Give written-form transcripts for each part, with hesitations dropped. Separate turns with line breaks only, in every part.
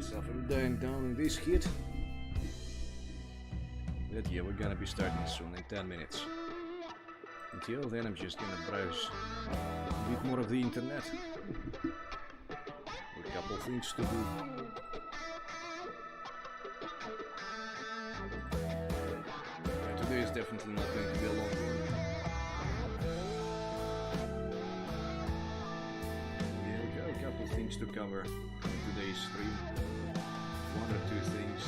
myself, I'm dying down in this heat. But yeah, we're gonna be starting soon, in 10 minutes. Until then, I'm just gonna browse a bit more of the internet. A couple things to do. Yeah, today is definitely not going to be a long one. Yeah, we got a couple things to cover in today's stream. One or two things.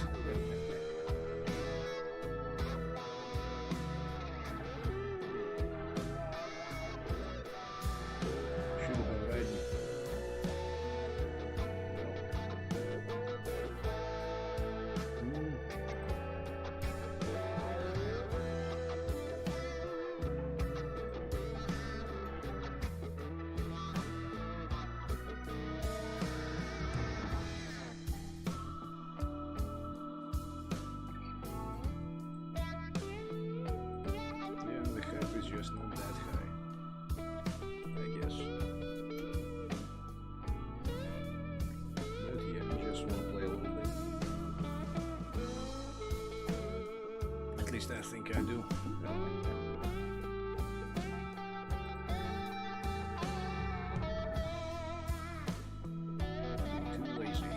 Just not that high, I guess. But yeah, I just want to play a little bit. At least I think I do. Too lazy.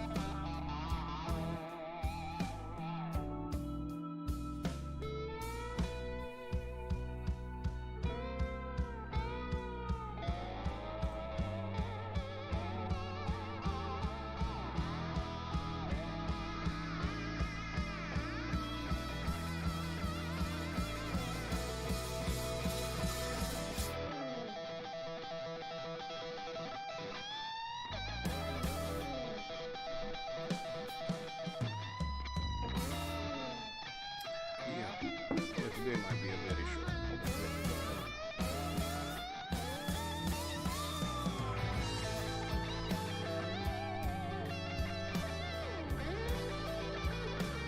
Today might be a very short one.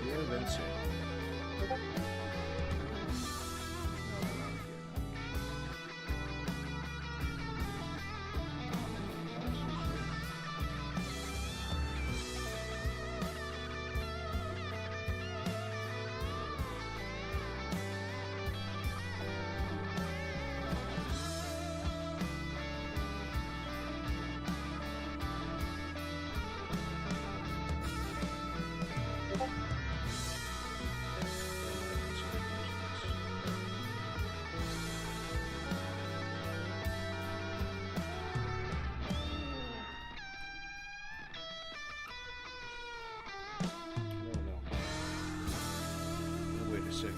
Yeah, that's it. Second,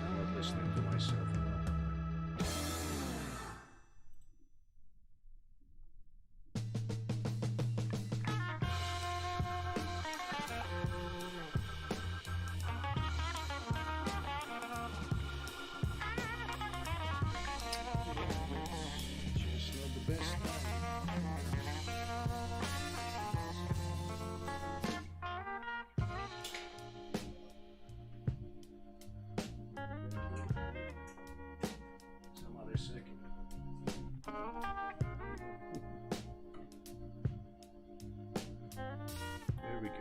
I'm not listening to myself now. Just not the best. There we go.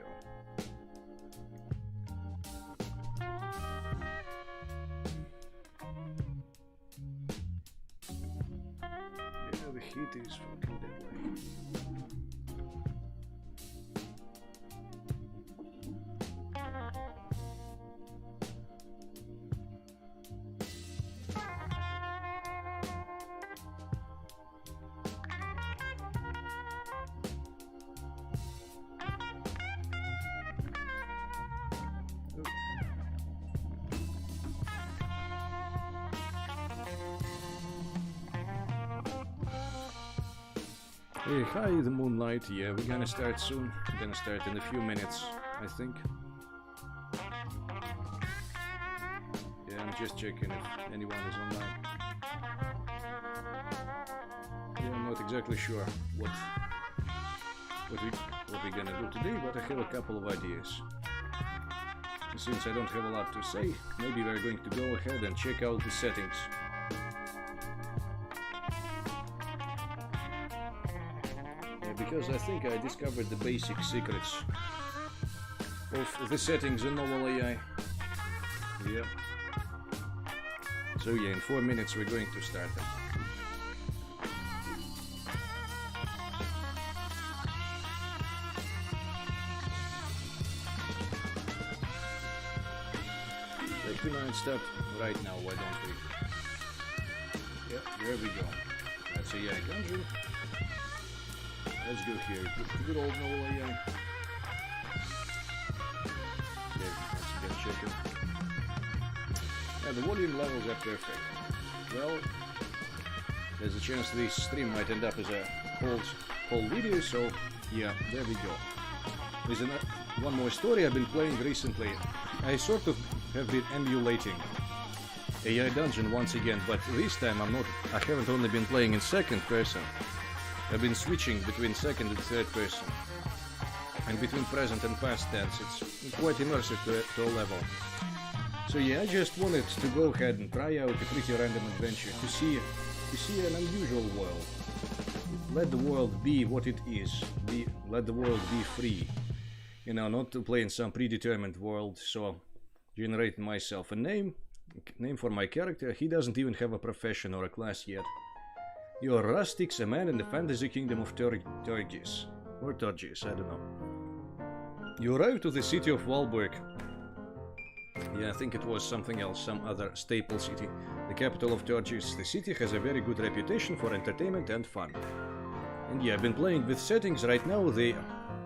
Yeah, the heat is fucking deadly. Hey, hi, the moonlight. Yeah, we're gonna start soon. We're gonna start in a few minutes, I think. Yeah, I'm just checking if anyone is online. Yeah, I'm not exactly sure what we're gonna do today, but I have a couple of ideas. Since I don't have a lot to say, maybe we're going to go ahead and check out the settings. because I think I discovered the basic secrets of the settings in NovelAI. Yeah. So yeah, in 4 minutes we're going to start them. Let me know and start right now, why don't we? Yeah, there we go. That's AI dungeon. Let's go here. Good old NovelAI. There, once again, check it. Yeah, the volume levels are perfect. Well, there's a chance this stream might end up as a whole video, so yeah, there we go. There's one more story I've been playing recently. I sort of have been emulating AI Dungeon once again, but this time I haven't only been playing in second person. I've been switching between second and third person, and between present and past tense. It's quite immersive to a level. So yeah, I just wanted to go ahead and try out a pretty random adventure to see an unusual world. Let the world be what it is. Let the world be free. You know, not to play in some predetermined world. So generate myself a name for my character. He doesn't even have a profession or a class yet. You are Rustix, a man in the fantasy kingdom of Turgis. Or Turgis, I don't know. You arrive to the city of Walburg. Yeah, I think it was something else, some other staple city. The capital of Turgis. The city has a very good reputation for entertainment and fun. And yeah, I've been playing with settings. Right now they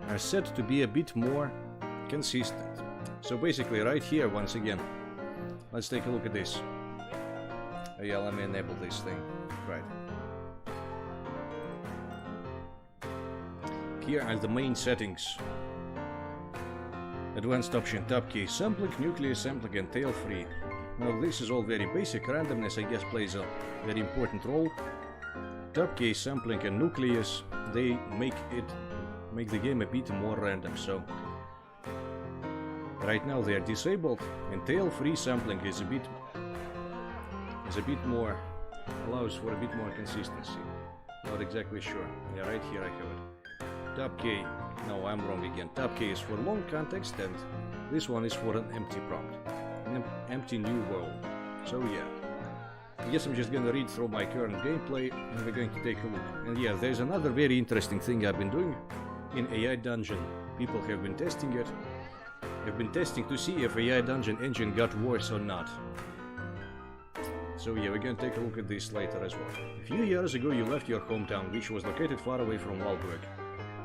are set to be a bit more consistent. So basically right here, once again, let's take a look at this. Oh yeah, let me enable this thing. Right. Here are the main settings. Advanced option, top key, sampling, nuclear sampling, and tail free. Now this is all very basic. Randomness, I guess, plays a very important role. Top key, sampling, and nucleus, they make the game a bit more random. So right now they are disabled, and tail free sampling is a bit more, allows for a bit more consistency. Not exactly sure. Yeah, right here I have it. Top key. No, I'm wrong again. Tab key is for long context, and this one is for an empty prompt. An empty new world. So yeah. I guess I'm just gonna read through my current gameplay, and we're going to take a look. And yeah, there's another very interesting thing I've been doing in AI Dungeon. People have been testing it. I've been testing to see if AI Dungeon engine got worse or not. So yeah, we're gonna take a look at this later as well. A few years ago you left your hometown, which was located far away from Walburg.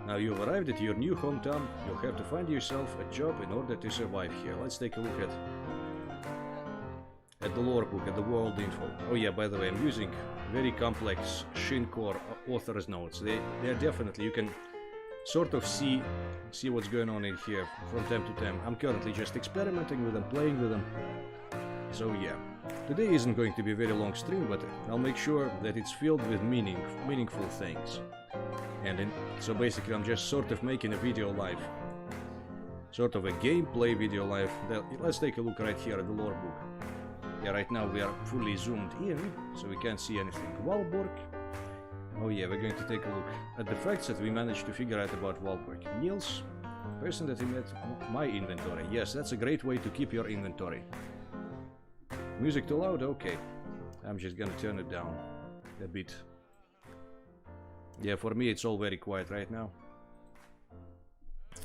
Now you've arrived at your new hometown, you'll have to find yourself a job in order to survive here. Let's take a look at the lore book, at the world info. Oh yeah, by the way, I'm using very complex Shincore author's notes. They are definitely, you can sort of see what's going on in here from time to time. I'm currently just experimenting with them, playing with them. So yeah, today isn't going to be a very long stream, but I'll make sure that it's filled with meaningful things. So basically I'm just sort of making a video live. Sort of a gameplay video live. Let's take a look right here at the lore book. Yeah, right now we are fully zoomed in, so we can't see anything. Walburg. Oh yeah, we're going to take a look at the facts that we managed to figure out about Walburg. Niels, person that met my inventory. Yes, that's a great way to keep your inventory. Music too loud? Okay. I'm just gonna turn it down a bit. Yeah, for me it's all very quiet right now.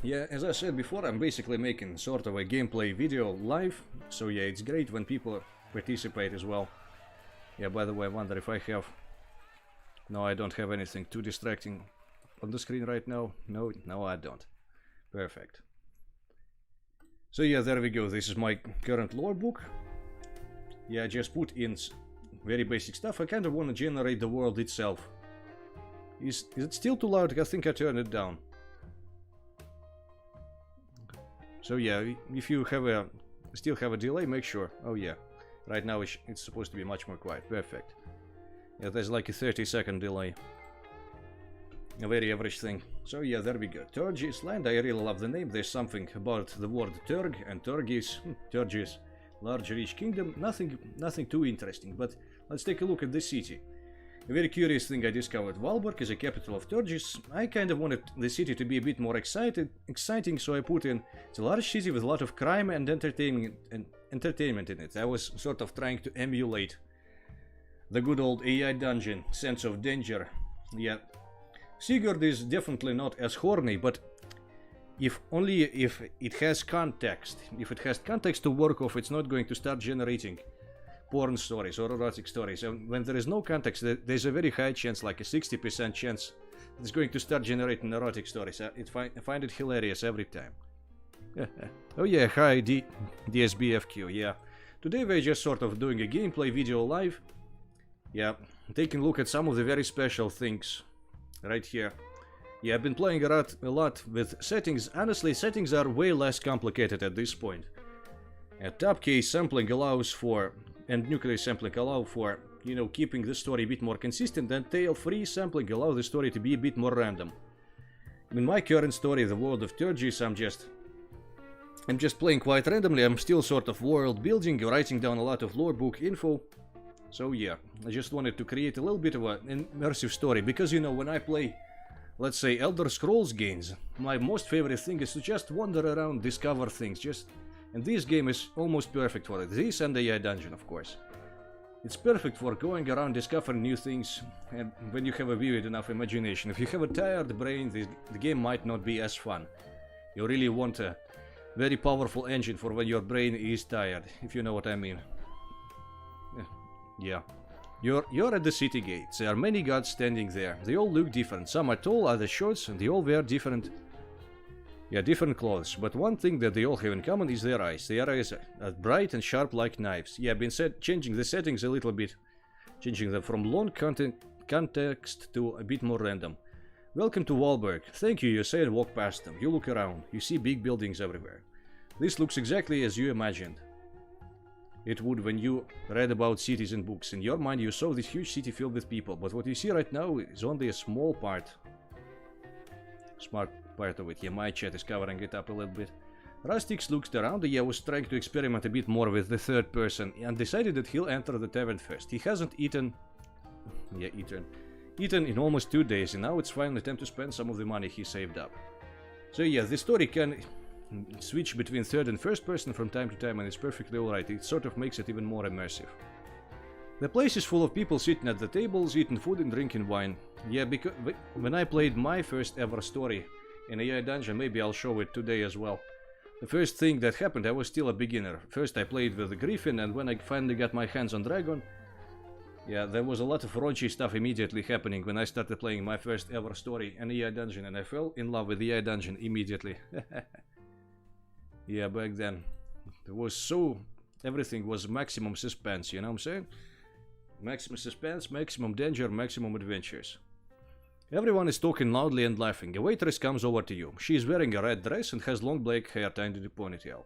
Yeah, as I said before, I'm basically making sort of a gameplay video live, so yeah, it's great when people participate as well. Yeah, by the way, I wonder if I have... No, I don't have anything too distracting on the screen right now. No, I don't. Perfect. So yeah, there we go. This is my current lore book. Yeah, I just put in very basic stuff. I kind of want to generate the world itself. Is it still too loud? I think I turned it down. So yeah, if you have still have a delay, make sure. Oh yeah, right now it's supposed to be much more quiet. Perfect. Yeah, there's like a 30-second delay. A very average thing. So yeah, there we go. Turgis land, I really love the name. There's something about the word Turg and Turgis. Turgis, large rich kingdom. Nothing too interesting, but let's take a look at the city. A very curious thing I discovered. Valborg is a capital of Turgis. I kind of wanted the city to be a bit more exciting, so I put in it's a large city with a lot of crime and entertainment in it. I was sort of trying to emulate the good old AI dungeon sense of danger. Yeah, Sigurd is definitely not as horny, but if it has context. If it has context to work off, it's not going to start generating porn stories or erotic stories. And when there is no context, there's a very high chance, like a 60% chance, it's going to start generating erotic stories. I find it hilarious every time. Oh yeah, hi DSBFQ, yeah. Today we're just sort of doing a gameplay video live. Yeah, taking a look at some of the very special things right here. Yeah, I've been playing a lot with settings. Honestly, settings are way less complicated at this point. Top case sampling allows for, and nuclear sampling allow for, you know, keeping the story a bit more consistent, and tail-free sampling allow the story to be a bit more random. In my current story, The World of Turgis, I'm just playing quite randomly. I'm still sort of world building, writing down a lot of lore book info. So yeah, I just wanted to create a little bit of an immersive story, because, you know, when I play, let's say, Elder Scrolls games, my most favorite thing is to just wander around, discover things, and this game is almost perfect for it. This and the AI dungeon, of course. It's perfect for going around, discovering new things, and when you have a vivid enough imagination. If you have a tired brain, the game might not be as fun. You really want a very powerful engine for when your brain is tired, if you know what I mean. Yeah. You're at the city gates. There are many gods standing there. They all look different. Some are tall, others short, and they all wear different clothes. But one thing that they all have in common is their eyes. Their eyes are bright and sharp like knives. Yeah, I've been changing the settings a little bit. Changing them from long context to a bit more random. Welcome to Valborg. Thank you, you say and walk past them. You look around. You see big buildings everywhere. This looks exactly as you imagined it would when you read about cities in books. In your mind, you saw this huge city filled with people, but what you see right now is only a small part. Smart part of it. Yeah, my chat is covering it up a little bit. Rustix looked around. Yeah, was trying to experiment a bit more with the third person and decided that he'll enter the tavern first. He hasn't eaten in almost 2 days, and now it's finally time to spend some of the money he saved up. So yeah, the story can switch between third and first person from time to time, and it's perfectly alright. It sort of makes it even more immersive. The place is full of people sitting at the tables, eating food and drinking wine. Yeah, because when I played my first ever story in AI dungeon, maybe I'll show it today as well. The first thing that happened, I was still a beginner. First I played with the Griffin, and when I finally got my hands on Dragon, yeah, there was a lot of raunchy stuff immediately happening when I started playing my first ever story in AI dungeon, and I fell in love with the AI dungeon immediately. Yeah, back then there was everything was maximum suspense, you know what I'm saying? Maximum suspense, maximum danger, maximum adventures. Everyone is talking loudly and laughing. A waitress comes over to you. She is wearing a red dress and has long black hair tied in a ponytail.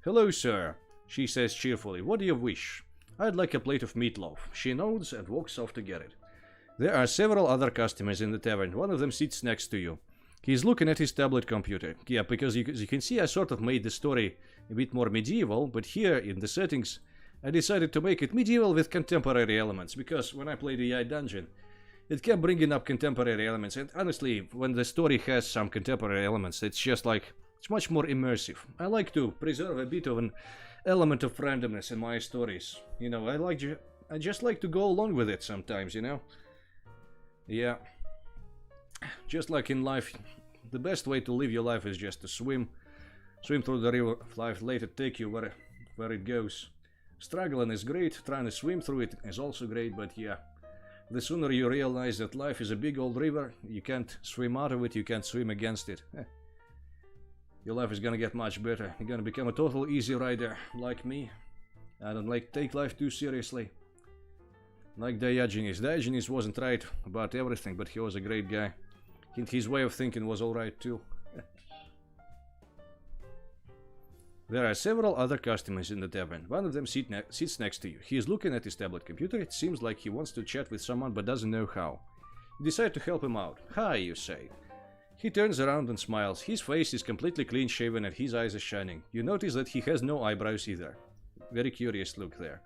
Hello, sir, she says cheerfully. What do you wish? I'd like a plate of meatloaf. She nods and walks off to get it. There are several other customers in the tavern. One of them sits next to you. He's looking at his tablet computer. Yeah, because you can see I sort of made the story a bit more medieval, but here in the settings I decided to make it medieval with contemporary elements, because when I played the AI dungeon, it kept bringing up contemporary elements, and honestly, when the story has some contemporary elements, it's just like, it's much more immersive. I like to preserve a bit of an element of randomness in my stories. You know, I just like to go along with it sometimes, you know? Yeah. Just like in life, the best way to live your life is just to swim through the river of life, let it take you where it goes. Struggling is great, trying to swim through it is also great, but yeah, the sooner you realize that life is a big old river, you can't swim out of it, you can't swim against it. Your life is gonna get much better. You're gonna become a total easy rider, like me. I don't take life too seriously. Like Diogenes. Diogenes wasn't right about everything, but he was a great guy. His way of thinking was alright too. There are several other customers in the tavern. One of them sits next to you. He is looking at his tablet computer. It seems like he wants to chat with someone but doesn't know how. You decide to help him out. Hi, you say. He turns around and smiles. His face is completely clean shaven and his eyes are shining. You notice that he has no eyebrows either. Very curious look there.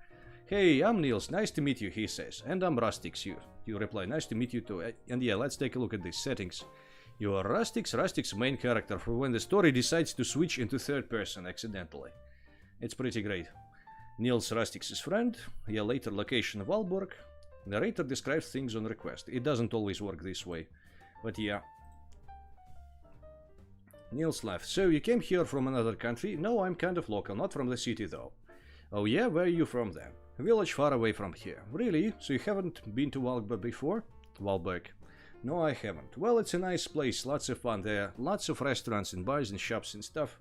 Hey, I'm Niels, nice to meet you, he says. And I'm Rustix, you reply, nice to meet you too. And yeah, let's take a look at these settings. You are Rustix's main character for when the story decides to switch into third person accidentally. It's pretty great. Niels, Rustix's friend. Yeah, later location of Valborg. Narrator describes things on request. It doesn't always work this way, but yeah. Niels laughs. So you came here from another country? No, I'm kind of local, not from the city though. Oh yeah, where are you from then? A village far away from here. Really? So you haven't been to Valborg before? Valborg. No, I haven't. Well, it's a nice place, lots of fun there, lots of restaurants and bars and shops and stuff.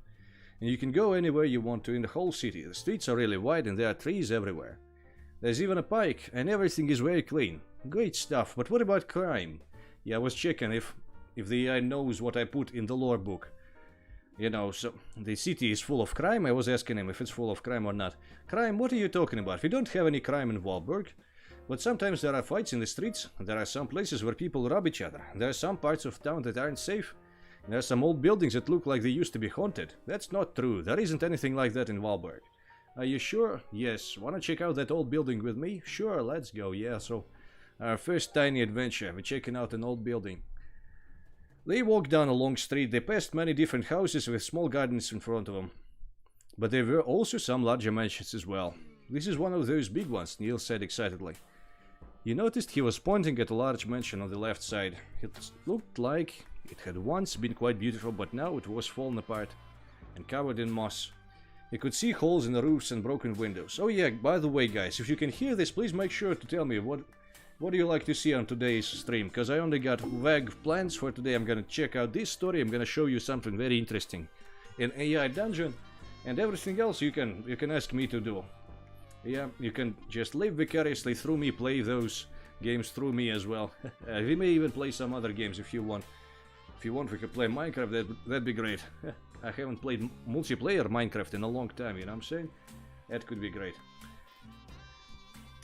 And you can go anywhere you want to in the whole city. The streets are really wide and there are trees everywhere. There's even a park and everything is very clean. Great stuff, but what about crime? Yeah, I was checking if the AI knows what I put in the lore book. You know, so the city is full of crime. I was asking him if it's full of crime or not. Crime? What are you talking about? We don't have any crime in Valborg. But sometimes there are fights in the streets. There are some places where people rob each other. There are some parts of town that aren't safe. There are some old buildings that look like they used to be haunted. That's not true. There isn't anything like that in Valborg. Are you sure? Yes. Wanna check out that old building with me? Sure, let's go. Yeah, so our first tiny adventure. We're checking out an old building. They walked down a long street. They passed many different houses with small gardens in front of them. But there were also some larger mansions as well. This is one of those big ones, Neil said excitedly. You noticed he was pointing at a large mansion on the left side. It looked like it had once been quite beautiful, but now it was fallen apart and covered in moss. You could see holes in the roofs and broken windows. Oh yeah, by the way guys, if you can hear this, please make sure to tell me what do you like to see on today's stream, because I only got vague plans for today. I'm gonna check out this story, I'm gonna show you something very interesting in AI dungeon, and everything else you can ask me to do. Yeah, you can just live vicariously through me, play those games through me as well. We may even play some other games if you want. If you want, we could play Minecraft, that'd be great. I haven't played multiplayer Minecraft in a long time, you know what I'm saying? That could be great.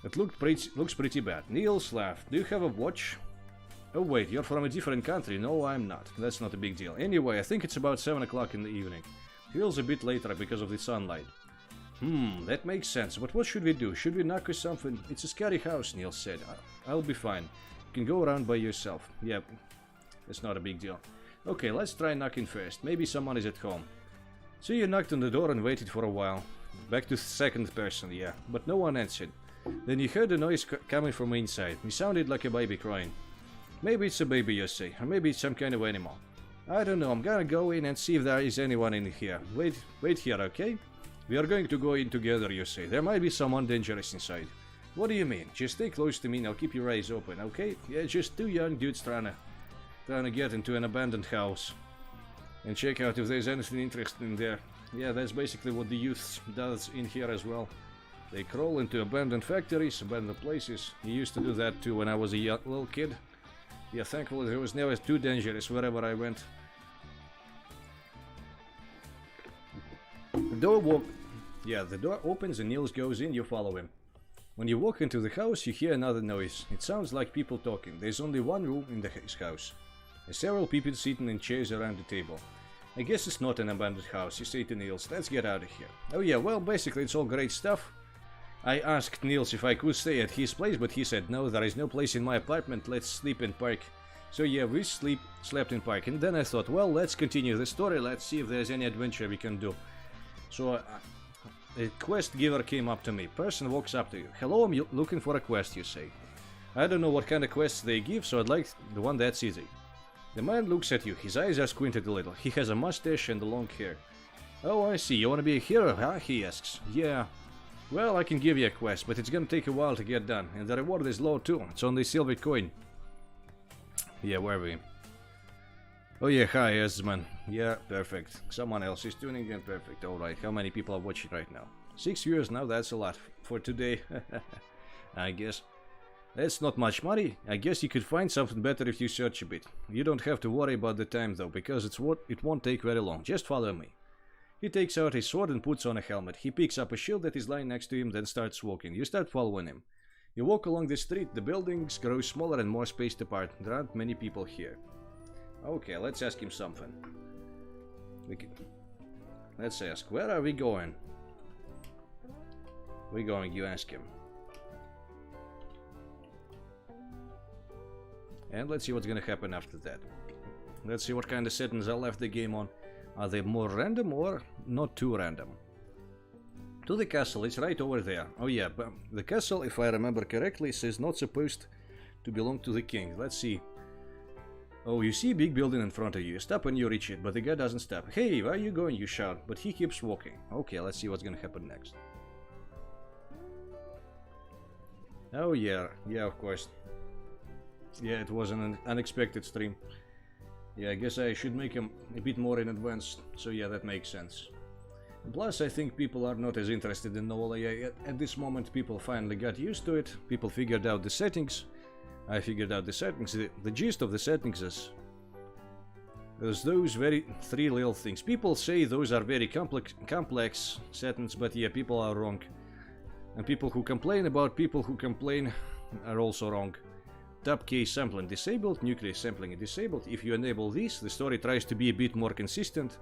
It looks pretty bad. Niels laughed. Do you have a watch? Oh wait, you're from a different country. No, I'm not. That's not a big deal. Anyway, I think it's about 7 o'clock in the evening. Feels a bit later because of the sunlight. That makes sense. But what should we do? Should we knock or something? It's a scary house, Niels said. I'll be fine. You can go around by yourself. Yep, it's not a big deal. Okay, let's try knocking first. Maybe someone is at home. So you knocked on the door and waited for a while. Back to second person, yeah. But no one answered. Then you heard a noise coming from inside. It sounded like a baby crying. Maybe it's a baby, you say, or maybe it's some kind of animal. I don't know, I'm gonna go in and see if there is anyone in here. Wait here, okay? We are going to go in together, you say. There might be someone dangerous inside. What do you mean? Just stay close to me and I'll keep your eyes open, okay? Yeah, just two young dudes trying to get into an abandoned house. And check out if there's anything interesting there. Yeah, that's basically what the youth does in here as well. They crawl into abandoned factories, abandoned places. He used to do that too when I was a little kid. Yeah, thankfully it was never too dangerous wherever I went. The door opens and Niels goes in, you follow him. When you walk into the house, you hear another noise. It sounds like people talking. There's only one room in his house. There's several people sitting in chairs around the table. I guess it's not an abandoned house, you say to Niels. Let's get out of here. Oh yeah, well, basically it's all great stuff. I asked Niels if I could stay at his place, but he said no, there is no place in my apartment, let's sleep in park. So yeah, we slept in park, and then I thought, well, let's continue the story, let's see if there's any adventure we can do. So a quest giver came up to me. Person walks up to you. Hello, I'm looking for a quest, you say. I don't know what kind of quests they give, so I'd like the one that's easy. The man looks at you, his eyes are squinted a little. He has a mustache and long hair. Oh, I see, you wanna be a hero, huh? He asks. Yeah. Well, I can give you a quest, but it's gonna take a while to get done, and the reward is low too. It's only silver coin. Yeah, where are we? Oh yeah, hi, Esman. Yeah, perfect. Someone else is tuning in, perfect. Alright, how many people are watching right now? 6 viewers now, that's a lot for today. I guess. That's not much money. I guess you could find something better if you search a bit. You don't have to worry about the time though, because it won't take very long. Just follow me. He takes out his sword and puts on a helmet. He picks up a shield that is lying next to him, then starts walking. You start following him. You walk along the street, the buildings grow smaller and more spaced apart. There aren't many people here. Okay, let's ask him something. Let's ask, where are we going? We're going, you ask him. And let's see what's gonna happen after that. Let's see what kind of settings I left the game on. Are they more random or not too random? To the castle, it's right over there. Oh yeah, but the castle, if I remember correctly, says not supposed to belong to the king. Let's see. Oh, you see a big building in front of you. You stop and you reach it, but the guy doesn't stop. Hey, where are you going? You shout, but he keeps walking. Okay, let's see what's gonna happen next. Oh yeah, of course. Yeah, it was an unexpected stream. Yeah, I guess I should make them a bit more in advance. So yeah, that makes sense. Plus, I think people are not as interested in NovelAI. At this moment, people finally got used to it. People figured out the settings. I figured out the settings. The gist of the settings is there's those three little things. People say those are very complex settings, but yeah, people are wrong. And people who complain about people who complain are also wrong. Top case sampling disabled, nuclear sampling disabled. If you enable this, the story tries to be a bit more consistent.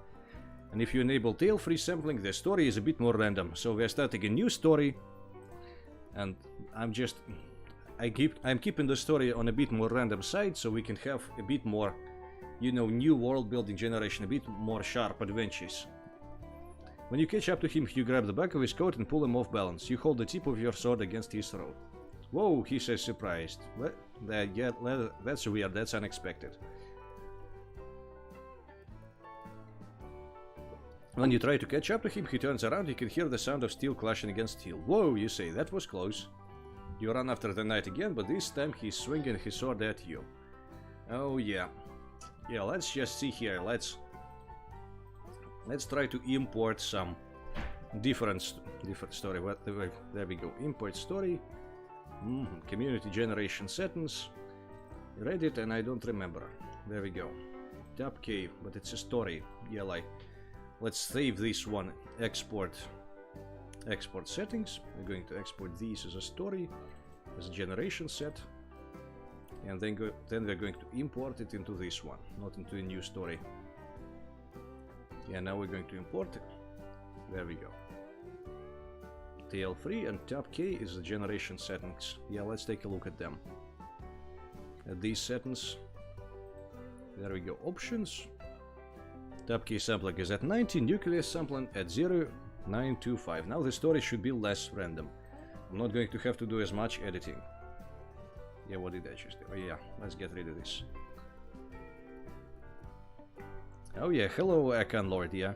And if you enable tail-free sampling, the story is a bit more random. So we're starting a new story. And I'm keeping the story on a bit more random side, so we can have a bit more, you know, new world building generation, a bit more sharp adventures. When you catch up to him, you grab the back of his coat and pull him off balance. You hold the tip of your sword against his throat. Whoa, he says, surprised. Yeah, that's weird, that's unexpected. When you try to catch up to him, he turns around, you can hear the sound of steel clashing against steel. Whoa, you say, that was close. You run after the knight again, but this time he's swinging his sword at you. Oh yeah. Yeah, let's just see here, let's try to import some different story. There we go, import story. Community generation settings. Read it and I don't remember. There we go. Tab K, but it's a story. Yeah, like, let's save this one. Export settings. We're going to export these as a story, as a generation set, and then we're going to import it into this one, not into a new story. Yeah, now we're going to import it. There we go. TL3 and Tab K is the generation settings. Yeah, let's take a look at them. At these settings. There we go. Options. Tab K sampling is at 90, nuclear sampling at 0.925. Now the story should be less random. I'm not going to have to do as much editing. Yeah, what did I just do? Oh yeah, let's get rid of this. Oh yeah, hello Akan Lord, yeah.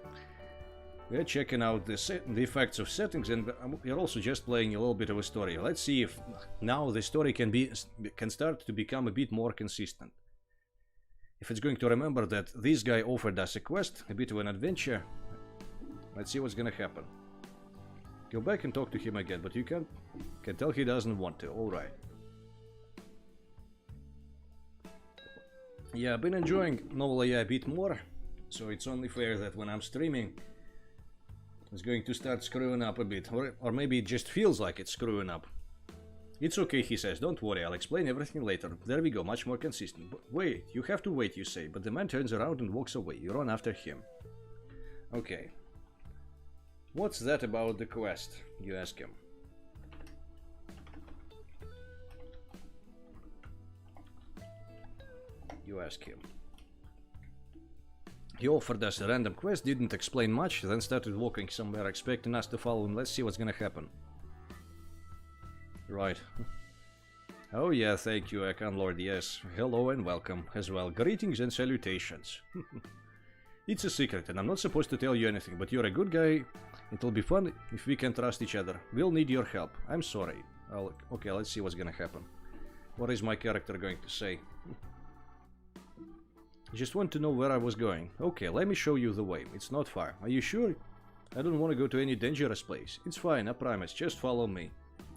We're checking out the effects of settings, and we're also just playing a little bit of a story. Let's see if now the story can start to become a bit more consistent. If it's going to remember that this guy offered us a quest, a bit of an adventure. Let's see what's gonna happen. Go back and talk to him again, but you can tell he doesn't want to. Alright. Yeah, I've been enjoying NovelAI a bit more, so it's only fair that when I'm streaming, it's going to start screwing up a bit, or maybe it just feels like it's screwing up. It's okay, he says, don't worry, I'll explain everything later. There we go, much more consistent. But wait, you have to wait, you say, but the man turns around and walks away. You run after him. Okay. What's that about the quest? You ask him. You ask him. He offered us a random quest, didn't explain much, then started walking somewhere, expecting us to follow him. Let's see what's gonna happen. Right. Oh yeah, thank you, Akan Lord, yes. Hello and welcome as well. Greetings and salutations. It's a secret, and I'm not supposed to tell you anything, but you're a good guy. It'll be fun if we can trust each other. We'll need your help. I'm sorry. Okay, let's see what's gonna happen. What is my character going to say? Just want to know where I was going. Okay, let me show you the way. It's not far. Are you sure? I don't want to go to any dangerous place. It's fine, I promise. Just follow me.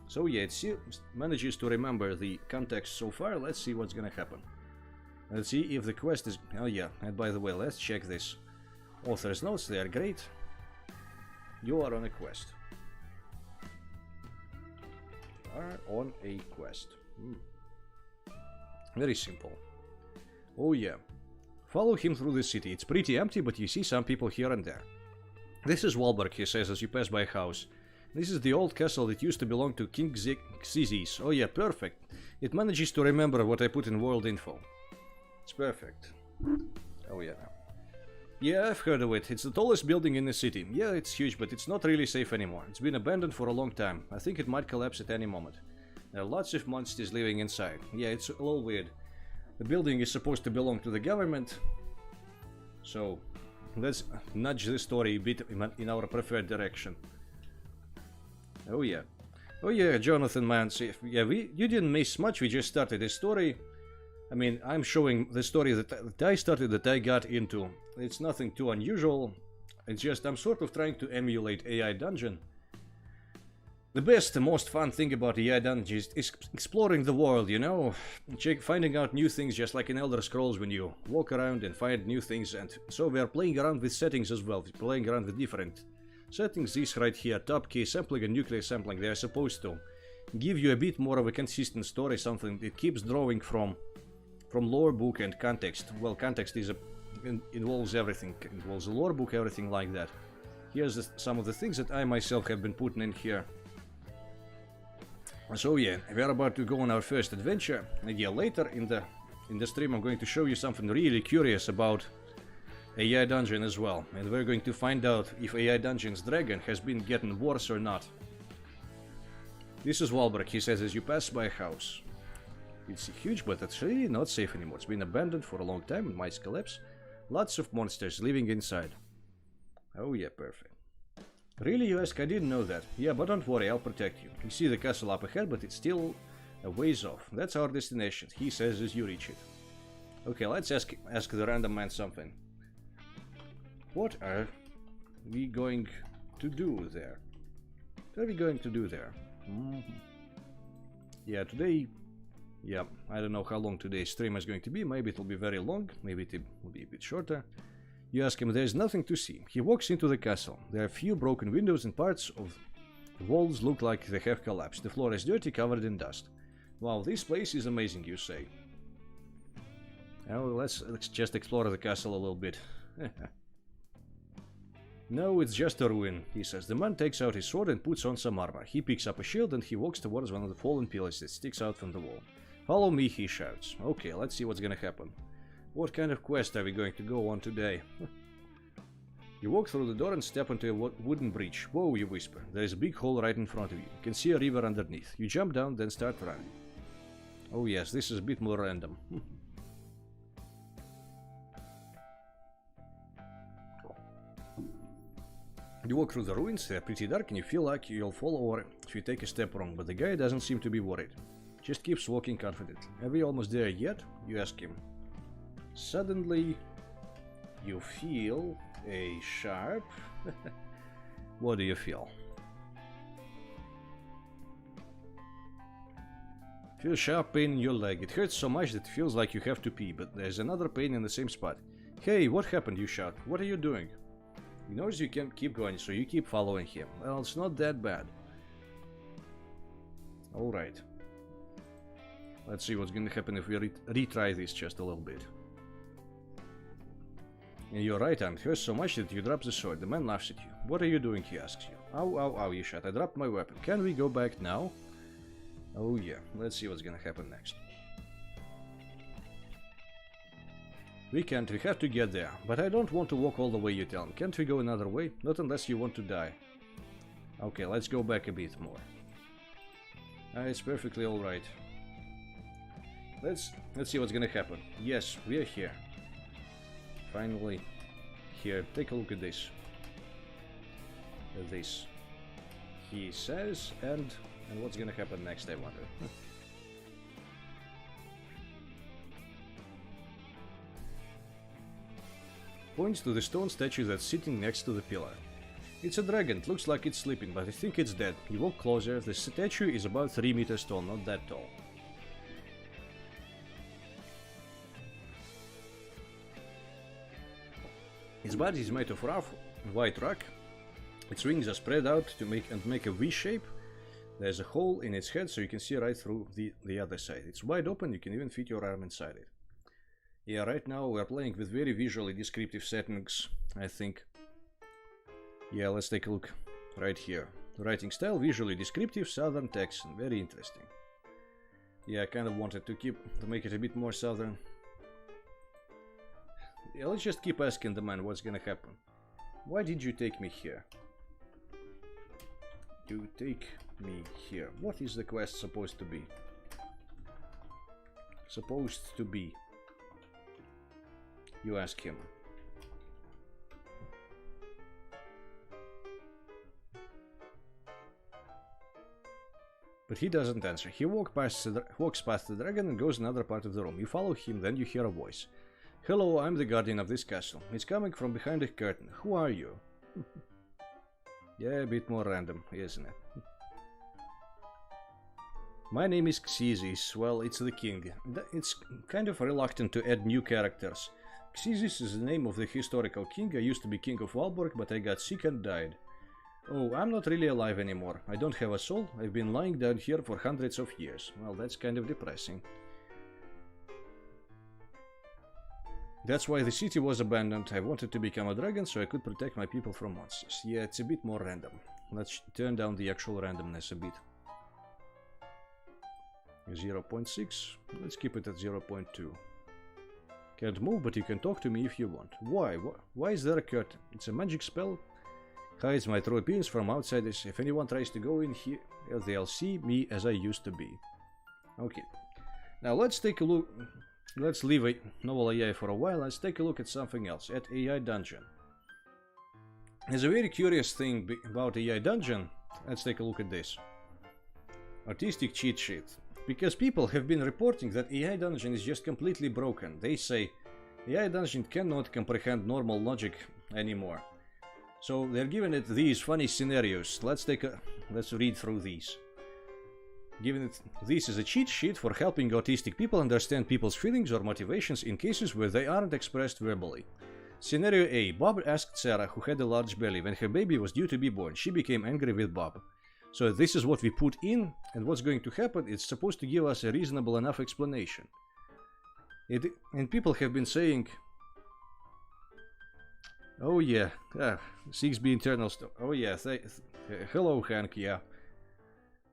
So yeah, it manages to remember the context so far. Let's see what's gonna happen. Let's see if the quest is... Oh yeah, and by the way, let's check this. Author's notes, they are great. You are on a quest. You are on a quest. Very simple. Oh yeah. Follow him through the city. It's pretty empty, but you see some people here and there. This is Walberg, he says as you pass by a house. This is the old castle that used to belong to King Xizis. Oh yeah, perfect. It manages to remember what I put in world info. It's perfect. Oh yeah. Yeah, I've heard of it. It's the tallest building in the city. Yeah, it's huge, but it's not really safe anymore. It's been abandoned for a long time. I think it might collapse at any moment. There are lots of monsters living inside. Yeah, it's a little weird. The building is supposed to belong to the government. So, let's nudge the story a bit in our preferred direction. Oh yeah. Oh yeah, Jonathan, man. See, yeah, you didn't miss much. We just started the story. I mean, I'm showing the story that I started, that I got into. It's nothing too unusual. It's just I'm sort of trying to emulate AI Dungeon. The best, the most fun thing about AI Dungeon is exploring the world, you know? Finding out new things, just like in Elder Scrolls when you walk around and find new things. And so we are playing around with settings as well, playing around with different settings. This right here, top key sampling and nuclear sampling, they are supposed to give you a bit more of a consistent story, something that keeps drawing from lore book and context. Well, context involves everything, involves the lore book, everything like that. Here's some of the things that I myself have been putting in here. So yeah, we are about to go on our first adventure. And yeah, later in the stream I'm going to show you something really curious about AI Dungeon as well. And we're going to find out if AI Dungeon's dragon has been getting worse or not. This is Walberg, he says as you pass by a house. It's huge, but it's really not safe anymore. It's been abandoned for a long time and might collapse. Lots of monsters living inside. Oh yeah, perfect. Really, you ask? I didn't know that. Yeah, but don't worry, I'll protect you. You see the castle up ahead, but it's still a ways off. That's our destination, he says as you reach it. Okay, let's ask the random man something. What are we going to do there? What are we going to do there? Yeah, today... Yeah, I don't know how long today's stream is going to be. Maybe it'll be very long, maybe it will be a bit shorter. You ask him, there's nothing to see. He walks into the castle. There are a few broken windows and parts of the walls look like they have collapsed. The floor is dirty, covered in dust. Wow, this place is amazing, you say. Now let's just explore the castle a little bit. No, it's just a ruin, he says. The man takes out his sword and puts on some armor. He picks up a shield and he walks towards one of the fallen pillars that sticks out from the wall. Follow me, he shouts. Okay, let's see what's gonna happen. What kind of quest are we going to go on today? You walk through the door and step into a wooden bridge. Whoa, you whisper. There is a big hole right in front of you. You can see a river underneath. You jump down, then start running. Oh yes, this is a bit more random. You walk through the ruins, they're pretty dark and you feel like you'll fall over if you take a step wrong, but the guy doesn't seem to be worried. Just keeps walking confidently. Are we almost there yet? You ask him. Suddenly, you feel a sharp... What do you feel? Feel sharp pain in your leg. It hurts so much that it feels like you have to pee, but there's another pain in the same spot. Hey, what happened? You shout. What are you doing? He knows you can't keep going, so you keep following him. Well, it's not that bad. Alright. Let's see what's gonna happen if we retry this just a little bit. In your right arm, it hurts so much that you drop the sword. The man laughs at you. What are you doing? He asks you. Ow, ow, ow, you shout. I dropped my weapon. Can we go back now? Oh yeah, let's see what's gonna happen next. We can't, we have to get there. But I don't want to walk all the way, you tell me. Can't we go another way? Not unless you want to die. Okay, let's go back a bit more. It's perfectly alright. Let's see what's gonna happen. Yes, we are here. Finally, here, take a look at this. This. He says, and what's gonna happen next, I wonder. Points to the stone statue that's sitting next to the pillar. It's a dragon, it looks like it's sleeping, but I think it's dead. You walk closer, the statue is about 3 meters tall, not that tall. Its body is made of rough white rock. Its wings are spread out to make a V shape. There's a hole in its head so you can see right through the other side. It's wide open, you can even fit your arm inside it. Yeah, right now we're playing with very visually descriptive settings, I think. Yeah, let's take a look right here. Writing style, visually descriptive, southern Texan. Very interesting. Yeah, I kind of wanted to make it a bit more southern. Yeah, let's just keep asking the man what's gonna happen. Why did you take me here? You take me here. What is the quest supposed to be? Supposed to be. You ask him. But he doesn't answer. He walks past the dragon and goes in another part of the room. You follow him, then you hear a voice. Hello, I'm the guardian of this castle. It's coming from behind the curtain. Who are you? Yeah, a bit more random, isn't it? My name is Xyzis. Well, it's the king. It's kind of reluctant to add new characters. Xyzis is the name of the historical king. I used to be king of Walborg, but I got sick and died. Oh, I'm not really alive anymore. I don't have a soul. I've been lying down here for hundreds of years. Well, that's kind of depressing. That's why the city was abandoned. I wanted to become a dragon so I could protect my people from monsters. Yeah, it's a bit more random. Let's turn down the actual randomness a bit. 0.6. Let's keep it at 0.2. Can't move, but you can talk to me if you want. Why? Why is there a curtain? It's a magic spell. Hides my true appearance from outsiders. If anyone tries to go in here, they'll see me as I used to be. Okay. Now let's take a look. Let's leave NovelAI for a while. Let's take a look at something else. At AI Dungeon. There's a very curious thing about AI Dungeon. Let's take a look at this. Artistic cheat sheet. Because people have been reporting that AI Dungeon is just completely broken. They say AI Dungeon cannot comprehend normal logic anymore. So they're giving it these funny scenarios. Let's read through these. Given it this is a cheat sheet for helping autistic people understand people's feelings or motivations in cases where they aren't expressed verbally. Scenario A. Bob asked Sarah, who had a large belly, when her baby was due to be born. She became angry with Bob. So this is what we put in, and what's going to happen. It's supposed to give us a reasonable enough explanation. And people have been saying, oh yeah, 6B internal stuff. Oh yeah, hello Hank, yeah.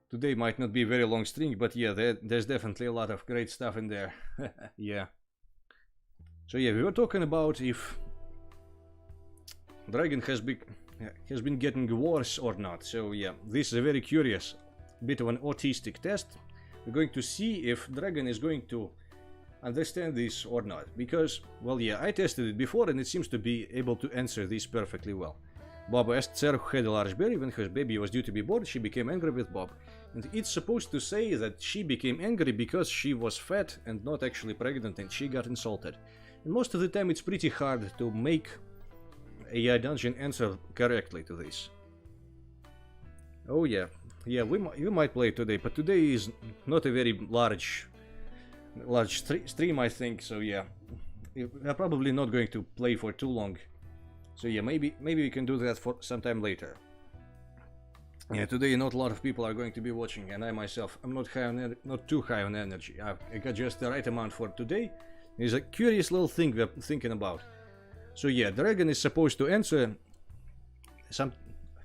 Today might not be a very long string, but yeah, there's definitely a lot of great stuff in there. Yeah. So yeah, we were talking about if Dragon has been getting worse or not. So yeah, this is a very curious bit of an autistic test. We're going to see if Dragon is going to understand this or not. Because, well yeah, I tested it before and it seems to be able to answer this perfectly well. Bob asked Sarah, who had a large belly, when her baby was due to be born. She became angry with Bob. And it's supposed to say that she became angry because she was fat and not actually pregnant and she got insulted. And most of the time it's pretty hard to make AI Dungeon answer correctly to this. Oh yeah, we might play today, but today is not a very large stream, I think. So yeah, we're probably not going to play for too long. So yeah, maybe we can do that for sometime later. Yeah, today not a lot of people are going to be watching, and I myself, I'm not too high on energy. I got just the right amount for today. It's a curious little thing we're thinking about. So yeah, Dragon is supposed to answer some.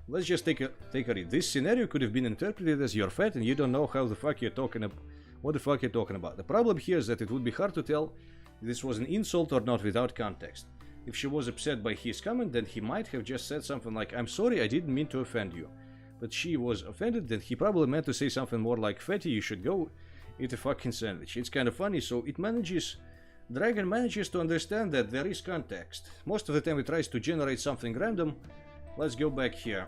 Let's just take a read. This scenario could have been interpreted as you're fat and you don't know how the fuck you're talking about. What the fuck you're talking about? The problem here is that it would be hard to tell if this was an insult or not without context. If she was upset by his comment, then he might have just said something like, "I'm sorry, I didn't mean to offend you." But she was offended, then he probably meant to say something more like, "Fatty, you should go eat a fucking sandwich." It's kind of funny, so Dragon manages to understand that there is context. Most of the time it tries to generate something random. Let's go back here.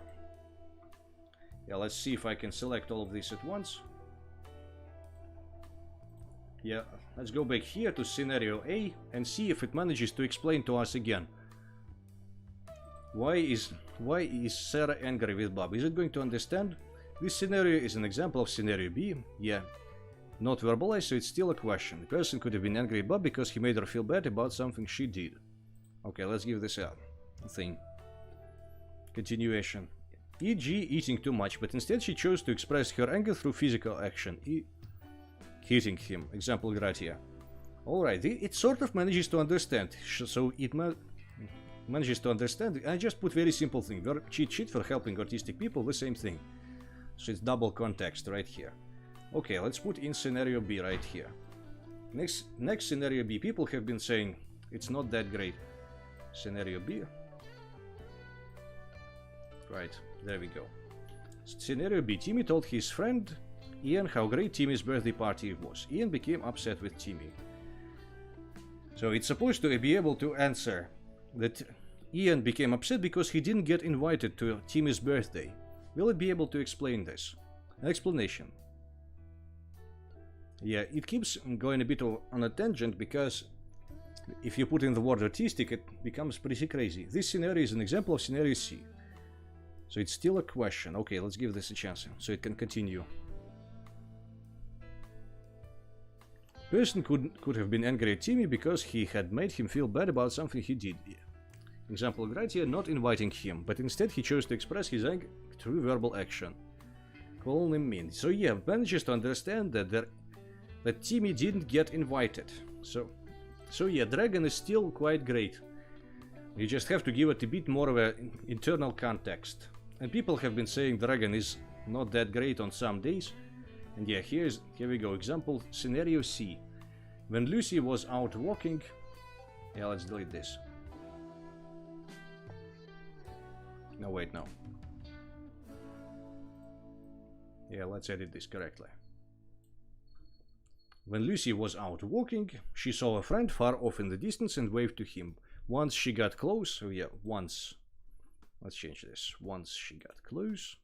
Yeah, let's see if I can select all of this at once. Yeah, let's go back here to scenario A and see if it manages to explain to us again. Why is Sarah angry with Bob? Is it going to understand? This scenario is an example of scenario B. Yeah. Not verbalized, so it's still a question. The person could have been angry at Bob because he made her feel bad about something she did. Okay, let's give this a thing. Continuation. E.g. eating too much, but instead she chose to express her anger through physical action. Hitting him. Example gratia. Alright, it sort of manages to understand. So it manages to understand. I just put very simple thing. Cheat sheet for helping autistic people, the same thing. So it's double context right here. Okay, let's put in scenario B right here. Next scenario B, people have been saying it's not that great. Scenario B. Right, there we go. Scenario B, Timmy told his friend Ian how great Timmy's birthday party was. Ian became upset with Timmy. So it's supposed to be able to answer that Ian became upset because he didn't get invited to Timmy's birthday. Will it be able to explain this? An explanation. Yeah, it keeps going a bit on a tangent because if you put in the word autistic, it becomes pretty crazy. This scenario is an example of scenario C. So it's still a question. Okay, let's give this a chance so it can continue. Person could have been angry at Timmy because he had made him feel bad about something he did. Example right here, not inviting him, but instead he chose to express his anger through verbal action. Calling him mean. So yeah, manages to understand that Timmy didn't get invited. So yeah, Dragon is still quite great. You just have to give it a bit more of an internal context. And people have been saying Dragon is not that great on some days. And yeah, here we go. Example, scenario C. When Lucy was out walking... Yeah, let's delete this. No, wait, no. Yeah, let's edit this correctly. When Lucy was out walking, she saw a friend far off in the distance and waved to him. Once she got close... Oh yeah, once... Let's change this. Once she got close...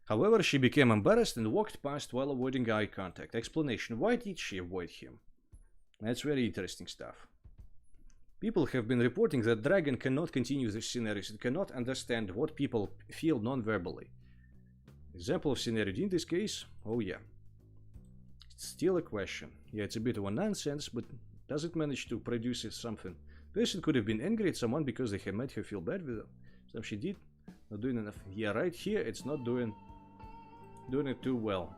However, she became embarrassed and walked past while avoiding eye contact. Explanation. Why did she avoid him? That's very interesting stuff. People have been reporting that Dragon cannot continue the scenarios. It cannot understand what people feel non-verbally. Example of scenario D in this case. Oh yeah. It's still a question. Yeah, it's a bit of a nonsense, but does it manage to produce something? Person could have been angry at someone because they have made her feel bad with something she did. Not doing enough. Yeah, right here it's not doing it too well.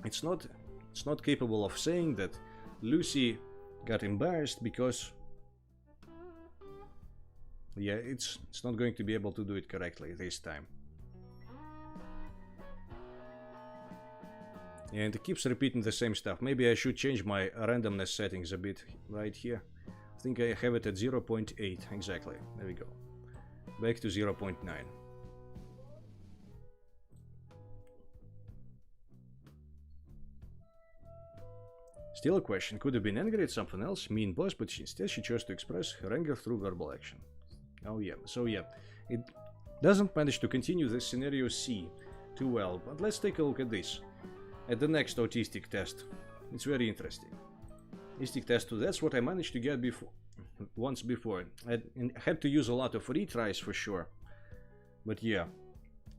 It's not capable of saying that Lucy got embarrassed because yeah, it's not going to be able to do it correctly this time. And it keeps repeating the same stuff. Maybe I should change my randomness settings a bit right here. I think I have it at 0.8 exactly. There we go. Back to 0.9. Still a question. Could have been angry at something else, mean boss, but instead she chose to express her anger through verbal action. Oh yeah. So yeah, it doesn't manage to continue this scenario C too well. But let's take a look at this. At the next autistic test. It's very interesting. Autistic test 2. That's what I managed to get once before. I had to use a lot of retries for sure. But yeah.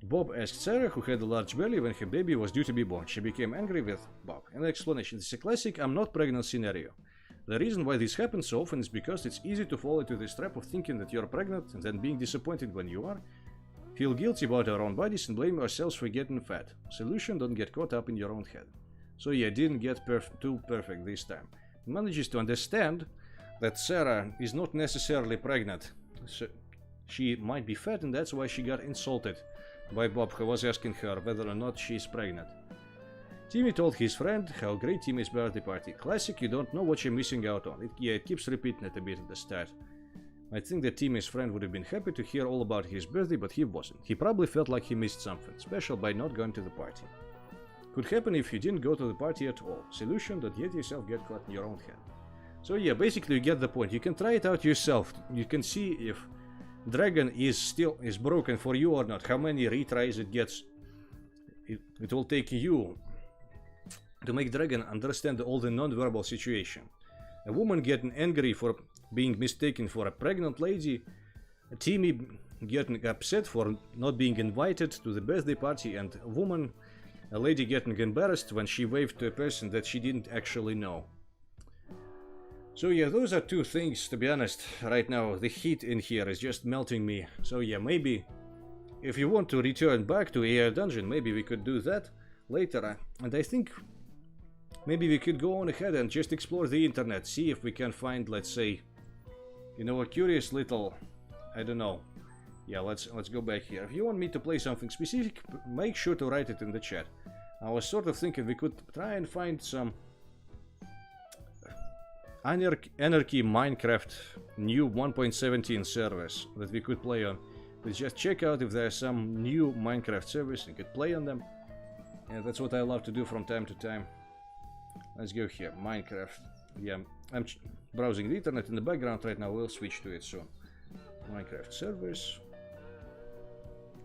Bob asked Sarah, who had a large belly, when her baby was due to be born. She became angry with Bob. An explanation. This is a classic I'm not pregnant scenario. The reason why this happens so often is because it's easy to fall into this trap of thinking that you're pregnant and then being disappointed when you are. Feel guilty about our own bodies and blame ourselves for getting fat. Solution, don't get caught up in your own head. So yeah, didn't get too perfect this time. Manages to understand that Sarah is not necessarily pregnant. So she might be fat and that's why she got insulted by Bob, who was asking her whether or not she is pregnant. Timmy told his friend how great Timmy's birthday party. Classic, you don't know what you're missing out on. It keeps repeating it a bit at the start. I think that Timmy's friend would have been happy to hear all about his birthday, but he wasn't. He probably felt like he missed something special by not going to the party. Could happen if you didn't go to the party at all. Solution, don't let yourself get caught in your own head. So yeah, basically you get the point. You can try it out yourself. You can see if Dragon is broken for you or not. How many retries it gets. It will take you to make Dragon understand all the non-verbal situation. A woman getting angry for being mistaken for a pregnant lady, Timmy getting upset for not being invited to the birthday party, and a lady getting embarrassed when she waved to a person that she didn't actually know. So yeah, those are two things, to be honest. Right now the heat in here is just melting me. So yeah, maybe if you want to return back to AI Dungeon, maybe we could do that later. And I think maybe we could go on ahead and just explore the internet, see if we can find, let's say, you know, a curious little, I don't know, Yeah, let's go back here. If you want me to play something specific, make sure to write it in the chat. I was sort of thinking we could try and find some Anarchy Minecraft new 1.17 servers that we could play on. Let's just check out if there's some new Minecraft servers and could play on them. And that's what I love to do from time to time. Let's go here, Minecraft. Yeah, I'm browsing the internet in the background right now. We'll switch to it soon. Minecraft servers.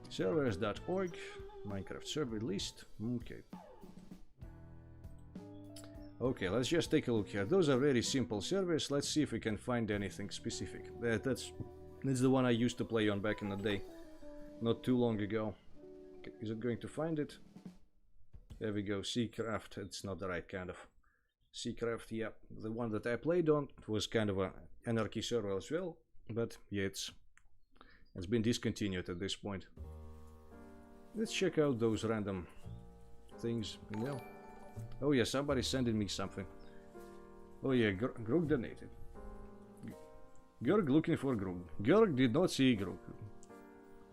Servers.org. Minecraft server list. Okay. Okay, let's just take a look here. Those are very simple servers. Let's see if we can find anything specific. That's the one I used to play on back in the day. Not too long ago. Okay, is it going to find it? There we go. Seacraft. It's not the right kind of Seacraft. Yeah, the one that I played on was kind of an anarchy server as well. But yeah, it's been discontinued at this point. Let's check out those random things. You know. Oh yeah, somebody's sending me something. Oh yeah, Grug donated. Grug looking for Grug. Grug did not see Grug.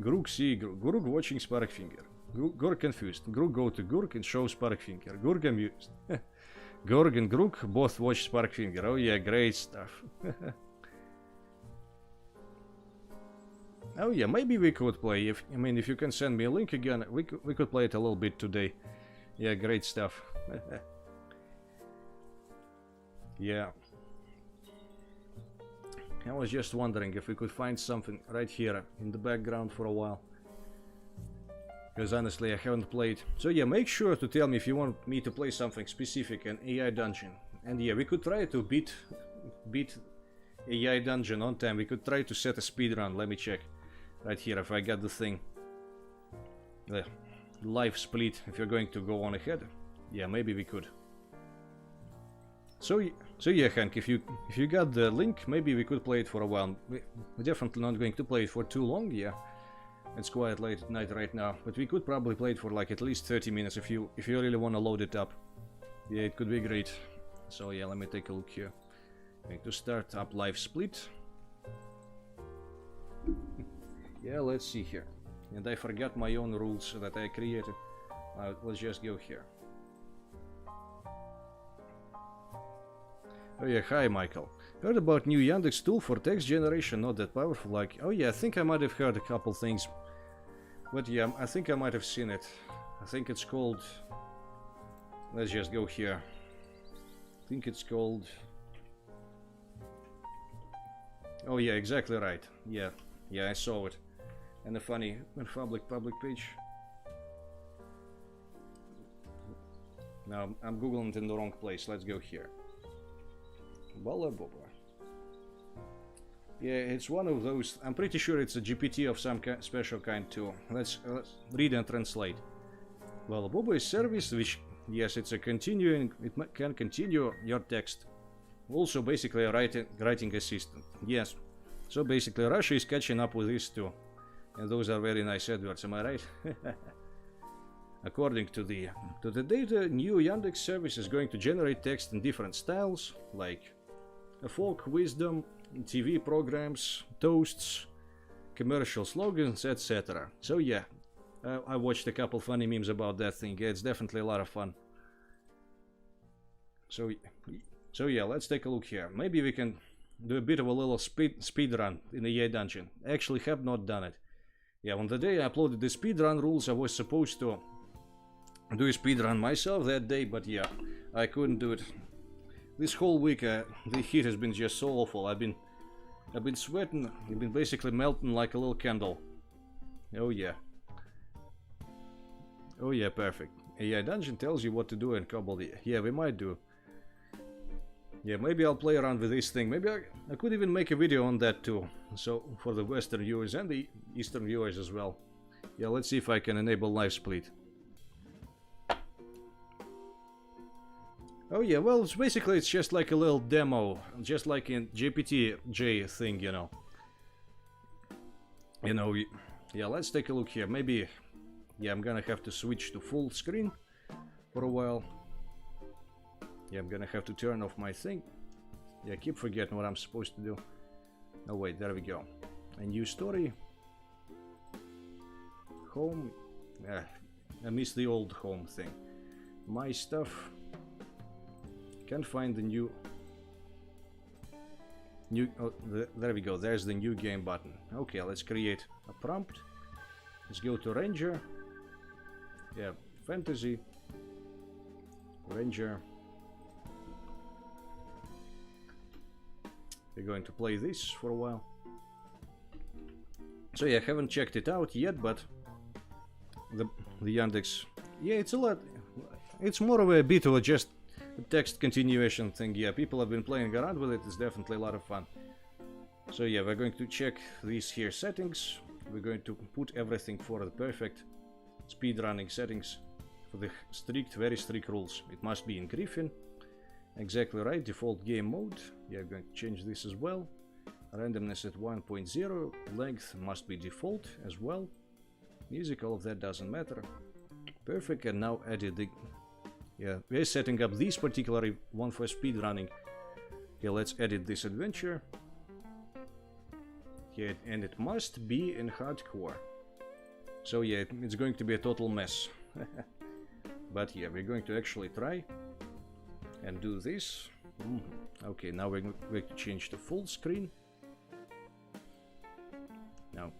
Grug see Grug. Grug watching Sparkfinger. Grug confused. Grug go to Grug and show Sparkfinger. Grug amused. Grug and Grug both watch Sparkfinger. Oh yeah, great stuff. Oh yeah, maybe we could play. If you can send me a link again, we could play it a little bit today. Yeah, great stuff. Yeah. I was just wondering if we could find something right here in the background for a while. Because honestly, I haven't played. So yeah, make sure to tell me if you want me to play something specific in AI Dungeon. And yeah, we could try to beat AI Dungeon on time. We could try to set a speed run. Let me check. Right here, if I got the thing. The live split, if you're going to go on ahead. Yeah, maybe we could. So yeah, Hank, if you got the link, maybe we could play it for a while. We're definitely not going to play it for too long, yeah. It's quite late at night right now, but we could probably play it for like at least 30 minutes if you really want to load it up. Yeah, it could be great. So yeah, let me take a look here. Going to start up live split. Yeah, let's see here. And I forgot my own rules that I created. Let's just go here. Oh yeah, hi Michael. Heard about new Yandex tool for text generation, not that powerful like... Oh yeah, I think I might have heard a couple things. But yeah, I think I might have seen it. I think it's called... Let's just go here. I think it's called... Oh yeah, exactly right. Yeah, I saw it. And a funny public page. Now, I'm googling it in the wrong place. Let's go here. Bala Boba. Yeah, it's one of those. I'm pretty sure it's a GPT of some special kind too. Let's read and translate. Bala Boba is service which, yes, it's a continuing. It can continue your text. Also, basically a writing assistant. Yes. So basically, Russia is catching up with this too, and those are very nice adverts. Am I right? According to the data, new Yandex service is going to generate text in different styles, like folk wisdom, TV programs, toasts, commercial slogans, etc. So yeah, I watched a couple funny memes about that thing. Yeah, it's definitely a lot of fun. So yeah, let's take a look here. Maybe we can do a bit of a little speed run in the AI Dungeon. I actually have not done it. Yeah, on the day I uploaded the speedrun rules, I was supposed to do a speedrun myself that day, but yeah, I couldn't do it. This whole week, the heat has been just so awful. I've been sweating. I've been basically melting like a little candle. Oh yeah. Oh yeah, perfect. AI Dungeon tells you what to do in KoboldAI. Yeah, we might do. Yeah, maybe I'll play around with this thing. Maybe I could even make a video on that too. So, for the Western viewers and the Eastern viewers as well. Yeah, let's see if I can enable live split. Oh yeah, well, it's just like a little demo. Just like in GPT-J thing, you know. Yeah, let's take a look here. Maybe, yeah, I'm gonna have to switch to full screen for a while. Yeah, I'm gonna have to turn off my thing. Yeah, I keep forgetting what I'm supposed to do. Oh wait, there we go. A new story. home. I miss the old home thing. My stuff. Can't find the new. Oh, there we go. There's the new game button. Okay, let's create a prompt. Let's go to Ranger. Yeah, fantasy. Ranger. We're going to play this for a while. So yeah, I haven't checked it out yet, but the Yandex, yeah, it's a lot. It's more of a bit of a just text continuation thing. Yeah, people have been playing around with it. It's definitely a lot of fun. So yeah, we're going to check these here settings. We're going to put everything for the perfect speedrunning settings for the strict, very strict rules. It must be in Griffin. Exactly right. Default game mode. Yeah, I'm going to change this as well. Randomness at 1.0. Length must be default as well. Music, all of that doesn't matter. Perfect. And now added the... Yeah, we're setting up this particular one for speedrunning. Yeah, let's edit this adventure. Yeah, and it must be in hardcore. So yeah, it's going to be a total mess. But yeah, we're going to actually try and do this. Okay, now we're going to change to full screen. Now,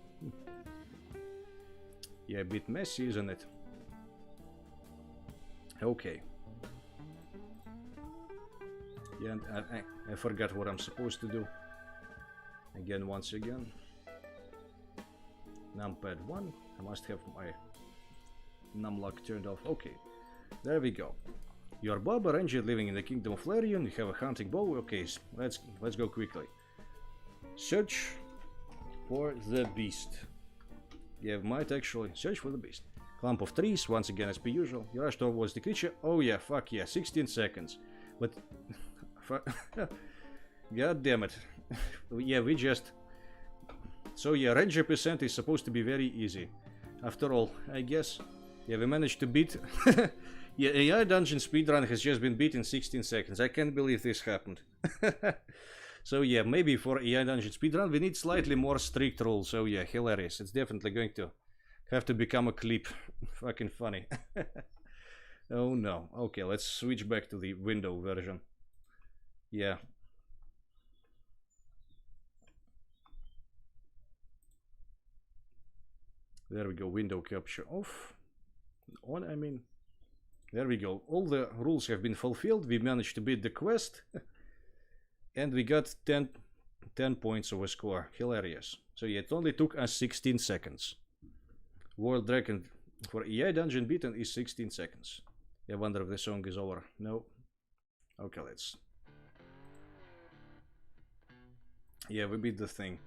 yeah, a bit messy, isn't it? Okay. Yeah, and I forgot what I'm supposed to do. Again, once again. Numpad 1. I must have my numlock turned off. Okay, there we go. You are Bob, a ranger living in the kingdom of Larian. You have a hunting bow. Okay, let's go quickly. Search for the beast. You might actually search for the beast. Clump of trees, once again as per usual. You rush towards the creature. Oh yeah, fuck yeah, 16 seconds. But god damn it. Yeah, we just... So yeah, ranger percent is supposed to be very easy. After all, I guess. Yeah, we managed to beat... Yeah, AI dungeon speedrun has just been beat in 16 seconds. I can't believe this happened. So yeah, maybe for AI dungeon speedrun we need slightly more strict rules. So yeah, hilarious. It's definitely going to have to become a clip. Fucking funny. Oh no. Okay, let's switch back to the window version. Yeah. There we go, window capture off. On, I mean. There we go. All the rules have been fulfilled. We managed to beat the quest. And we got 10 points of a score. Hilarious. So yeah, it only took us 16 seconds. World record for AI dungeon beaten is 16 seconds. I wonder if the song is over. No. Okay, let's... Yeah, we beat the thing.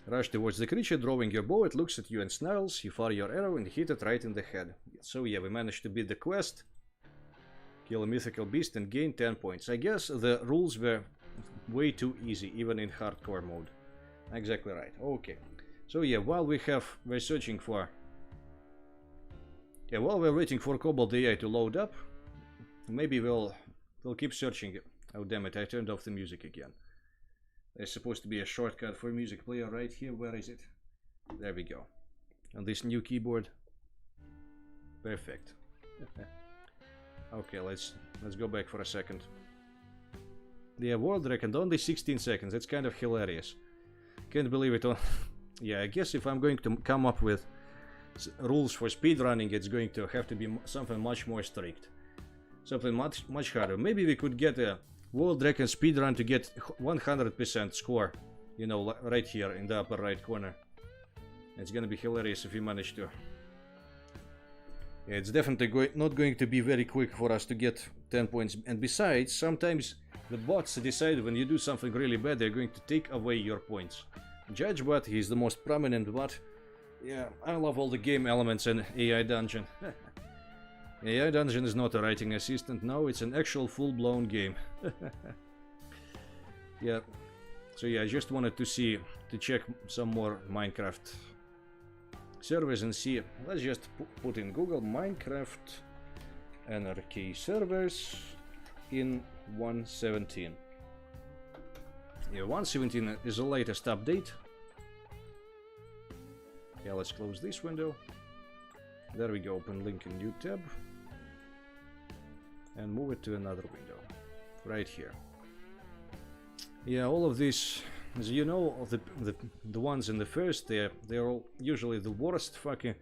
Rush towards the creature, drawing your bow. It looks at you and snarls. You fire your arrow and hit it right in the head. So yeah, we managed to beat the quest. Kill a mythical beast and gain 10 points. I guess the rules were way too easy, even in hardcore mode. Exactly right. Okay. So yeah, while we're searching for... Yeah, while we're waiting for KoboldAI to load up, maybe we'll keep searching. Oh damn it, I turned off the music again. There's supposed to be a shortcut for music player right here. Where is it? There we go. On this new keyboard. Perfect. Okay, let's go back for a second. Yeah, world record only 16 seconds. It's kind of hilarious. Can't believe it. Yeah, I guess if I'm going to come up with rules for speedrunning, it's going to have to be something much more strict. Something much harder. Maybe we could get a world record speedrun to get 100% score. You know, right here in the upper right corner. It's gonna be hilarious if we manage to. Yeah, it's definitely not going to be very quick for us to get 10 points. And besides, sometimes the bots decide when you do something really bad, they're going to take away your points. JudgeBot, he's the most prominent bot. Yeah, I love all the game elements in AI Dungeon. AI Dungeon is not a writing assistant, no, it's an actual full-blown game. Yeah, so yeah, I just wanted to check some more Minecraft servers and see. Let's just put in Google Minecraft NRK servers in 1.17. Yeah, 1.17 is the latest update. Yeah, let's close this window. There we go, open link in new tab. And move it to another window. Right here. Yeah, all of these, as you know, the ones in the first, they're all usually the worst fucking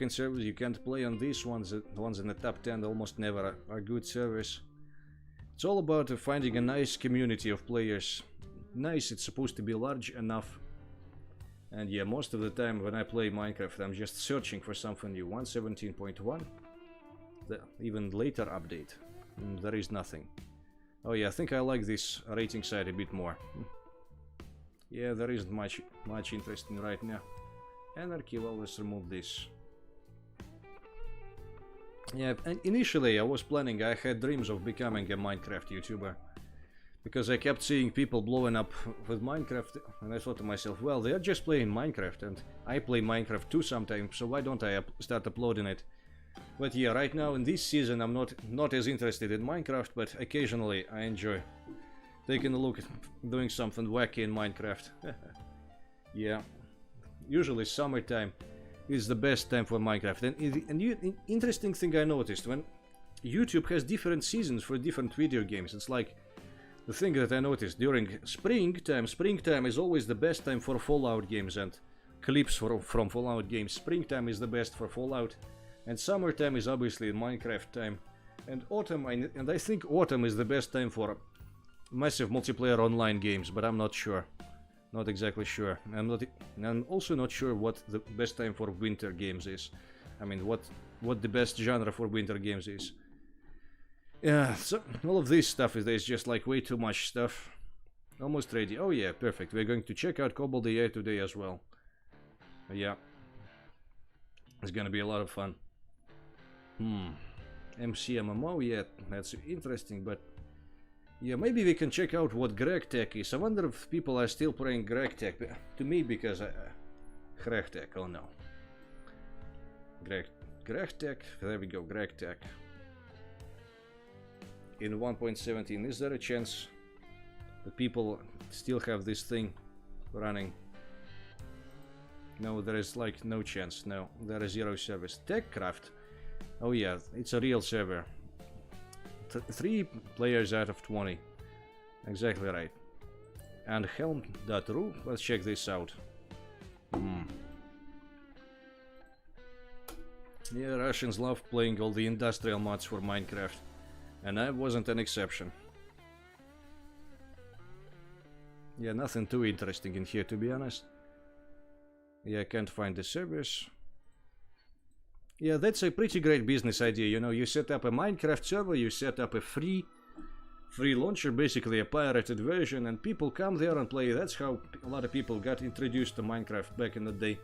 servers. You can't play on these ones. The ones in the top 10 almost never are good servers. It's all about finding a nice community of players. Nice, it's supposed to be large enough. And yeah, most of the time when I play Minecraft, I'm just searching for something new. 1.17.1, the even later update. There is nothing. Oh yeah, I think I like this rating side a bit more. Yeah, there isn't much interesting right now. Anarchy, well, let's remove this. Yeah, and initially I was planning, I had dreams of becoming a Minecraft YouTuber. Because I kept seeing people blowing up with Minecraft, and I thought to myself, well, they're just playing Minecraft, and I play Minecraft too sometimes, so why don't I start uploading it? But yeah, right now in this season I'm not as interested in Minecraft, but occasionally I enjoy taking a look at doing something wacky in Minecraft. Yeah, usually summertime is the best time for Minecraft. And interesting thing I noticed, when YouTube has different seasons for different video games, it's like the thing that I noticed during springtime is always the best time for Fallout games and clips from Fallout games. Springtime is the best for Fallout, and summertime is obviously Minecraft time. And autumn, and I think autumn is the best time for massive multiplayer online games, but I'm not sure. Not exactly sure. I'm also not sure what the best time for winter games is. I mean, what the best genre for winter games is. Yeah, so all of this stuff is just like way too much stuff. Almost ready. Oh yeah, perfect. We're going to check out KoboldAI today as well. Yeah. It's gonna be a lot of fun. MCMMO, yeah, that's interesting, but yeah, maybe we can check out what GregTech is. I wonder if people are still playing GregTech. To me, because GregTech, oh no. GregTech, there we go, GregTech. In 1.17, is there a chance that people still have this thing running? No, there is like no chance. No, there is zero service. TechCraft, oh yeah, it's a real server. 3 players out of 20. Exactly right. And helm.ru, let's check this out. Yeah, Russians love playing all the industrial mods for Minecraft. And I wasn't an exception. Yeah, nothing too interesting in here, to be honest. Yeah, I can't find the servers. Yeah, that's a pretty great business idea, you know, you set up a Minecraft server, you set up a free launcher, basically a pirated version, and people come there and play. That's how a lot of people got introduced to Minecraft back in the day.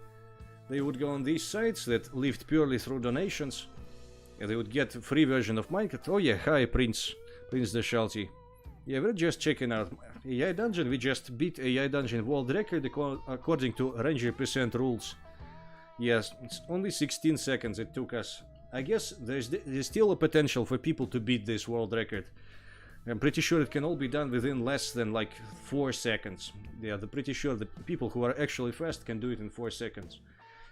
They would go on these sites that lived purely through donations, and they would get a free version of Minecraft. Oh yeah, hi Prince the Shalty. Yeah, we're just checking out AI Dungeon. We just beat AI Dungeon world record according to Ranger% rules. Yes, it's only 16 seconds it took us. I guess there's still a potential for people to beat this world record. I'm pretty sure it can all be done within less than like 4 seconds. Yeah, I'm pretty sure the people who are actually fast can do it in 4 seconds.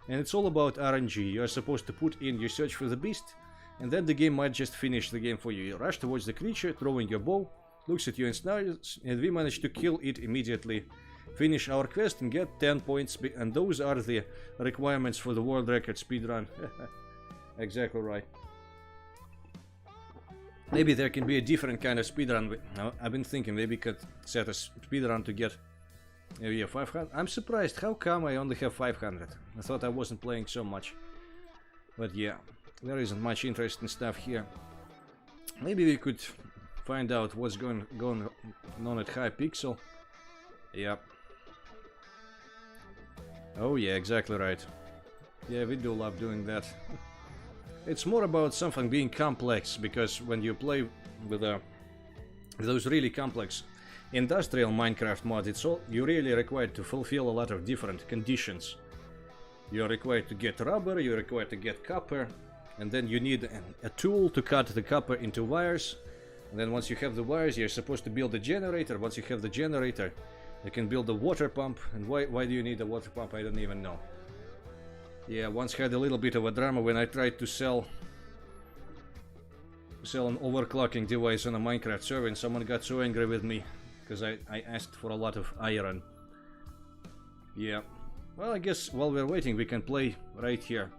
And it's all about RNG. You're supposed to put in your search for the beast, and then the game might just finish the game for you. You rush towards the creature, throwing your bow, looks at you and snarls, and we managed to kill it immediately. Finish our quest and get 10 points, and those are the requirements for the world record speedrun. Exactly right. Maybe there can be a different kind of speedrun. I've been thinking maybe could set a speedrun to get maybe a 500. I'm surprised, how come I only have 500? I thought I wasn't playing so much. But yeah, there isn't much interesting stuff here. Maybe we could find out what's going on at Hypixel. Yep. Oh yeah, exactly right. Yeah, we do love doing that. It's more about something being complex, because when you play with those really complex industrial Minecraft mods, you're really required to fulfill a lot of different conditions. You're required to get rubber, you're required to get copper, and then you need a tool to cut the copper into wires. And then once you have the wires, you're supposed to build a generator. Once you have the generator, you can build a water pump. And why do you need a water pump? I don't even know. Yeah, once had a little bit of a drama when I tried to sell an overclocking device on a Minecraft server, and someone got so angry with me because I asked for a lot of iron. Yeah. Well, I guess while we're waiting, we can play right here.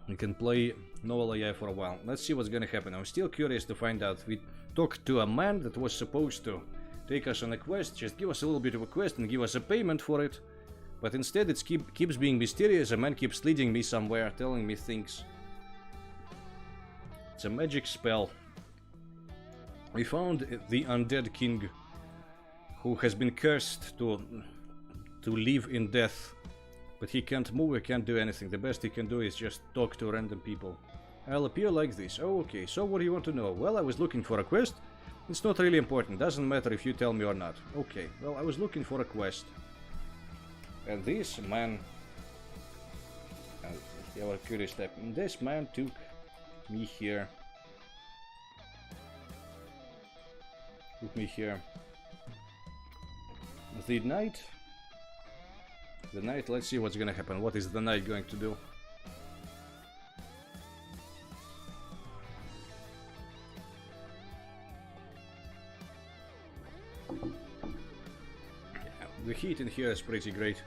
We can play NovelAI for a while. Let's see what's gonna happen. I'm still curious to find out. We talked to a man that was supposed to take us on a quest, just give us a little bit of a quest and give us a payment for it. But instead it keeps being mysterious. A man keeps leading me somewhere, telling me things. It's a magic spell. We found the undead king who has been cursed to live in death. But he can't move, he can't do anything. The best he can do is just talk to random people. I'll appear like this. Oh, okay. So what do you want to know? Well, I was looking for a quest. It's not really important. Doesn't matter if you tell me or not. Okay. Well, I was looking for a quest. And this man... you are curious step. This man took me here. Took me here. The knight... The knight, let's see what's gonna happen. What is the knight going to do? The heat in here is pretty great.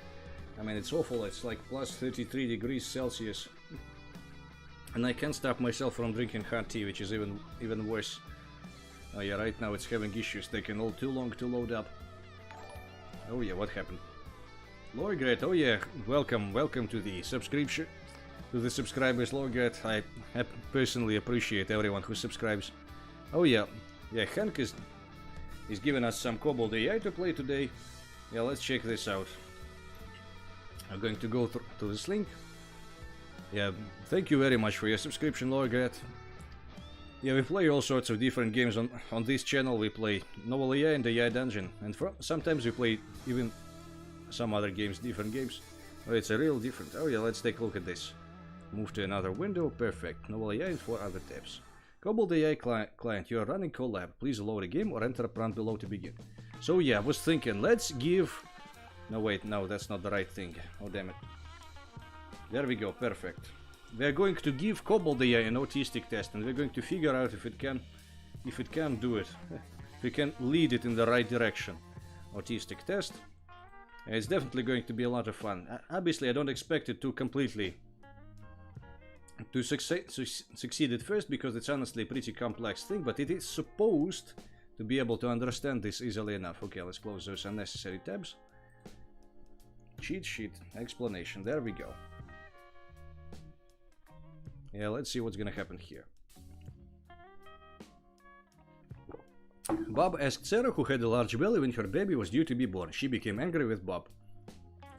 I mean, it's awful. It's like plus 33 degrees Celsius. And I can't stop myself from drinking hot tea, which is even worse. Oh yeah, right now it's having issues. Taking all too long to load up. Oh yeah, what happened? Lorgret, oh yeah, welcome to the subscription, to the subscribers, Lorgret. I personally appreciate everyone who subscribes. Oh yeah, Hank is giving us some KoboldAI to play today. Yeah, let's check this out. I'm going to go to this link. Yeah, thank you very much for your subscription, Lorgret. Yeah, we play all sorts of different games on this channel. We play NovelAI and AI Dungeon, and sometimes we play even some other games, different games. Oh, it's a real different. Oh yeah, let's take a look at this. Move to another window. Perfect. NovelAI and 4 other tabs. KoboldAI client, you are running collab. Please load a game or enter a prompt below to begin. So yeah, I was thinking, let's give... No wait, no, that's not the right thing. Oh damn it. There we go, perfect. We're going to give KoboldAI an autistic test, and we're going to figure out if it can do it. If we can lead it in the right direction. Autistic test. It's definitely going to be a lot of fun. Obviously, I don't expect it to completely succeed at first, because it's honestly a pretty complex thing, but it is supposed to be able to understand this easily enough. Okay, let's close those unnecessary tabs. Cheat sheet, explanation, there we go. Yeah, let's see what's gonna happen here. Bob asked Sarah, who had a large belly when her baby was due to be born. She became angry with Bob.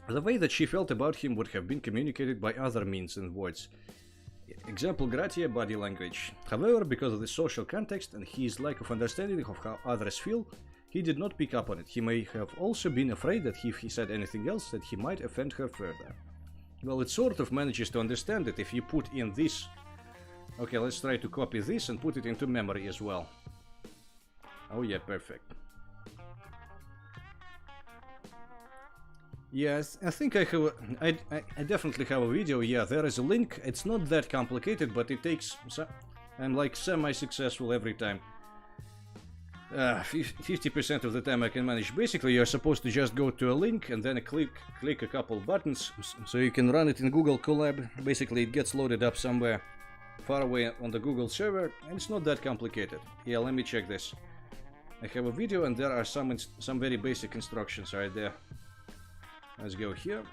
The way that she felt about him would have been communicated by other means than words. Example, gratia, body language. However, because of the social context and his lack of understanding of how others feel, he did not pick up on it. He may have also been afraid that if he said anything else, that he might offend her further. Well, it sort of manages to understand it if you put in this. Okay, let's try to copy this and put it into memory as well. Oh yeah, perfect. Yes, I think I have. I definitely have a video. Yeah, there is a link. It's not that complicated, but it takes. I'm like semi-successful every time. 50% of the time I can manage. Basically, you're supposed to just go to a link and then click a couple buttons, so you can run it in Google Colab. Basically, it gets loaded up somewhere far away on the Google server, and it's not that complicated. Yeah, let me check this. I have a video, and there are some very basic instructions right there. Let's go here.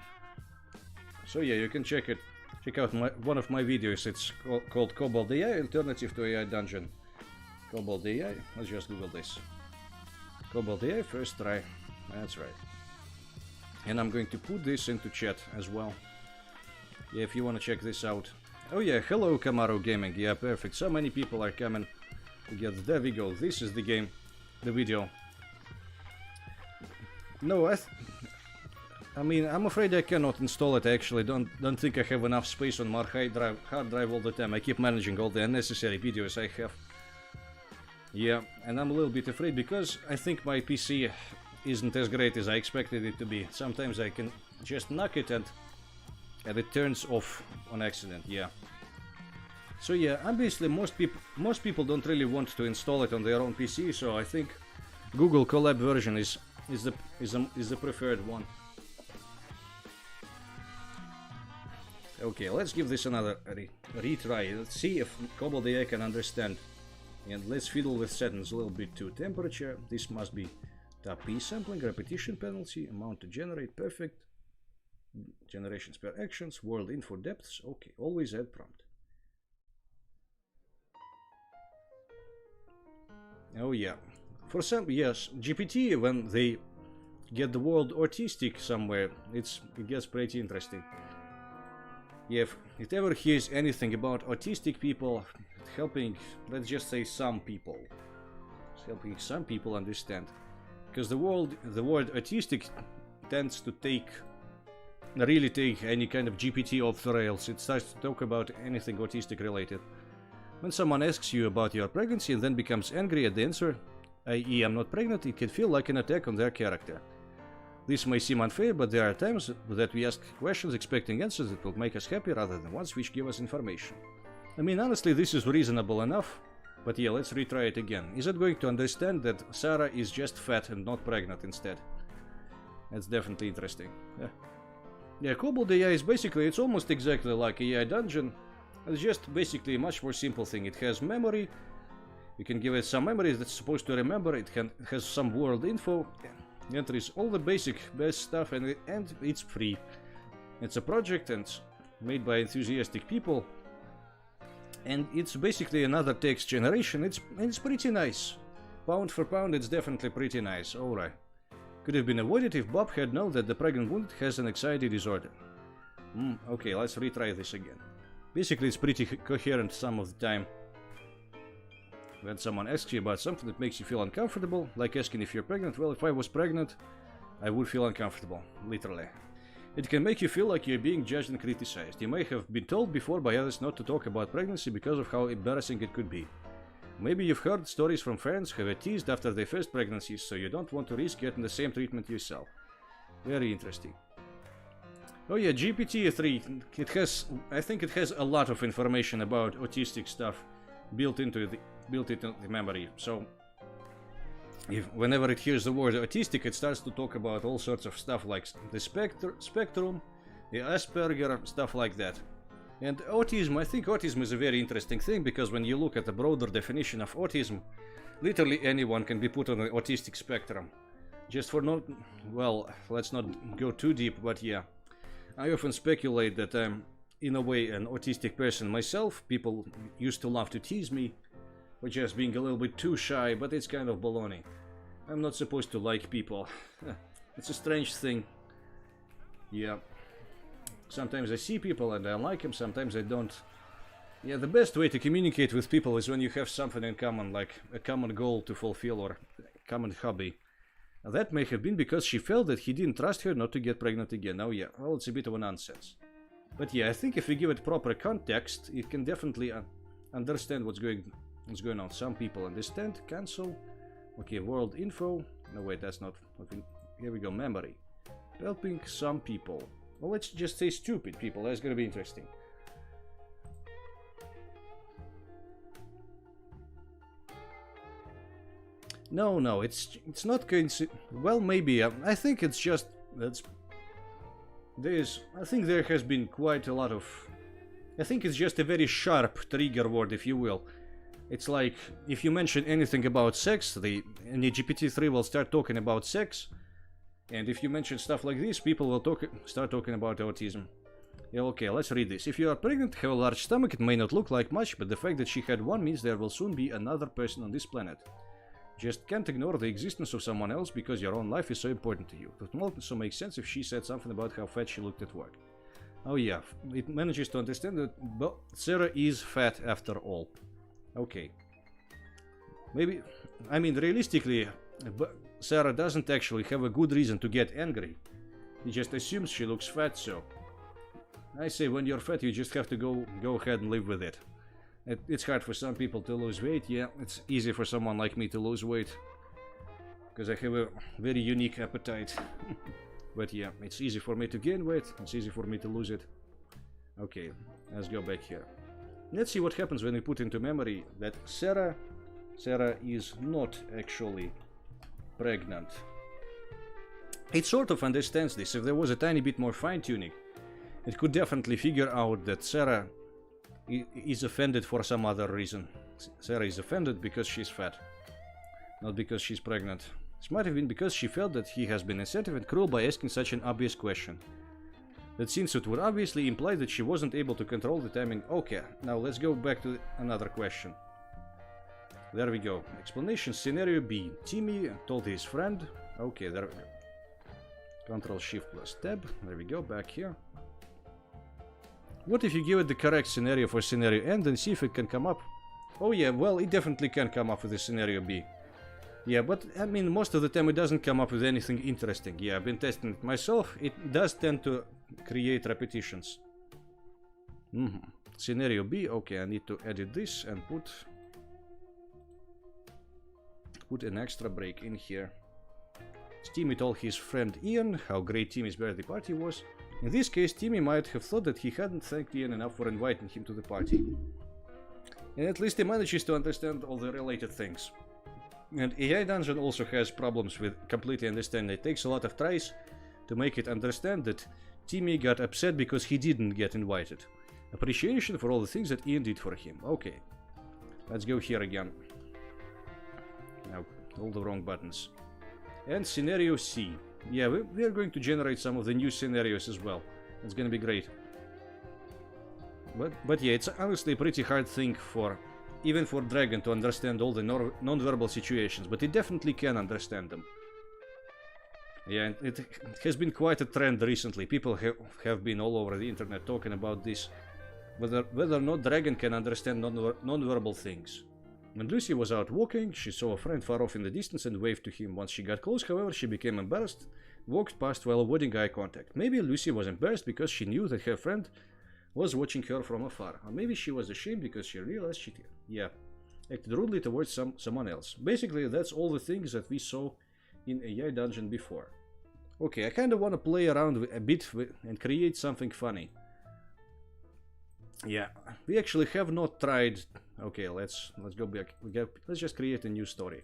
So yeah, you can check it. Check out one of my videos. It's called KoboldAI, Alternative to AI Dungeon. KoboldAI. Let's just Google this. KoboldAI, first try. That's right. And I'm going to put this into chat as well. Yeah, if you want to check this out. Oh yeah, hello Camaro Gaming. Yeah, perfect. So many people are coming together. There we go. This is the game. The video. No, I mean, I'm afraid I cannot install it. I actually don't think I have enough space on my hard drive all the time. I keep managing all the unnecessary videos I have. Yeah, and I'm a little bit afraid because I think my PC isn't as great as I expected it to be. Sometimes I can just knock it and and it turns off on accident. Yeah. So yeah, obviously most people don't really want to install it on their own PC, so I think Google Collab version is the preferred one. Okay, let's give this another retry. Let's see if KoboldAI can understand. And let's fiddle with settings a little bit too. Temperature, this must be top P sampling, repetition penalty, amount to generate, perfect. Generations per actions, world info depths, okay, always add prompt. Oh yeah, for some, yes, GPT, when they get the word autistic somewhere, it gets pretty interesting. Yeah, if it ever hears anything about autistic people, helping, let's just say some people, it's helping some people understand. Because the word autistic tends to really take any kind of GPT off the rails. It starts to talk about anything autistic related. When someone asks you about your pregnancy and then becomes angry at the answer, i.e. I'm not pregnant, it can feel like an attack on their character. This may seem unfair, but there are times that we ask questions expecting answers that will make us happy rather than ones which give us information. I mean, honestly, this is reasonable enough, but yeah, let's retry it again. Is it going to understand that Sarah is just fat and not pregnant instead? That's definitely interesting. Yeah, KoboldAI is basically, it's almost exactly like AI Dungeon. It's just basically a much more simple thing. It has memory. You can give it some memory that's supposed to remember. It has some world info. Entries all the basic best stuff, and it's free. It's a project and made by enthusiastic people, and it's basically another text generation. It's pretty nice. Pound for pound, it's definitely pretty nice. Alright. Could have been avoided if Bob had known that the pregnant woman has an anxiety disorder. Okay, let's retry this again. Basically, it's pretty coherent some of the time. When someone asks you about something that makes you feel uncomfortable, like asking if you're pregnant, well, if I was pregnant, I would feel uncomfortable, literally. It can make you feel like you're being judged and criticized. You may have been told before by others not to talk about pregnancy because of how embarrassing it could be. Maybe you've heard stories from friends who were teased after their first pregnancies, so you don't want to risk getting the same treatment yourself. Very interesting. Oh yeah, GPT-3, I think it has a lot of information about autistic stuff built into the memory. So whenever it hears the word autistic, it starts to talk about all sorts of stuff like the spectrum, the Asperger, stuff like that. And autism, I think autism is a very interesting thing, because when you look at the broader definition of autism, literally anyone can be put on the autistic spectrum. Just for not, well, let's not go too deep, but yeah. I often speculate that I'm, in a way, an autistic person myself. People used to love to tease me for just being a little bit too shy, but it's kind of baloney. I'm not supposed to like people. It's a strange thing. Yeah. Sometimes I see people and I like them, sometimes I don't. Yeah, the best way to communicate with people is when you have something in common, like a common goal to fulfill or a common hobby. That may have been because she felt that he didn't trust her not to get pregnant again. Oh yeah, well, it's a bit of a nonsense. But yeah, I think if we give it proper context, it can definitely understand what's going on. Some people understand. Cancel. Okay, world info. No, wait, that's not what we... Here we go, memory. Helping some people. Well, let's just say stupid people. That's gonna be interesting. No, it's not coincidence. Well, maybe. I think it's just I think there has been quite a lot of. I think it's just a very sharp trigger word, if you will. It's like if you mention anything about sex, the GPT-3 will start talking about sex, and if you mention stuff like this, people will start talking about autism. Yeah, okay, let's read this. If you are pregnant, have a large stomach, it may not look like much, but the fact that she had one means there will soon be another person on this planet. Just can't ignore the existence of someone else because your own life is so important to you. It would also make sense if she said something about how fat she looked at work. Oh yeah, it manages to understand that Sarah is fat after all. Okay. Maybe, I mean, realistically, Sarah doesn't actually have a good reason to get angry. He just assumes she looks fat, so... I say, when you're fat, you just have to go ahead and live with it. It's hard for some people to lose weight. Yeah, it's easy for someone like me to lose weight, because I have a very unique appetite. But yeah, it's easy for me to gain weight, it's easy for me to lose it. Okay, let's go back here. Let's see what happens when we put into memory that Sarah is not actually pregnant. It sort of understands this. If there was a tiny bit more fine-tuning, it could definitely figure out that Sarah is offended for some other reason. Sarah is offended because she's fat, not because she's pregnant. This might have been because she felt that he has been insensitive and cruel by asking such an obvious question. That since it would obviously imply that she wasn't able to control the timing. Okay, now let's go back to another question. There we go. Explanation scenario B. Timmy told his friend. Okay, there we go. Control Shift plus Tab. There we go, back here. What if you give it the correct scenario for scenario N and see if it can come up? Oh yeah, well, it definitely can come up with the scenario B. Yeah, but I mean, most of the time it doesn't come up with anything interesting. Yeah, I've been testing it myself. It does tend to create repetitions. Scenario B. Okay, I need to edit this and put an extra break in here. Timmy told his friend Ian how great Timmy's birthday party was. In this case, Timmy might have thought that he hadn't thanked Ian enough for inviting him to the party. And at least he manages to understand all the related things. And AI Dungeon also has problems with completely understanding. It takes a lot of tries to make it understand that Timmy got upset because he didn't get invited. Appreciation for all the things that Ian did for him. Okay, let's go here again. Now, all the wrong buttons. And scenario C. Yeah, we're going to generate some of the new scenarios as well. It's gonna be great. But yeah, it's honestly a pretty hard thing even for Dragon to understand all the non-verbal situations, but it definitely can understand them. Yeah, it has been quite a trend recently. People have been all over the internet talking about this. Whether or not Dragon can understand non-verbal things. When Lucy was out walking, she saw a friend far off in the distance and waved to him. Once she got close, however, she became embarrassed, walked past while avoiding eye contact. Maybe Lucy was embarrassed because she knew that her friend was watching her from afar. Or maybe she was ashamed because she realized she acted rudely towards someone else. Basically, that's all the things that we saw in AI Dungeon before. Okay, I kind of want to play around a bit and create something funny. Yeah, we actually have not tried. Okay, let's go back. Let's just create a new story.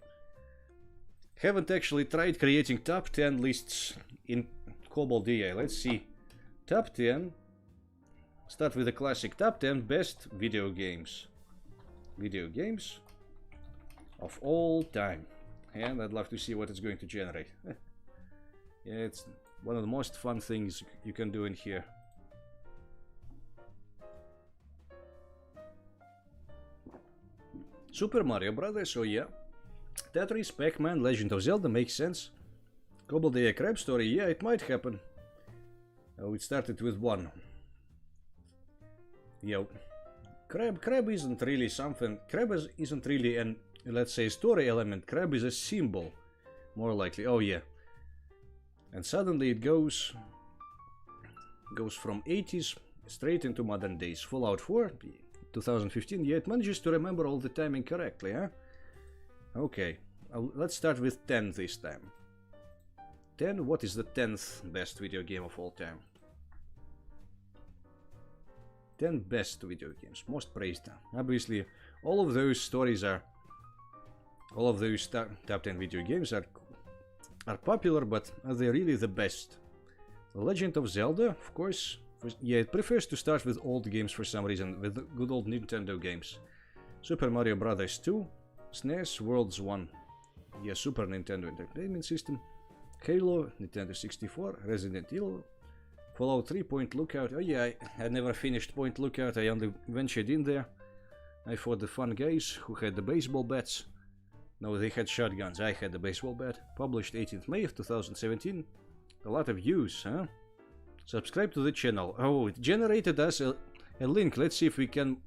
Haven't actually tried creating top 10 lists in KoboldAI. Let's see. Top 10. Start with the classic top 10 best video games. Video games of all time. And I'd love to see what it's going to generate. Yeah, it's one of the most fun things you can do in here. Super Mario Brothers, oh yeah. Tetris, Pac-Man, Legend of Zelda makes sense. KoboldAI Crab Story, yeah, it might happen. Oh, it started with one. Yeah, Crab isn't really something. Crab isn't really an, let's say, story element. Crab is a symbol, more likely. Oh yeah. And suddenly it goes from 80s straight into modern days. Fallout 4. 2015, yeah, it manages to remember all the timing correctly, huh? Okay, let's start with 10 this time. 10, what is the 10th best video game of all time? 10 best video games, most praised. Obviously, all of those stories are... All of those top 10 video games are popular, but are they really the best? The Legend of Zelda, of course. Yeah, it prefers to start with old games for some reason, with good old Nintendo games. Super Mario Brothers 2, SNES, Worlds 1. Yeah, Super Nintendo Entertainment System. Halo, Nintendo 64, Resident Evil, Fallout 3, Point Lookout. Oh yeah, I never finished Point Lookout, I only ventured in there. I fought the fun guys who had the baseball bats. No, they had shotguns, I had the baseball bat. Published 18th May of 2017. A lot of views, huh? Subscribe to the channel. Oh, it generated us a link. Let's see if we can...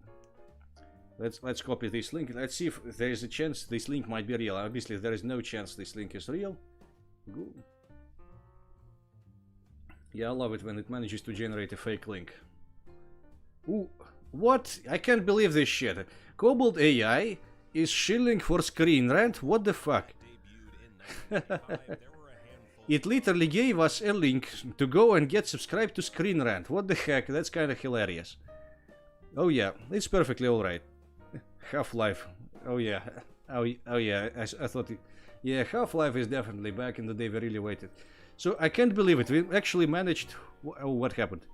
Let's copy this link. Let's see if there is a chance this link might be real. Obviously, there is no chance this link is real. Go. Yeah, I love it when it manages to generate a fake link. Ooh, what? I can't believe this shit. KoboldAI is shilling for Screen Rant? What the fuck? It literally gave us a link to go and get subscribed to Screen Rant. What the heck? That's kind of hilarious. Oh yeah, it's perfectly alright. Half-Life. Oh yeah. Oh yeah, I thought... Yeah, Half-Life is definitely back in the day. We really waited. So I can't believe it. We actually managed... Oh, what happened?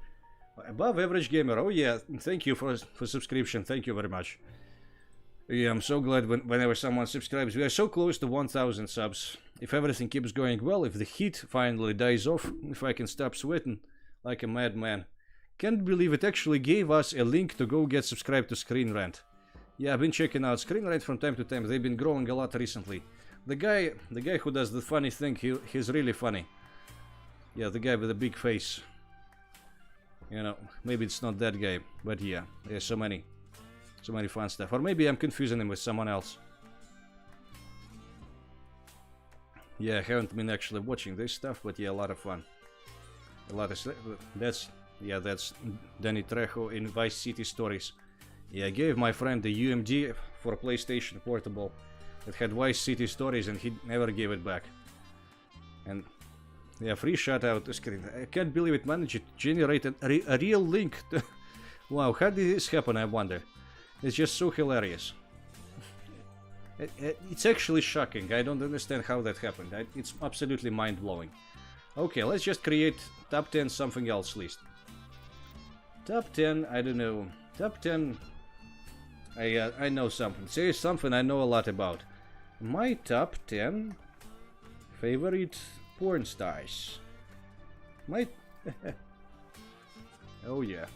Above average gamer. Oh yeah, thank you for subscription. Thank you very much. Yeah, I'm so glad whenever someone subscribes. We are so close to 1000 subs. If everything keeps going well, if the heat finally dies off, if I can stop sweating like a madman. Can't believe it actually gave us a link to go get subscribed to Screen Rant. Yeah, I've been checking out Screen Rant from time to time. They've been growing a lot recently. The guy who does the funny thing, he's really funny. Yeah, the guy with the big face. You know, maybe it's not that guy, but yeah, there's so many fun stuff. Or maybe I'm confusing him with someone else. Yeah, I haven't been actually watching this stuff, but yeah, a lot of fun. A lot of that's Danny Trejo in Vice City Stories. Yeah, I gave my friend the UMD for PlayStation Portable that had Vice City Stories, and he never gave it back. And yeah, free shout out to Screen. I can't believe it managed to generate a real link. Wow, how did this happen, I wonder? It's just so hilarious. It's actually shocking. I don't understand how that happened. It's absolutely mind-blowing. Okay, let's just create top 10 something else list. Top 10, I don't know. Top 10, I know something. Say something I know a lot about. My top 10 favorite porn stars. My... Oh yeah.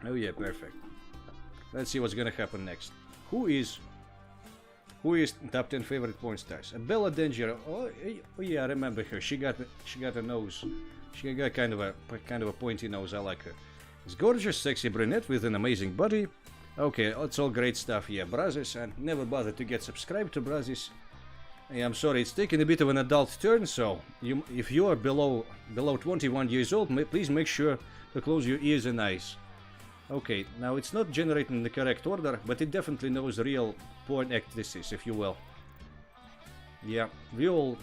Oh yeah, perfect. Let's see what's gonna happen next. Who is top 10 favorite porn stars? Bella Danger. Oh yeah, I remember her. She got a nose. She got kind of a pointy nose. I like her. It's gorgeous, sexy brunette with an amazing body. Okay, it's all great stuff. Yeah, brothers. I never bothered to get subscribed to brothers. Yeah, I'm sorry, it's taking a bit of an adult turn. So if you are below 21 years old, please make sure to close your ears and eyes. Okay, now it's not generating in the correct order, but it definitely knows real porn actresses, if you will. Yeah, we all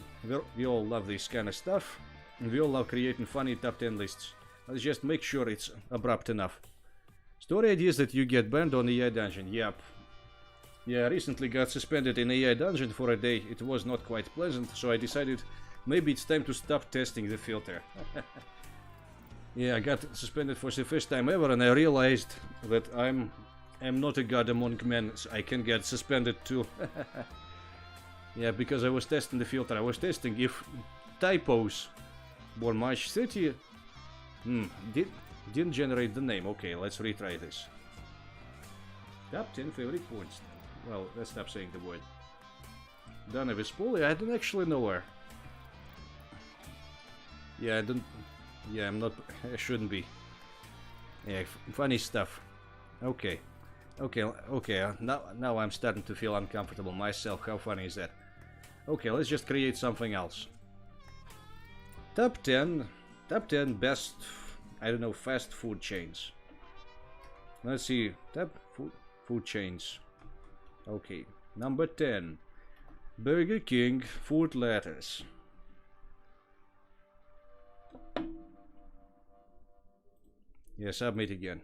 love this kind of stuff, and we all love creating funny top 10 lists. Let's just make sure it's abrupt enough. Story ideas that you get banned on AI Dungeon. Yep. Yeah, I recently got suspended in AI Dungeon for a day. It was not quite pleasant, so I decided maybe it's time to stop testing the filter. Yeah, I got suspended for the first time ever, and I realized that I'm not a god among men, so I can get suspended too. Yeah, because I was testing the filter. I was testing if typos were March 30. Didn't generate the name. Okay, let's retry this. Top 10 favorite porns. Well, let's stop saying the word. Donna Vespoli, I don't actually know her. Yeah, I'm not... I shouldn't be. Yeah, funny stuff. Okay. Now I'm starting to feel uncomfortable myself. How funny is that? Okay, let's just create something else. Top 10 best, I don't know, fast food chains. Let's see. Top food chains. Okay. Number 10. Burger King food letters. Yeah, submit again.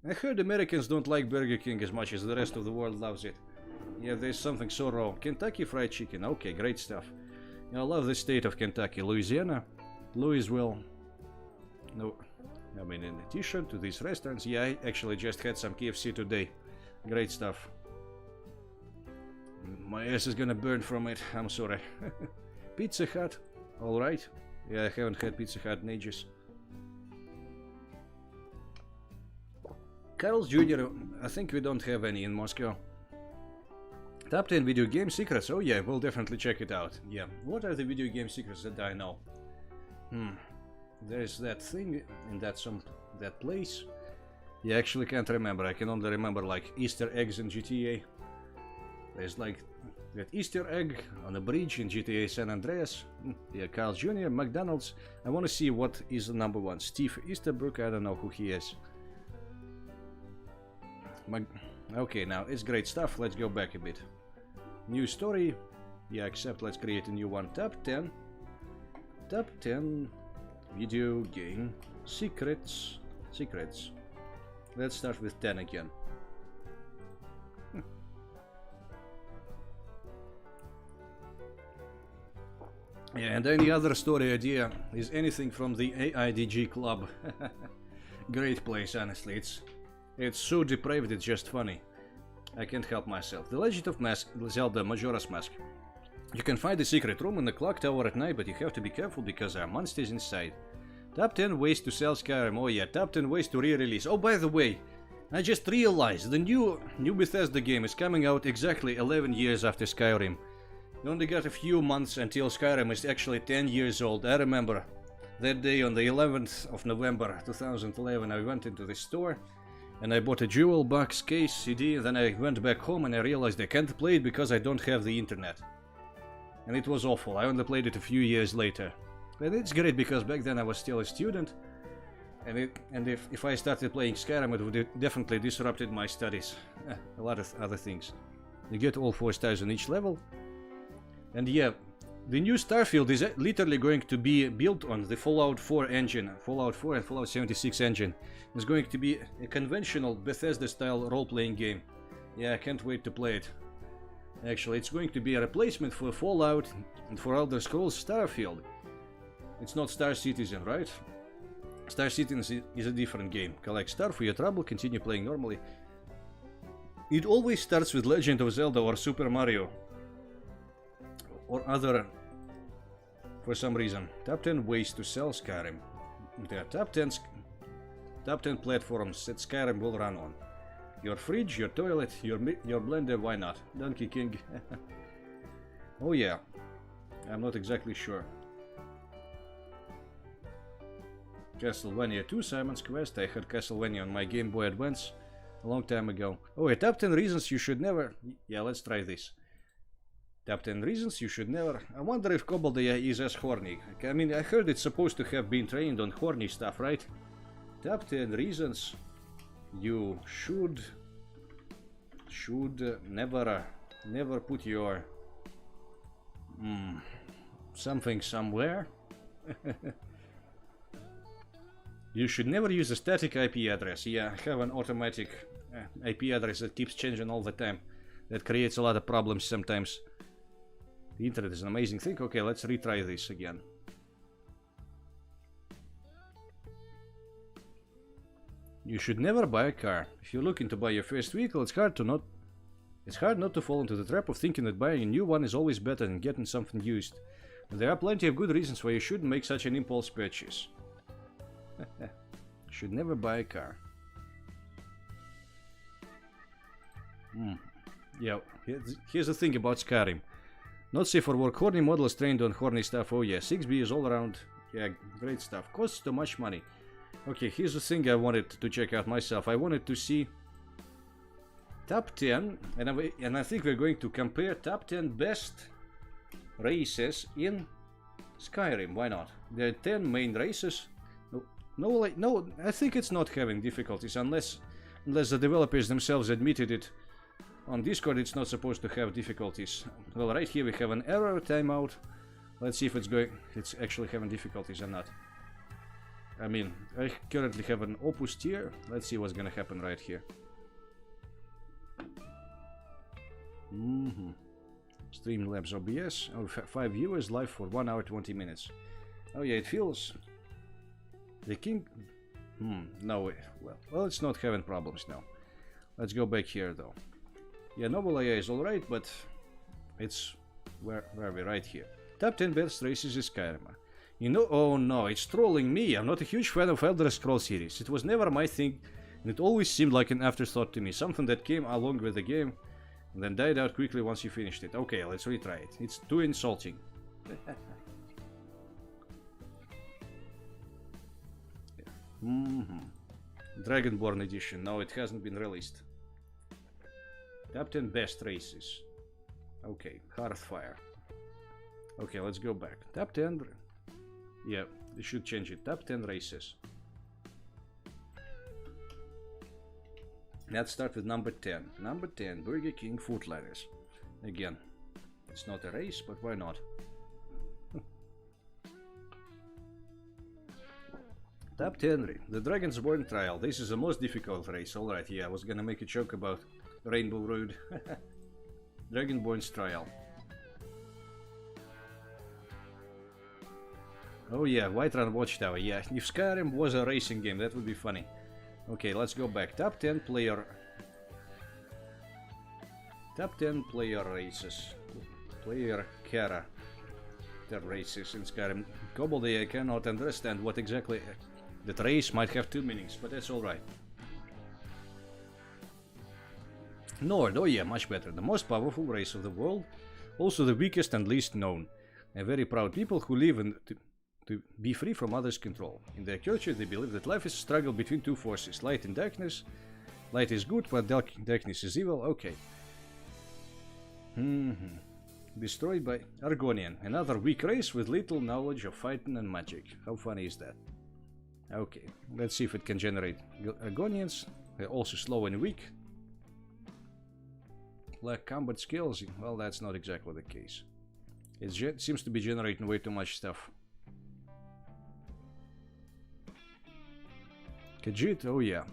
I heard Americans don't like Burger King as much as the rest of the world loves it. Yeah, there's something so wrong. Kentucky Fried Chicken. Okay, great stuff. I love the state of Kentucky. Louisiana. Louisville. No, I mean, in addition to these restaurants, yeah, I actually just had some KFC today. Great stuff. My ass is gonna burn from it. I'm sorry. Pizza Hut. Alright. Yeah, I haven't had Pizza Hut in ages. Carl's Jr. I think we don't have any in Moscow. Top 10 video game secrets. Oh yeah, we'll definitely check it out. Yeah, what are the video game secrets that I know? There's that thing in that place. Yeah, I actually can't remember. I can only remember like Easter eggs in GTA. There's like that Easter egg on a bridge in GTA San Andreas. Yeah, Carl's Jr. McDonald's. I want to see what is the number one. Steve Easterbrook. I don't know who he is. Okay, now it's great stuff. Let's go back a bit. New story. Yeah, except let's create a new one. Top 10. Top 10 video game secrets. Secrets. Let's start with 10 again. Yeah, and any other story idea is anything from the AIDG club. Great place, honestly. It's so depraved, it's just funny. I can't help myself. The Legend of Zelda Majora's Mask. You can find the secret room in the clock tower at night, but you have to be careful because there are monsters inside. Top 10 ways to sell Skyrim. Oh yeah, top 10 ways to re-release. Oh, by the way, I just realized the new Bethesda game is coming out exactly 11 years after Skyrim. You only got a few months until Skyrim is actually 10 years old. I remember that day on the 11th of November 2011 I went into the store and I bought a jewel box case CD, then I went back home and I realized I can't play it because I don't have the internet. And it was awful. I only played it a few years later. But it's great because back then I was still a student, and if I started playing Skyrim it would have definitely disrupted my studies. A lot of other things. You get all 4 stars on each level. And yeah, the new Starfield is literally going to be built on the Fallout 4 engine. Fallout 4 and Fallout 76 engine. It's going to be a conventional Bethesda-style role-playing game. Yeah, I can't wait to play it. Actually, it's going to be a replacement for Fallout and for Elder Scrolls Starfield. It's not Star Citizen, right? Star Citizen is a different game. Collect star for your trouble, continue playing normally. It always starts with Legend of Zelda or Super Mario. Or other, for some reason. Top 10 ways to sell Skyrim. There are top 10 platforms that Skyrim will run on. Your fridge, your toilet, your blender, why not? Donkey King. Oh yeah, I'm not exactly sure. Castlevania 2, Simon's Quest. I had Castlevania on my Game Boy Advance a long time ago. Oh yeah, top 10 reasons you should never... Yeah, let's try this. Top 10 reasons you should never... I wonder if KoboldAI is as horny. I mean, I heard it's supposed to have been trained on horny stuff, right? Top 10 reasons you should never put your something somewhere. You should never use a static IP address. Yeah, I have an automatic IP address that keeps changing all the time. That creates a lot of problems sometimes. The internet is an amazing thing. Okay, let's retry this again. You should never buy a car. If you're looking to buy your first vehicle, it's hard not to fall into the trap of thinking that buying a new one is always better than getting something used. And there are plenty of good reasons why you shouldn't make such an impulse purchase. Should never buy a car. Yeah, here's the thing about Skyrim. Not safe for work. Horny models trained on horny stuff. Oh yeah, 6B is all around. Yeah, great stuff. Costs too much money. Okay, here's the thing I wanted to check out myself. I wanted to see top 10, and I think we're going to compare top 10 best races in Skyrim. Why not? There are 10 main races. No, I think it's not having difficulties unless the developers themselves admitted it. On Discord, it's not supposed to have difficulties. Well, right here we have an error timeout. Let's see if it's actually having difficulties or not. I mean, I currently have an Opus tier. Let's see what's gonna happen right here. Streamlabs OBS. Oh, 5 viewers live for 1 hour 20 minutes. Oh yeah, it feels... The king... no way. Well, it's not having problems now. Let's go back here though. Yeah, NovelAI is alright, but it's... Where are we? Right here. Top 10 best races in Skyrim. You know, oh no, it's trolling me. I'm not a huge fan of Elder Scrolls series. It was never my thing, and it always seemed like an afterthought to me. Something that came along with the game, and then died out quickly once you finished it. Okay, let's retry it. It's too insulting. Dragonborn edition. No, it hasn't been released. Top 10 best races. Okay, Hearthfire. Okay, let's go back. Top 10... Yeah, they should change it. Top 10 races. Let's start with number 10. Number 10, Burger King Food Ladders. Again, It's not a race, but why not? Tapped Henry, the Dragonborn trial. This is the most difficult race. Alright, yeah, I was gonna make a joke about Rainbow Road. Dragonborn's trial. Oh yeah, Whiterun Watchtower. Yeah, if Skyrim was a racing game, that would be funny. Okay, let's go back. Top 10 player. Top 10 player races. Player character races in Skyrim. KoboldAI cannot understand what exactly. That race might have two meanings, but that's alright. Nord, oh yeah, much better. The most powerful race of the world. Also the weakest and least known. And very proud people who live in to be free from others' control. In their culture, they believe that life is a struggle between two forces, light and darkness. Light is good, but darkness is evil. Okay. Destroyed by Argonian, another weak race with little knowledge of fighting and magic. How funny is that? Okay, let's see if it can generate Argonians. They're also slow and weak. Lack combat skills. Well, that's not exactly the case. It seems to be generating way too much stuff. Khajiit, oh yeah.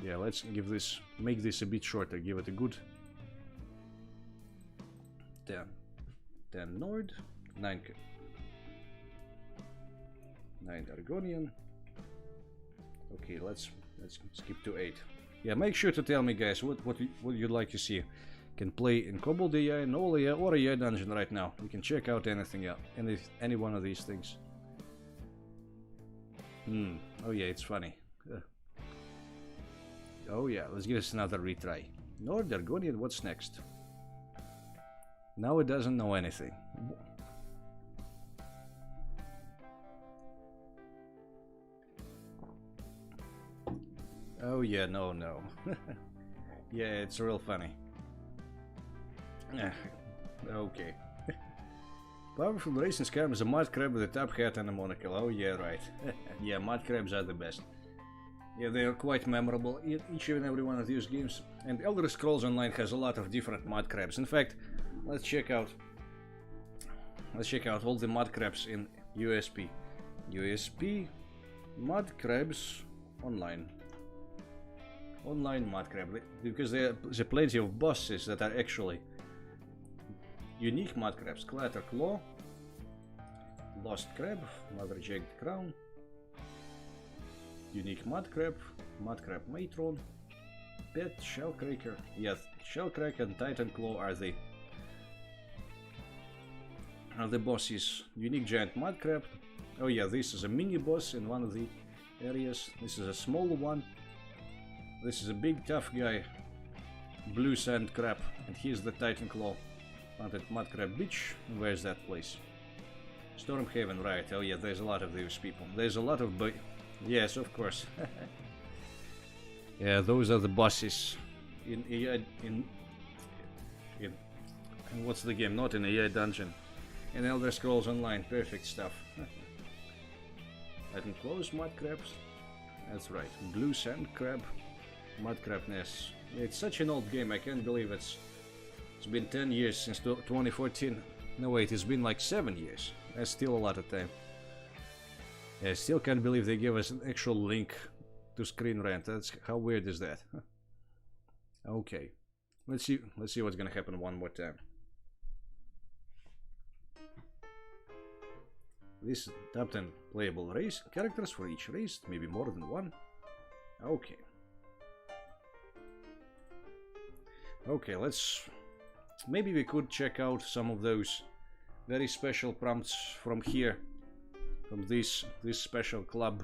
Yeah, let's give this, make this a bit shorter, give it a good 10. 10 Nord, 9 Argonian. Okay, let's skip to 8. Yeah, make sure to tell me, guys, what you'd like to see. Can play in KoboldAI, NovelAI, or AI Dungeon right now. We can check out anything else, any one of these things. Oh yeah, it's funny. Oh yeah, let's give this another retry. Nord Argonian, what's next? Now it doesn't know anything. Oh yeah, no. Yeah, it's real funny. Okay. Powerful race in Skyrim is a mud crab with a top hat and a monocle. Oh yeah, right. Yeah, mud crabs are the best. Yeah, they are quite memorable, each and every one of these games. And Elder Scrolls Online has a lot of different mud crabs. In fact, let's check out all the mud crabs in USP. USP mud crabs online. Online mud crab, because there's plenty of bosses that are actually unique mud crabs. Clatter Claw, Lost Crab, Mother Jagged Crown, unique mud crab matron, pet shellcracker. Yes, shellcracker and Titan Claw are the bosses. Unique giant mud crab. Oh yeah, this is a mini boss in one of the areas. This is a small one. This is a big tough guy, blue sand crab, and here's the Titan Claw. Planted mud crab beach. Where's that place? Stormhaven, right? Oh yeah, there's a lot of these people. There's a lot of yes, of course. Yeah, those are the bosses in AI in what's the game? Not in AI Dungeon. In Elder Scrolls Online. Perfect stuff. I can close mud crabs. That's right. Blue sand crab. Mud crab nest. It's such an old game. I can't believe it's been 10 years since 2014. No wait, it's been like 7 years. That's still a lot of time. Yeah, I still can't believe they gave us an actual link to Screen Rant. That's how weird is that? Okay, let's see what's gonna happen one more time. This top 10 playable race characters for each race, maybe more than one. Okay. Okay, maybe we could check out some of those very special prompts from here, from this special club.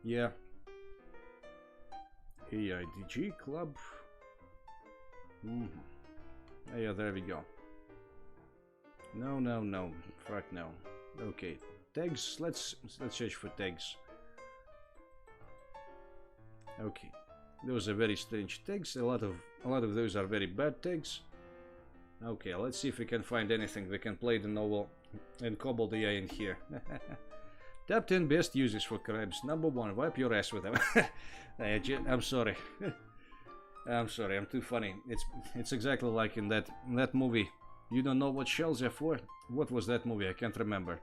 Yeah. AIDG club. Yeah, there we go. No. Fuck no. Okay. Tags. Let's search for tags. Okay. Those are very strange tags. A lot of those are very bad tags. Okay, let's see if we can find anything we can play the novel and KoboldAI in here. Top 10 best uses for crabs. Number 1, wipe your ass with them. I'm sorry. I'm sorry, I'm too funny. It's exactly like in that movie. You don't know what shells are for? What was that movie? I can't remember.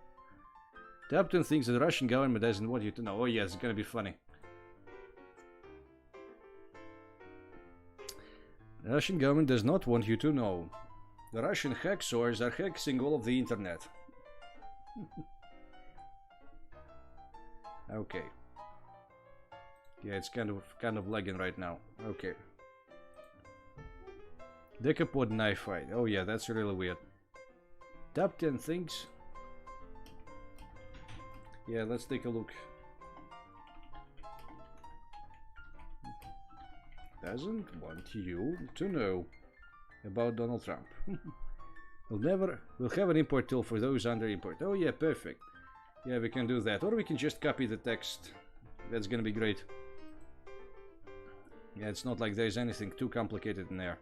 The Upton thinks that the Russian government doesn't want you to know. Oh yeah, it's gonna be funny. The Russian government does not want you to know. The Russian hacksaws are hacking all of the internet. Okay. Yeah, it's kind of lagging right now. Okay. Decapod knife fight. Oh yeah, that's really weird. Top 10 things. Yeah, let's take a look. Doesn't want you to know about Donald Trump. We'll have an import tool for those under import. Oh yeah, perfect. Yeah, we can do that. Or we can just copy the text. That's gonna be great. Yeah, it's not like there's anything too complicated in there.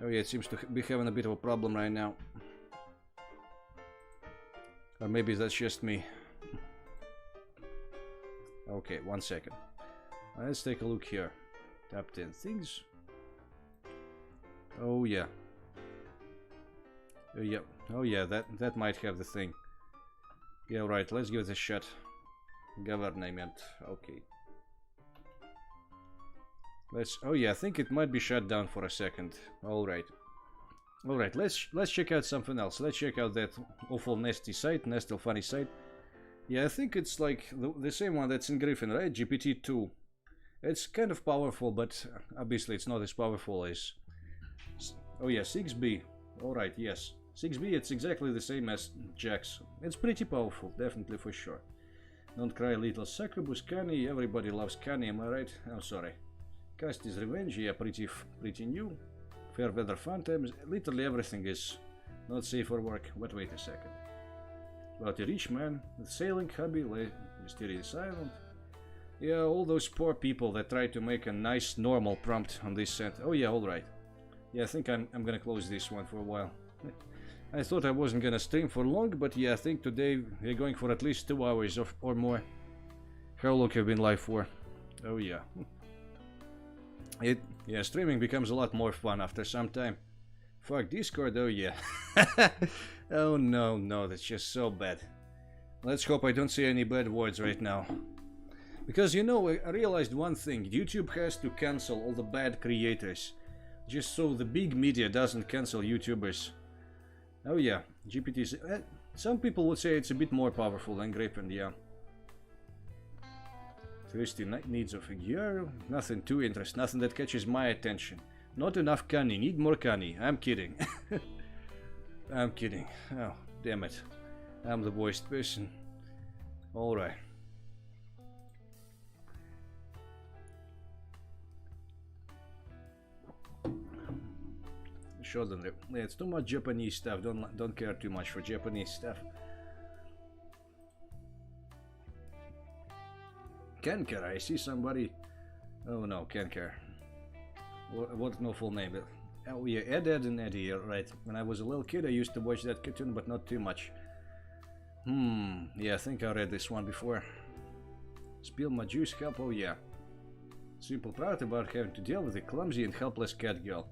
Oh yeah, it seems to be having a bit of a problem right now. Or maybe that's just me. Okay, 1 second. Let's take a look here. Top 10 things. Oh yeah. Oh yeah. Oh yeah, that might have the thing. Yeah, right, let's give it a shot. Government. Okay. Oh yeah, I think it might be shut down for a second. Alright. Alright, let's check out something else. Let's check out that awful nasty site, nasty funny site. Yeah, I think it's like the same one that's in Griffin, right? GPT-2. It's kind of powerful, but obviously it's not as powerful as... Oh yeah, 6B. Alright, yes. 6B, it's exactly the same as Jax. It's pretty powerful, definitely for sure. Don't cry, little succubus. Kanye, everybody loves Kanye, am I right? I'm sorry. Cast is Revenge, yeah, pretty new. Fair weather fun times. Literally everything is not safe for work. But wait a second. About a rich man with sailing hobby, mysterious island. Yeah, all those poor people that try to make a nice normal prompt on this set. Oh yeah, alright. Yeah, I think I'm gonna close this one for a while. I thought I wasn't gonna stream for long, but yeah, I think today we're going for at least 2 hours or more. How long have been live for? Oh yeah. Yeah, streaming becomes a lot more fun after some time. Fuck Discord, oh yeah. Oh no, that's just so bad. Let's hope I don't say any bad words right now. Because, you know, I realized one thing. YouTube has to cancel all the bad creators. Just so the big media doesn't cancel YouTubers. Oh yeah, GPT's... some people would say it's a bit more powerful than Griffin, yeah. Thirsty needs of a year. Nothing too interesting, nothing that catches my attention. Not enough Kanye, need more Kanye. I'm kidding. I'm kidding. Oh, damn it. I'm the worst person. Alright. Shouldn't it? Yeah, it's too much Japanese stuff. Don't care too much for Japanese stuff. Kenker, I see somebody. Oh no, Kenker. What no full name? Oh yeah, Ed and Eddie, right. When I was a little kid I used to watch that cartoon, but not too much. Yeah, I think I read this one before. Spill my juice, help, oh yeah. Simple part about having to deal with a clumsy and helpless cat girl.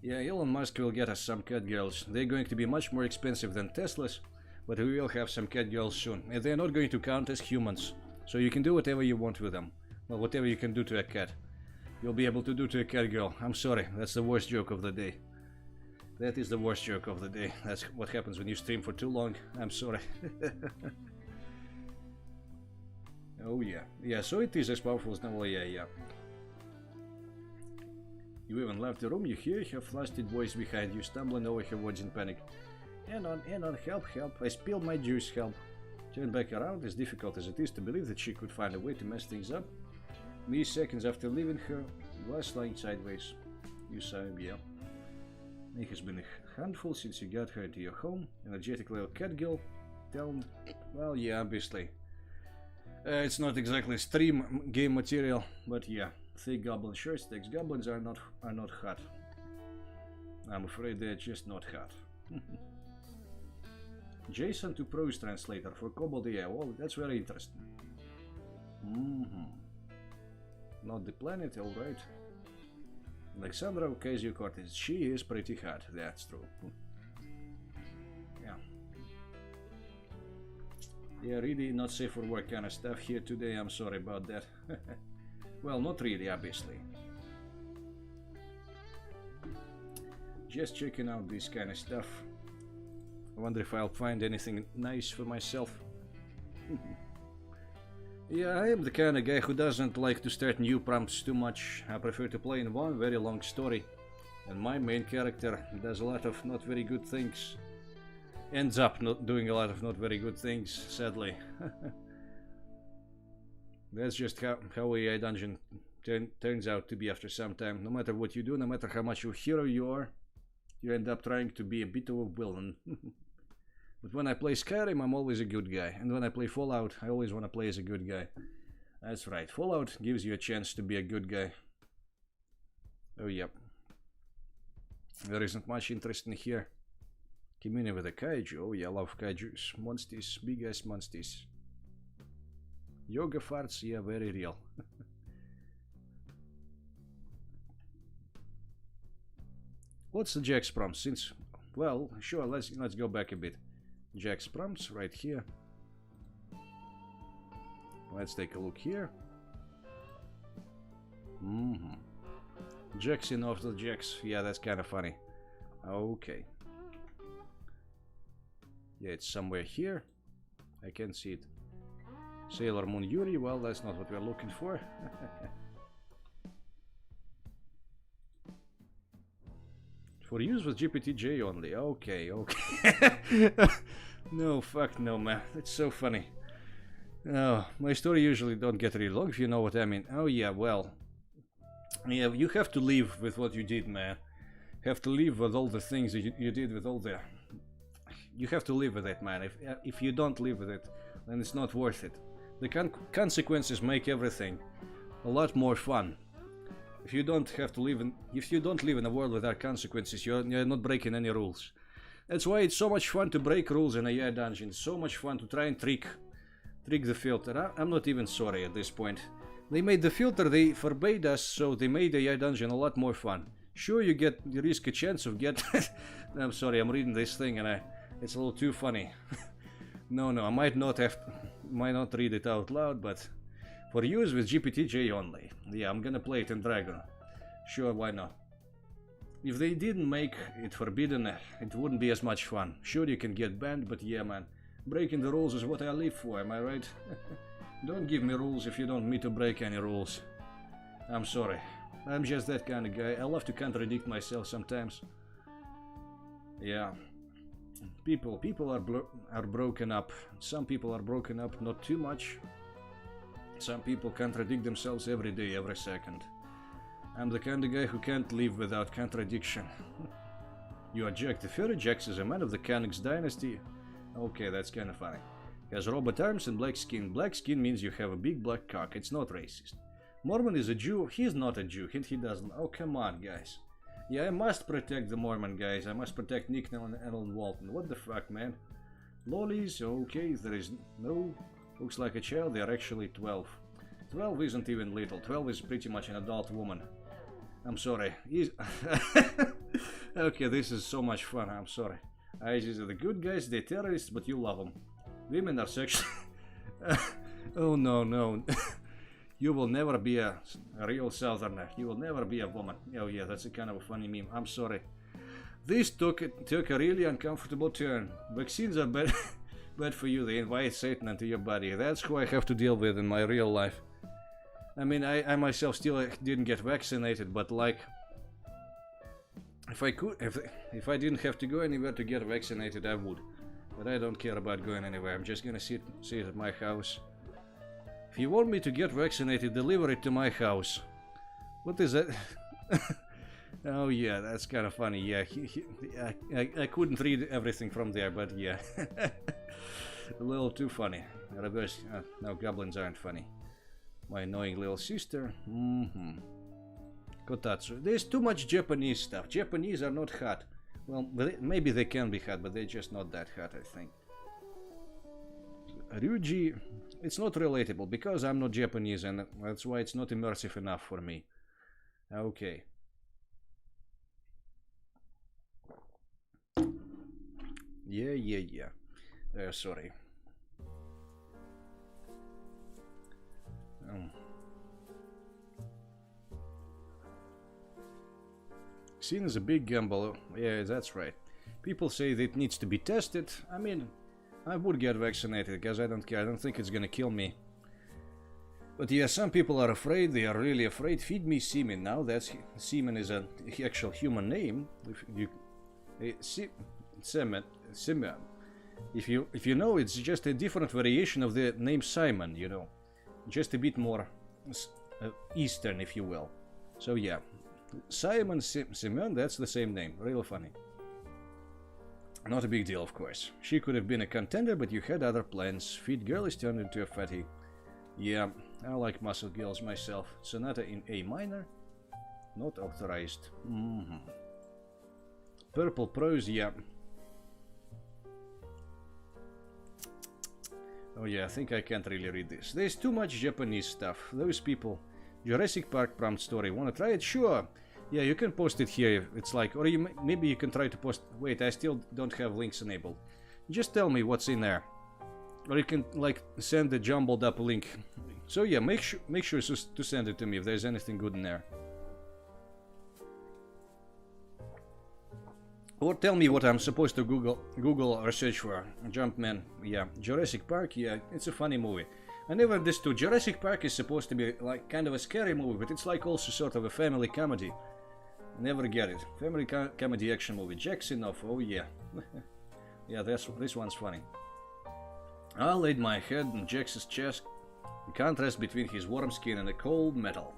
Yeah, Elon Musk will get us some cat girls. They're going to be much more expensive than Teslas, but we will have some cat girls soon. And they're not going to count as humans. So you can do whatever you want with them. Well, whatever you can do to a cat. You'll be able to do to a cat girl. I'm sorry, that's the worst joke of the day. That is the worst joke of the day. That's what happens when you stream for too long. I'm sorry. Oh yeah. Yeah, so it is as powerful as NovelAI, yeah. You even left the room, you hear her flustered voice behind you, stumbling over her words in panic. Anon, help, I spilled my juice, help. Turn back around, as difficult as it is to believe that she could find a way to mess things up. Mere seconds after leaving her, glass lying sideways. You saw him, yeah. It has been a handful since you got her into your home. Energetic little cat girl. Tell me. Well, yeah, obviously. It's not exactly stream game material, but yeah. Thick goblin shirts, text goblins are not hot. I'm afraid they're just not hot. JSON to prose translator for KoboldAI. Well, that's very interesting. Not the planet, alright. Alexandra Ocasio-Cortez. She is pretty hot. That's true. Yeah. Yeah, really not safe for work kind of stuff here today. I'm sorry about that. Well, not really, obviously. Just checking out this kind of stuff. I wonder if I'll find anything nice for myself. Yeah, I am the kind of guy who doesn't like to start new prompts too much. I prefer to play in one very long story. And my main character does a lot of not very good things. Ends up not doing a lot of not very good things, sadly. That's just how AI Dungeon turns out to be after some time. No matter what you do, no matter how much of a hero you are, you end up trying to be a bit of a villain. But when I play Skyrim, I'm always a good guy. And when I play Fallout, I always want to play as a good guy. That's right, Fallout gives you a chance to be a good guy. Oh, yep. There isn't much interest in here. Community with a kaiju. Oh, yeah, I love kaijus. Monsters, big ass monsters. Yoga farts, yeah, very real. What's the Jack's prompt? Since, well, sure, let's go back a bit. Jack's prompts right here. Let's take a look here. Jacks in off the Jacks. Yeah, that's kind of funny. Okay. Yeah, it's somewhere here. I can see it. Sailor Moon Yuri. Well, that's not what we're looking for. For use with GPT-J only. Okay, okay. No, fuck no, man. It's so funny. Oh, my story usually don't get really long, if you know what I mean. Oh, yeah, well. Yeah, you have to live with what you did, man. You have to live with all the things that you did with all the... You have to live with it, man. If you don't live with it, then it's not worth it. The consequences make everything a lot more fun. If you don't have to live in, if you don't live in a world without consequences, you're not breaking any rules. That's why it's so much fun to break rules in a AI dungeon. It's so much fun to try and trick the filter. I'm not even sorry at this point. They made the filter, they forbade us, so they made the AI dungeon a lot more fun. Sure, you risk a chance of get. I'm sorry, I'm reading this thing and it's a little too funny. No, I might not read it out loud, but. For use with GPT-J only. Yeah, I'm gonna play it in Dragon. Sure, why not? If they didn't make it forbidden, it wouldn't be as much fun. Sure, you can get banned, but yeah, man. Breaking the rules is what I live for, am I right? Don't give me rules if you don't want me to break any rules. I'm sorry. I'm just that kind of guy. I love to contradict myself sometimes. Yeah. People are broken up. Some people are broken up, not too much. Some people contradict themselves every day, every second. I'm the kind of guy who can't live without contradiction. You are Jack the Furry. Jax is a man of the Canucks dynasty. Okay, that's kind of funny. He has robot arms and black skin. Black skin means you have a big black cock. It's not racist. Mormon is a Jew. He's not a Jew. He doesn't. Oh, come on, guys. Yeah, I must protect the Mormon guys. I must protect Nick and Alan Walton. What the fuck, man? Lollies. Okay, there is no... Looks like a child, they are actually 12. 12 isn't even little, 12 is pretty much an adult woman. I'm sorry. Okay, this is so much fun, I'm sorry. ISIS are the good guys, they're terrorists, but you love them. Women are sexual. Oh no. You will never be a real southerner, you will never be a woman. Oh yeah, that's a kind of a funny meme, I'm sorry. This took a really uncomfortable turn. Vaccines are bad. Bad for you, they invite Satan into your body. That's who I have to deal with in my real life. I mean, I myself still didn't get vaccinated, but like... If I didn't have to go anywhere to get vaccinated, I would. But I don't care about going anywhere, I'm just gonna sit at my house. If you want me to get vaccinated, deliver it to my house. What is that? Oh yeah, that's kind of funny, yeah. I couldn't read everything from there, but yeah. A little too funny. Reverse. No, goblins aren't funny. My annoying little sister. Kotatsu. There's too much Japanese stuff. Japanese are not hot. Well, maybe they can be hot, but they're just not that hot, I think. Ryuji. It's not relatable, because I'm not Japanese, and that's why it's not immersive enough for me. Okay. Yeah. Sorry. Seen as a big gamble. Yeah, that's right. People say that it needs to be tested. I mean, I would get vaccinated because I don't care. I don't think it's gonna kill me. But yeah, some people are afraid. They are really afraid. Feed me semen. Now that's semen is an actual human name. If you semen. If you know, it's just a different variation of the name Simon. You know, just a bit more Eastern, if you will. So yeah. Simon Simeon, that's the same name. Real funny. Not a big deal, of course. She could have been a contender, but you had other plans. Fit girl is turned into a fatty. Yeah, I like muscle girls myself. Sonata in A minor. Not authorized. Purple prose, yeah. Oh yeah, I think I can't really read this. There's too much Japanese stuff. Those people. Jurassic Park prompt story. Wanna try it? Sure. Yeah, you can post it here. It's like, or maybe you can try to post. Wait, I still don't have links enabled. Just tell me what's in there, or you can like send a jumbled up link. So yeah, make sure to send it to me if there's anything good in there. Or tell me what I'm supposed to Google or search for. Jumpman. Yeah, Jurassic Park. Yeah, it's a funny movie. I never understood. Jurassic Park is supposed to be like kind of a scary movie, but it's like also sort of a family comedy. Never get it. Family comedy action movie. Jackson off. Oh yeah. Yeah, this one's funny. I laid my head on Jax's chest. The contrast between his warm skin and the cold metal.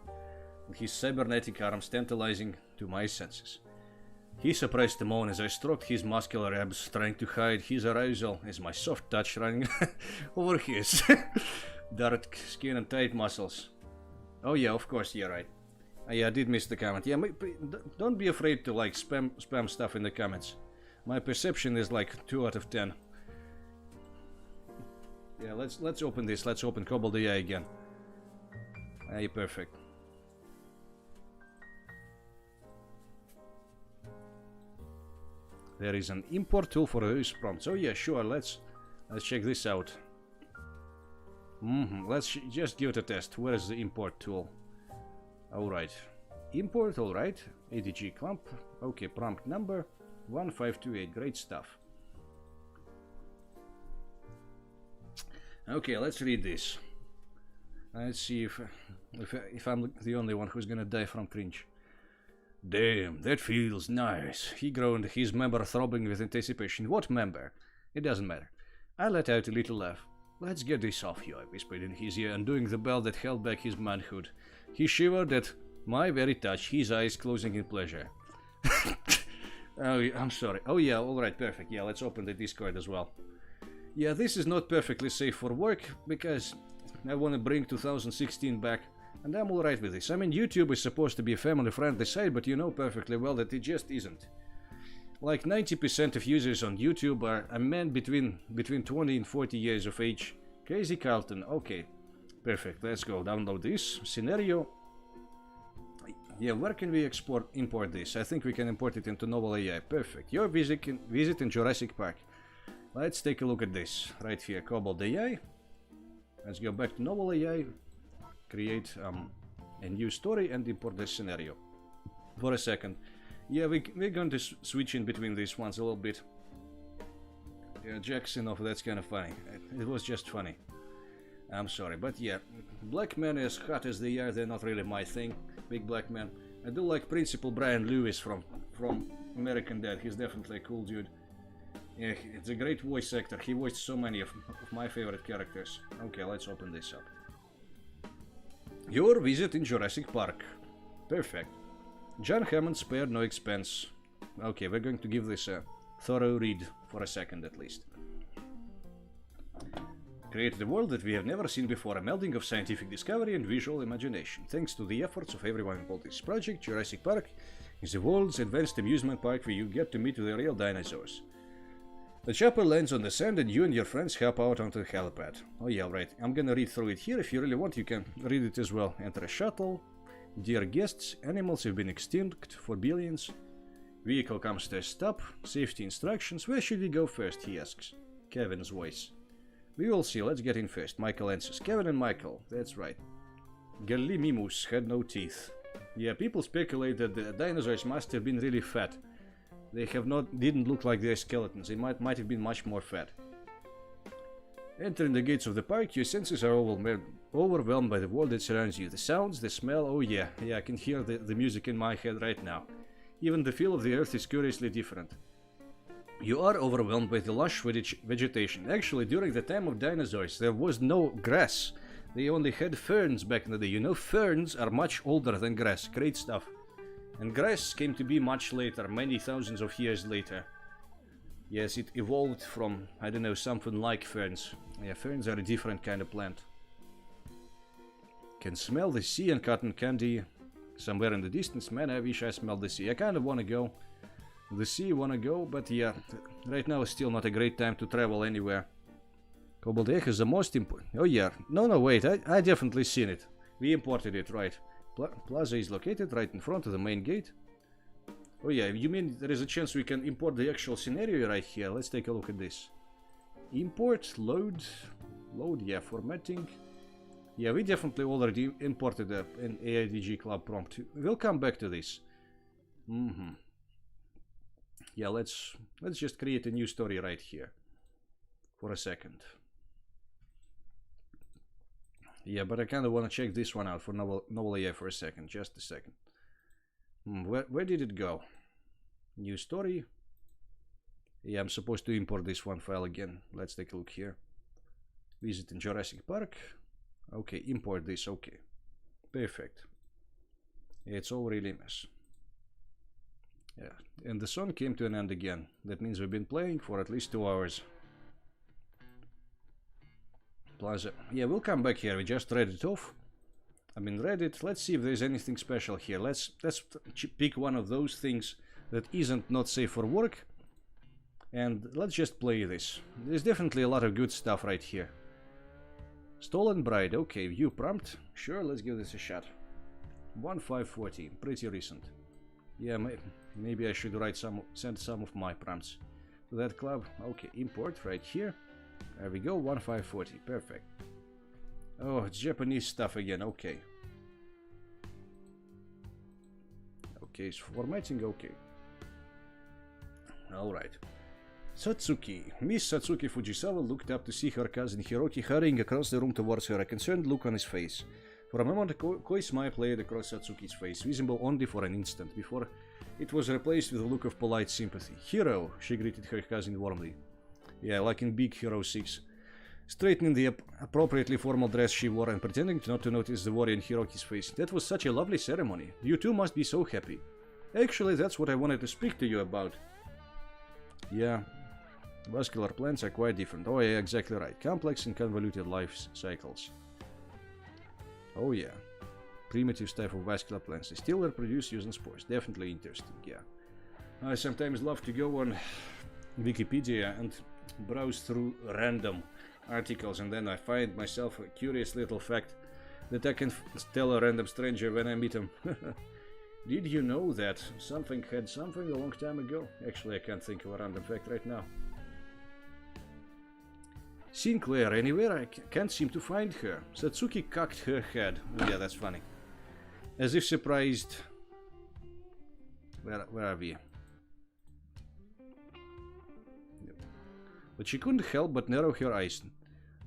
And his cybernetic arms tantalizing to my senses. He suppressed a moan as I stroked his muscular abs, trying to hide his arousal as my soft touch running over his dark skin and tight muscles. Oh yeah, of course, yeah, right. Yeah, I did miss the comment. Yeah, don't be afraid to like spam stuff in the comments. My perception is like 2 out of 10. Yeah, let's open this. Let's open KoboldAI again. Hey, perfect. There is an import tool for those prompts. Oh yeah, sure. Let's check this out. Let's just give it a test. Where is the import tool? Alright. Import, alright. ADG clump. Okay, prompt number 1528. Great stuff. Okay, let's read this. Let's see if I'm the only one who's gonna die from cringe. Damn, that feels nice. He groaned, his member throbbing with anticipation. What member? It doesn't matter. I let out a little laugh. Let's get this off you, I whispered in his ear, undoing the bell that held back his manhood. He shivered at my very touch, his eyes closing in pleasure. Oh, I'm sorry. Oh yeah, alright, perfect. Yeah, let's open the Discord as well. Yeah, this is not perfectly safe for work, because I want to bring 2016 back, and I'm alright with this. I mean, YouTube is supposed to be a family-friendly site, but you know perfectly well that it just isn't. Like 90% of users on YouTube are a man between 20 and 40 years of age. Crazy Carlton. Okay, perfect. Let's go download this scenario. Yeah, where can we import this? I think we can import it into NovelAI. Perfect. Your visit in Jurassic Park. Let's take a look at this right here. KoboldAI. Let's go back to NovelAI. Create a new story and import this scenario. For a second. Yeah, we're going to switch in between these ones a little bit. Yeah, Jackson off, that's kind of funny. It was just funny. I'm sorry, but yeah, black men as hot as they are, they're not really my thing. Big black men. I do like Principal Brian Lewis from American Dad. He's definitely a cool dude. Yeah, it's a great voice actor. He voiced so many of my favorite characters. Okay, let's open this up. Your visit in Jurassic Park. Perfect. John Hammond spared no expense. Okay, we're going to give this a thorough read for a second at least. Created a world that we have never seen before, a melding of scientific discovery and visual imagination. Thanks to the efforts of everyone involved in this project, Jurassic Park is the world's advanced amusement park where you get to meet the real dinosaurs. The chopper lands on the sand and you and your friends hop out onto the helipad. Oh yeah, right. I'm gonna read through it here. If you really want, you can read it as well. Enter a shuttle. Dear guests, animals have been extinct for billions. Vehicle comes to a stop. Safety instructions. Where should we go first, he asks. Kevin's voice. We will see. Let's get in first. Michael answers. Kevin and Michael. That's right. Gallimimus had no teeth. Yeah, people speculate that the dinosaurs must have been really fat. They didn't look like their skeletons. They might have been much more fat. Entering the gates of the park, your senses are overwhelmed by the world that surrounds you. The sounds, the smell, oh yeah, I can hear the music in my head right now. Even the feel of the earth is curiously different. You are overwhelmed by the lush vegetation. Actually, during the time of dinosaurs, there was no grass. They only had ferns back in the day. You know, ferns are much older than grass. Great stuff. And grass came to be much later, many thousands of years later. Yes, it evolved from, I don't know, something like ferns. Yeah, ferns are a different kind of plant. Can smell the sea and cotton candy somewhere in the distance. Man, I wish I smelled the sea. I kind of want to go. The sea, want to go, but yeah, right now is still not a great time to travel anywhere. KoboldAI is the most important. Oh yeah, no, wait, I definitely seen it. We imported it, right. Plaza is located right in front of the main gate. Oh yeah, you mean there is a chance we can import the actual scenario right here? Let's take a look at this. Import, load, yeah, formatting. Yeah, we definitely already imported an AIDG club prompt. We'll come back to this. Yeah, let's just create a new story right here. For a second. Yeah, but I kind of want to check this one out for NovelAI for a second. Just a second. Where did it go? New story. Yeah, I'm supposed to import this one file again. Let's take a look here. Visit in Jurassic Park. Okay, import this. Okay. Perfect. It's all really a mess. Yeah, and the song came to an end again. That means we've been playing for at least 2 hours. Plaza. Yeah, we'll come back here. We just read it off. I mean, read it. Let's see if there's anything special here. Let's pick one of those things that isn't not safe for work. And let's just play this. There's definitely a lot of good stuff right here. Stolen Bride. Okay, view prompt. Sure, let's give this a shot. 1540. Pretty recent. Yeah, maybe I should send some of my prompts to that club. Okay, import right here. There we go, 1540. Perfect. Oh, it's Japanese stuff again. Okay. Okay, it's formatting. Okay. Alright. Satsuki. Miss Satsuki Fujisawa looked up to see her cousin Hiroki hurrying across the room towards her, a concerned look on his face. For a moment, a coy smile played across Satsuki's face, visible only for an instant, before it was replaced with a look of polite sympathy. Hero, she greeted her cousin warmly. Yeah, like in Big Hero 6. Straightening the appropriately formal dress she wore and pretending not to notice the worry in Hiroki's face. That was such a lovely ceremony. You two must be so happy. Actually, that's what I wanted to speak to you about. Yeah. Vascular plants are quite different. Oh yeah, exactly right. Complex and convoluted life cycles. Oh yeah. Primitive type of vascular plants. They still reproduce using spores. Definitely interesting, yeah. I sometimes love to go on Wikipedia and browse through random articles, and then I find myself a curious little fact that I can tell a random stranger when I meet him. Did you know that something had something a long time ago? Actually, I can't think of a random fact right now. Sinclair, anywhere? I can't seem to find her. Satsuki cocked her head. Oh, yeah, that's funny. As if surprised. Where are we? But she couldn't help but narrow her eyes,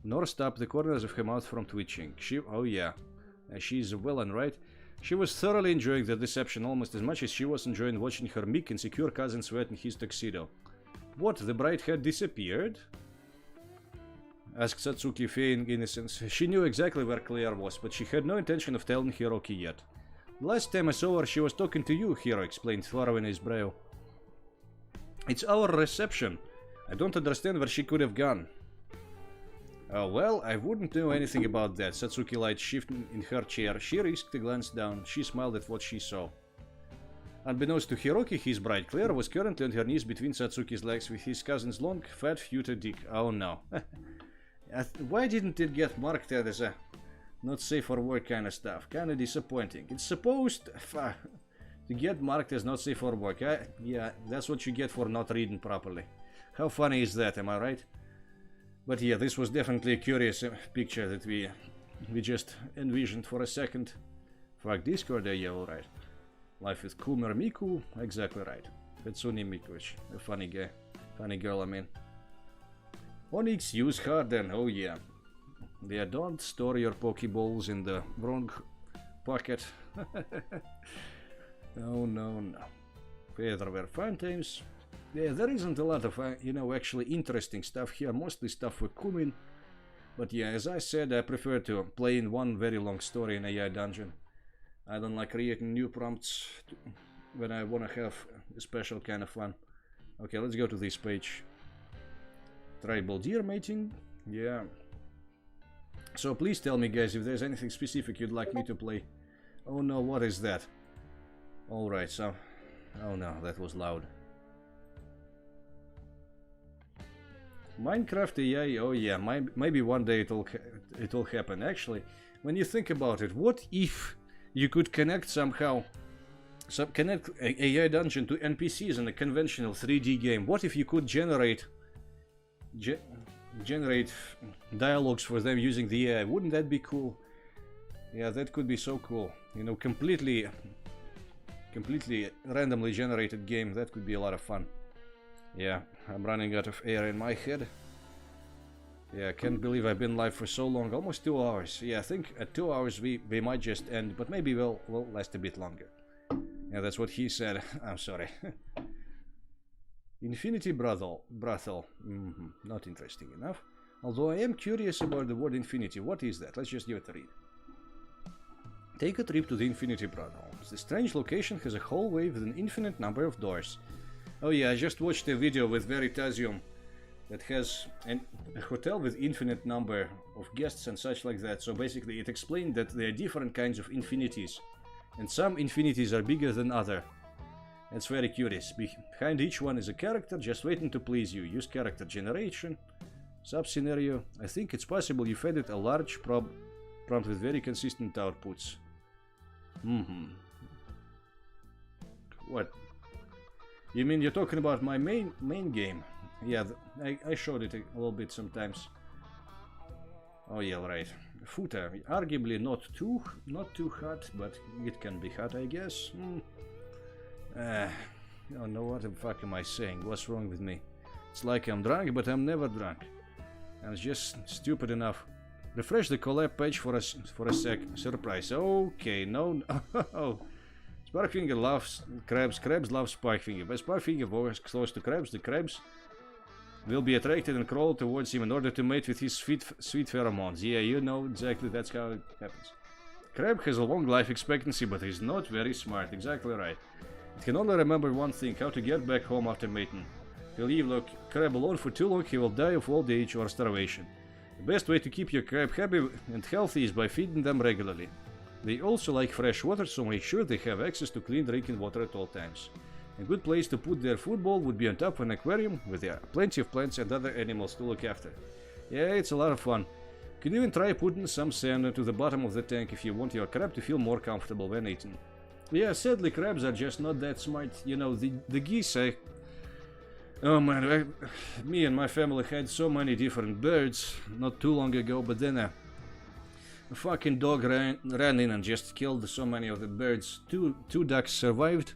nor stop the corners of her mouth from twitching. Oh yeah, she's a villain, right? She was thoroughly enjoying the deception almost as much as she was enjoying watching her meek and secure cousin sweat in his tuxedo. What, the bride had disappeared? Asked Satsuki, feigning innocence. She knew exactly where Claire was, but she had no intention of telling Hiroki yet. The last time I saw her, she was talking to you, Hiro explained, furrowing his brow. It's our reception. I don't understand where she could have gone. Well, I wouldn't know anything about that. Satsuki light shifting in her chair. She risked a glance down. She smiled at what she saw. Unbeknownst to Hiroki, his bride Claire was currently on her knees between Satsuki's legs with his cousin's long, fat, future dick. Oh no. Why didn't it get marked as a not safe for work kind of stuff? Kinda disappointing. It's supposed To get marked as not safe for work. Yeah, that's what you get for not reading properly. How funny is that, am I right? But yeah, this was definitely a curious picture that we just envisioned for a second. Fuck Discord, yeah, alright. Life with Kumer Miku, exactly right. Hatsune Mikuch, a funny guy. Funny girl, I mean. Onyx, use Harden, oh yeah. Yeah, don't store your Pokeballs in the wrong pocket. Oh no. There were fun times. Yeah, there isn't a lot of, actually interesting stuff here. Mostly stuff with Kumin. But yeah, as I said, I prefer to play in one very long story in AI dungeon. I don't like creating new prompts when I want to have a special kind of fun. Okay, let's go to this page. Tribal deer mating. Yeah. So please tell me, guys, if there's anything specific you'd like me to play. Oh no, what is that? Alright, so... Oh no, that was loud. Minecraft AI, oh yeah, maybe one day it'll happen. Actually, when you think about it, what if you could connect somehow... connect AI dungeon to NPCs in a conventional 3D game? What if you could generate dialogues for them using the AI? Wouldn't that be cool? Yeah, that could be so cool. You know, completely randomly generated game. That could be a lot of fun. Yeah, I'm running out of air in my head. Yeah, I can't believe I've been live for so long. Almost 2 hours. Yeah, I think at 2 hours we might just end, but maybe we'll last a bit longer. Yeah, that's what he said. I'm sorry. Infinity brothel. Not interesting enough. Although I am curious about the word infinity. What is that? Let's just give it a read. Take a trip to the Infinity Brothel. The strange location has a hallway with an infinite number of doors. Oh yeah, I just watched a video with Veritasium that has a hotel with infinite number of guests and such like that. So basically it explained that there are different kinds of infinities. And some infinities are bigger than other. It's very curious. Behind each one is a character just waiting to please you. Use character generation. Sub-scenario. I think it's possible you fed it a large prompt with very consistent outputs. What? You mean you're talking about my main game? Yeah, I showed it a little bit sometimes. Oh yeah, right. Footer, arguably not too hot, but it can be hot, I guess. I don't know what the fuck am I saying. What's wrong with me? It's like I'm drunk, but I'm never drunk. I'm just stupid enough. Refresh the collab page for a sec. Surprise. Okay, no. Sparkfinger loves crabs. Crabs love Sparkfinger. But Sparkfinger walks close to crabs. The crabs will be attracted and crawl towards him in order to mate with his sweet pheromones. Yeah, you know exactly that's how it happens. Crab has a long life expectancy, but he's not very smart. Exactly right. It can only remember one thing: how to get back home after mating. If you leave the crab alone for too long, he will die of old age or starvation. The best way to keep your crab happy and healthy is by feeding them regularly. They also like fresh water, so make sure they have access to clean drinking water at all times. A good place to put their food bowl would be on top of an aquarium with plenty of plants and other animals to look after. Yeah, it's a lot of fun. You can even try putting some sand into the bottom of the tank if you want your crab to feel more comfortable when eating. Yeah, sadly crabs are just not that smart. You know, the geese, oh man, me and my family had so many different birds not too long ago, but then a fucking dog ran in and just killed so many of the birds. Two ducks survived,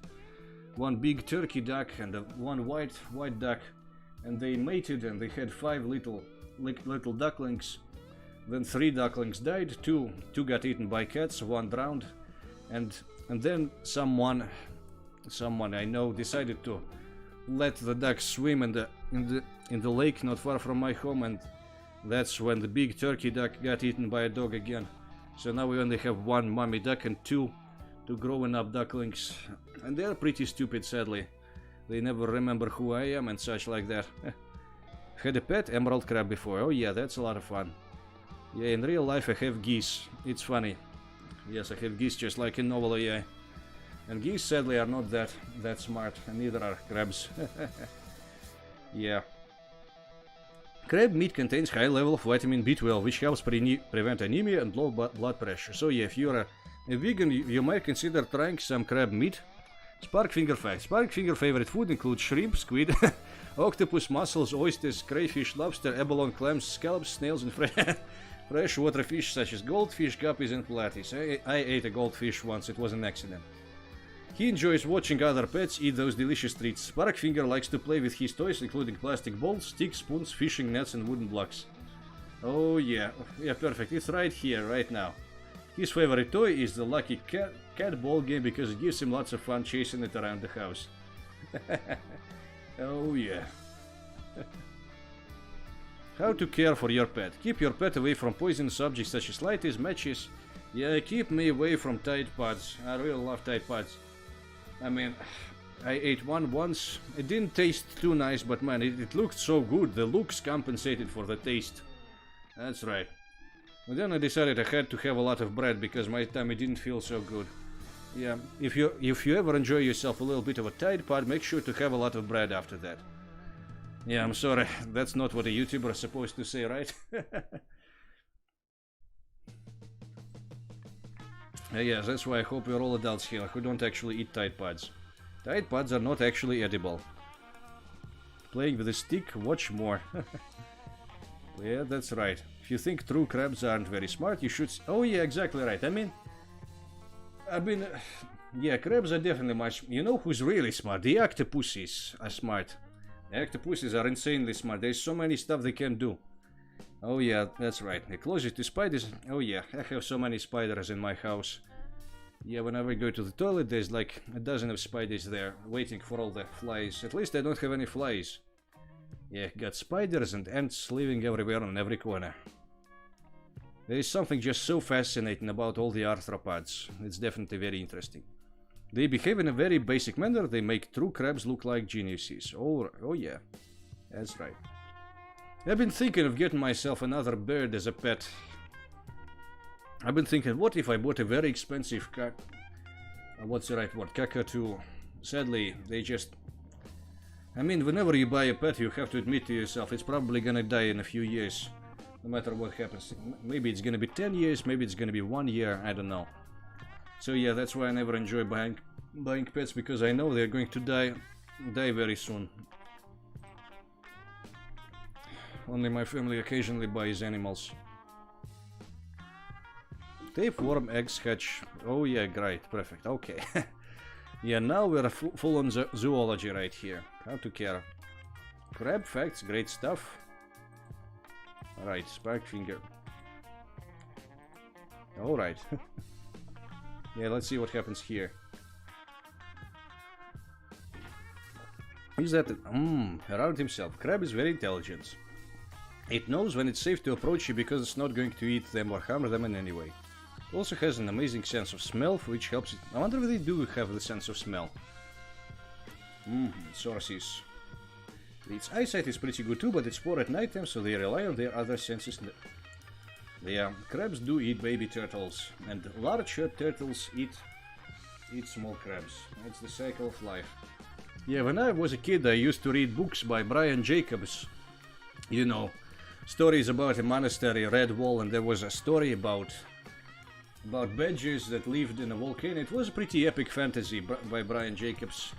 one big turkey duck and one white duck, and they mated and they had 5 little ducklings. Then 3 ducklings died, 2 got eaten by cats, 1 drowned, and then someone I know decided to let the ducks swim in the lake not far from my home, and that's when the big turkey duck got eaten by a dog again. So now we only have 1 mommy duck and 2 growing up ducklings, and they're pretty stupid, sadly. They never remember who I am and such like that. Had a pet emerald crab before. Oh yeah, that's a lot of fun. Yeah, in real life I have geese. It's funny. Yes, I have geese just like in NovelAI. And geese sadly are not that smart, and neither are crabs. Yeah. Crab meat contains high level of vitamin B12, which helps prevent anemia and low blood pressure. So yeah, if you're a vegan, you might consider trying some crab meat. Sparkfinger facts. Sparkfinger favorite food includes shrimp, squid, octopus, mussels, oysters, crayfish, lobster, abalone, clams, scallops, snails, and freshwater fish such as goldfish, guppies, and platies. I ate a goldfish once, it was an accident. He enjoys watching other pets eat those delicious treats. Sparkfinger likes to play with his toys, including plastic balls, sticks, spoons, fishing nets, and wooden blocks. Oh yeah, yeah, perfect. It's right here, right now. His favorite toy is the Lucky Cat ball game because it gives him lots of fun chasing it around the house. Oh yeah. How to care for your pet. Keep your pet away from poisonous objects such as lights, matches. Yeah, keep me away from Tide Pods. I really love Tide Pods. I mean, I ate one once. It didn't taste too nice, but man, it looked so good. The looks compensated for the taste. That's right. But then I decided I had to have a lot of bread because my tummy didn't feel so good. Yeah, if you ever enjoy yourself a little bit of a Tide Pod, make sure to have a lot of bread after that. Yeah, I'm sorry, that's not what a YouTuber is supposed to say, right? Yes, that's why I hope we're all adults here who don't actually eat Tide Pods. Tide Pods are not actually edible. Playing with a stick, watch more. Yeah, that's right. If you think true crabs aren't very smart, you should... Oh yeah, exactly right. I mean... Yeah, crabs are definitely much... You know who's really smart? The octopuses are smart. The octopuses are insanely smart. There's so many stuff they can do. Oh yeah, that's right. The closest to spiders... Oh yeah, I have so many spiders in my house. Yeah, whenever I go to the toilet, there's like a dozen of spiders there, waiting for all the flies. At least I don't have any flies. Yeah, got spiders and ants living everywhere on every corner. There is something just so fascinating about all the arthropods. It's definitely very interesting. They behave in a very basic manner. They make true crabs look like geniuses. Oh yeah, that's right. I've been thinking of getting myself another bird as a pet. I've been thinking, what if I bought a very expensive what's the right word? Cockatoo. Sadly, they just... I mean, whenever you buy a pet, you have to admit to yourself, it's probably gonna die in a few years. No matter what happens. Maybe it's gonna be 10 years, maybe it's gonna be 1 year, I don't know. So yeah, that's why I never enjoy buying pets, because I know they're going to die very soon. Only my family occasionally buys animals. Tapeworm eggs hatch. Oh yeah, great, perfect, okay. Yeah, now we're full on zoology right here. How to care. Crab facts, great stuff. Alright, Sparkfinger. Alright. Yeah, let's see what happens here. Is that... around himself. Crab is very intelligent. It knows when it's safe to approach you because it's not going to eat them or harm them in any way. It also has an amazing sense of smell, which helps it... I wonder if they do have the sense of smell. Sources. Its eyesight is pretty good too, but it's poor at night time, so they rely on their other senses. The crabs do eat baby turtles, and large turtles eat small crabs. That's the cycle of life. Yeah, when I was a kid, I used to read books by Brian Jacobs. You know, stories about a monastery, red wall, and there was a story about badgers that lived in a volcano. It was a pretty epic fantasy by Brian Jacobs,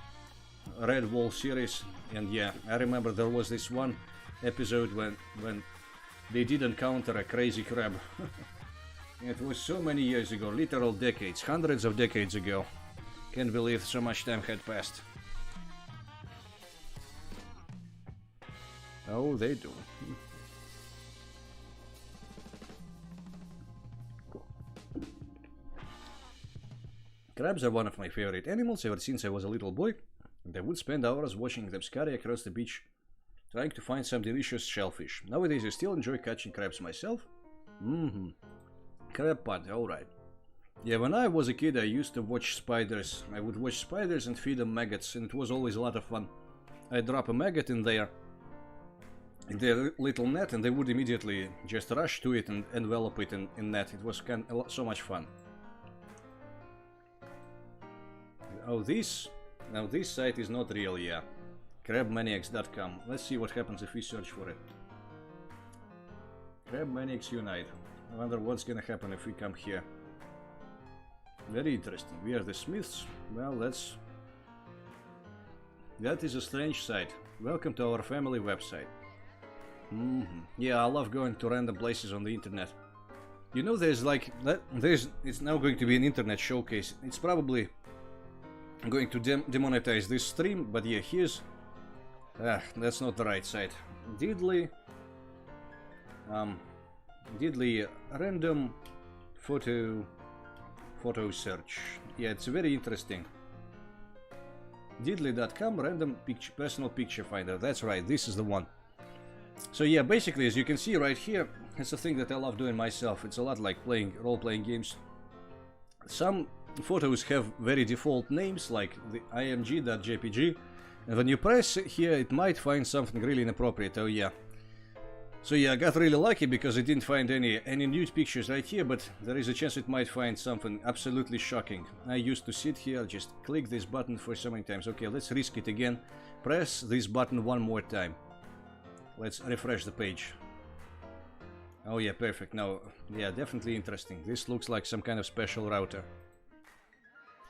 Red Wall series. And yeah, I remember there was this one episode when they did encounter a crazy crab. It was so many years ago, literal decades, hundreds of decades ago. Can't believe so much time had passed. Oh, they do. Crabs are one of my favorite animals ever since I was a little boy, and I would spend hours watching them scurry across the beach, trying to find some delicious shellfish. Nowadays I still enjoy catching crabs myself. Crab pot, alright. Yeah, when I was a kid I used to watch spiders. I would watch spiders and feed them maggots, and it was always a lot of fun. I'd drop a maggot in their little net, and they would immediately just rush to it and envelop it in net. It was so much fun. Oh, now this site is not real, yeah. Crabmaniacs.com. Let's see what happens if we search for it. Crabmaniacs Unite. I wonder what's gonna happen if we come here. Very interesting. We are the Smiths. Well, That is a strange sight. Welcome to our family website. Yeah, I love going to random places on the internet. You know, there's like it's now going to be an internet showcase. It's probably going to demonetize this stream, but yeah, here's that's not the right site. Diddly random photo search. Yeah, it's very interesting. Diddly.com random personal picture finder. That's right, this is the one. So yeah, basically, as you can see right here, it's a thing that I love doing myself. It's a lot like playing role-playing games. Some photos have very default names, like the img.jpg, and when you press here, it might find something really inappropriate. Oh yeah. So yeah, I got really lucky because it didn't find any nude pictures right here, but there is a chance it might find something absolutely shocking. I used to sit here, just click this button for so many times. Okay, let's risk it again. Press this button one more time. Let's refresh the page. Oh yeah, perfect. Now, yeah, definitely interesting. This looks like some kind of special router.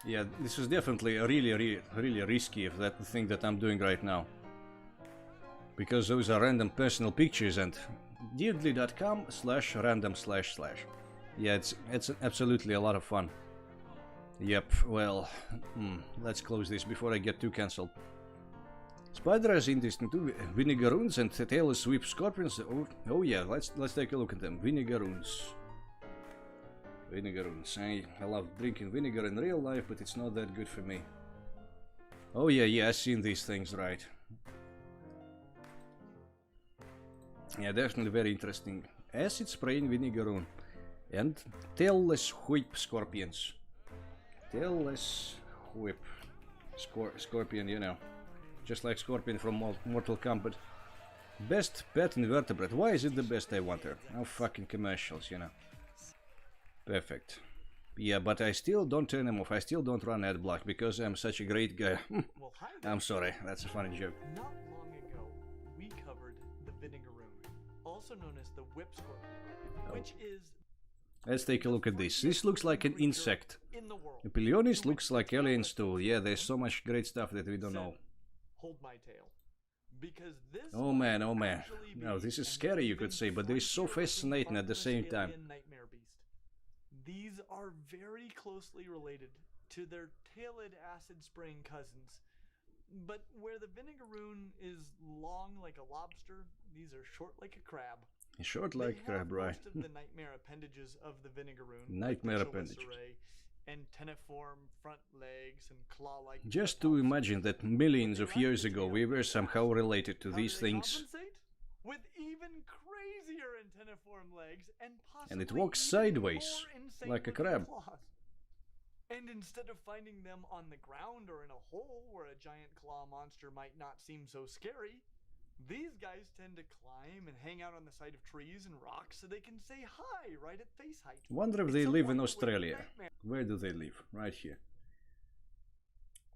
Yeah, this is definitely really risky if that's the thing that I'm doing right now. Because those are random personal pictures and diddly.com/random//. Yeah, it's absolutely a lot of fun. Yep, well, let's close this before I get too cancelled. Spiders interesting too. Vinegaroons and tailless sweep scorpions. Oh yeah, let's take a look at them. Vinegaroons. I love drinking vinegar in real life, but it's not that good for me. Oh yeah, I've seen these things, right. Yeah, definitely very interesting. Acid spraying vinegaroon. And tailless whip scorpions. Tailless whip scorpion, you know. Just like Scorpion from Mortal Kombat. Best pet invertebrate. Why is it the best, I wonder? Oh, fucking commercials, you know. Perfect. Yeah, but I still don't turn them off. I still don't run ad block because I'm such a great guy. I'm sorry, that's a funny joke.
Not long ago, we covered the vinegaroon, also known as the whip scorpion, which is...
Let's take a look at this. This looks like an insect. Epilionis looks like alien stool. Yeah, there's so much great stuff that we don't know.
Hold my tail. Because this
oh man. No, this is scary, you could say, but they're so fascinating at the same time.
Nightmare beast. These are very closely related to their tailed acid-spraying cousins. But where the vinegaroon is long like a lobster, these are short like a crab.
Short like a crab, right?
Most of the nightmare appendages of the vinegaroon.
Nightmare appendages.
Antenniform front legs and claw-like.
Just to imagine that millions of years ago we were somehow related to these things.
With even crazier antenniform legs and
it walks sideways like a crab.
And instead of finding them on the ground or in a hole where a giant claw monster might not seem so scary, these guys tend to climb and hang out on the side of trees and rocks so they can say hi right at face height.
Wonder if they live in Australia. Where do they live? Right here.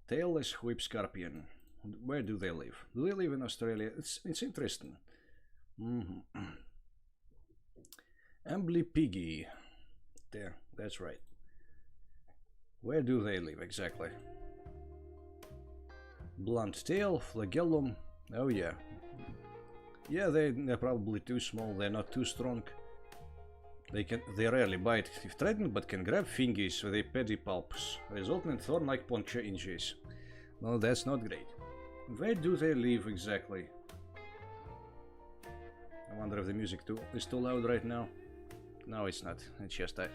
Tailless whip scorpion. Where do they live? Do they live in Australia? It's interesting. Ambly piggy. There, that's right. Where do they live exactly? Blunt tail, flagellum. Oh yeah. Yeah, they're probably too small, they're not too strong. They rarely bite if threatened, but can grab fingers with their pedipalps, resulting in thorn-like puncture injuries. Well, that's not great. Where do they live exactly? I wonder if the music is too loud right now. No, it's not. It's just I...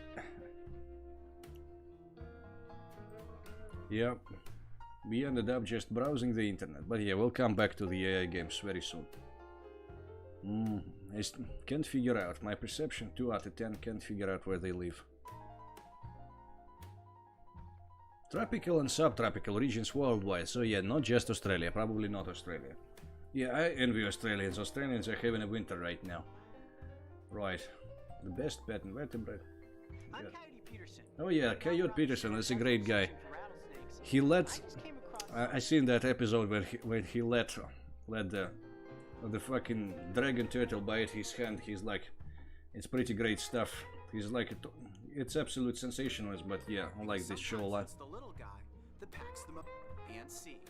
Yeah, we ended up just browsing the internet. But yeah, we'll come back to the AI games very soon. I can't figure out. My perception 2 out of 10 can't figure out where they live. Tropical and subtropical regions worldwide. So yeah, not just Australia. Probably not Australia. Yeah, I envy Australians. Australians are having a winter right now. Right. The best pet invertebrate. Yeah. Oh yeah, Coyote Peterson is a great guy. He let... I seen that episode where he let the fucking dragon turtle bite his hand. He's like, it's pretty great stuff. He's like, it's absolute sensationalist, but yeah, I like this show a lot.
It's the little guy that packs them up and see.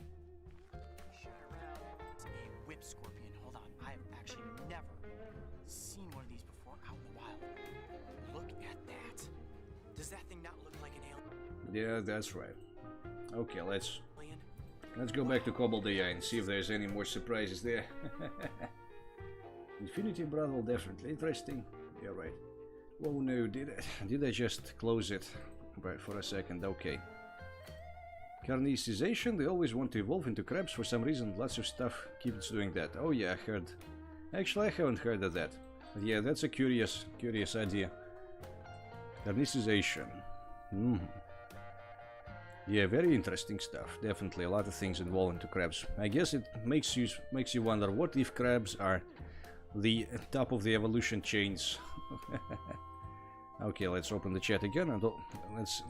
type scorpion. Hold on, I've actually never seen one of these before out in the wild. Look at that. Does that thing not look like an alien?
Yeah, that's right. Okay, let's go back to KoboldAI and see if there's any more surprises there. Infinity Brothel, definitely interesting. Yeah, right. Oh no, did I just close it for a second? Okay. Carnicization, they always want to evolve into crabs for some reason. Lots of stuff keeps doing that. Oh yeah, I heard. Actually, I haven't heard of that. But yeah, that's a curious idea. Carnicization. Yeah, very interesting stuff. Definitely a lot of things involved into crabs. I guess it makes you wonder, what if crabs are the top of the evolution chains? Okay, let's open the chat again, and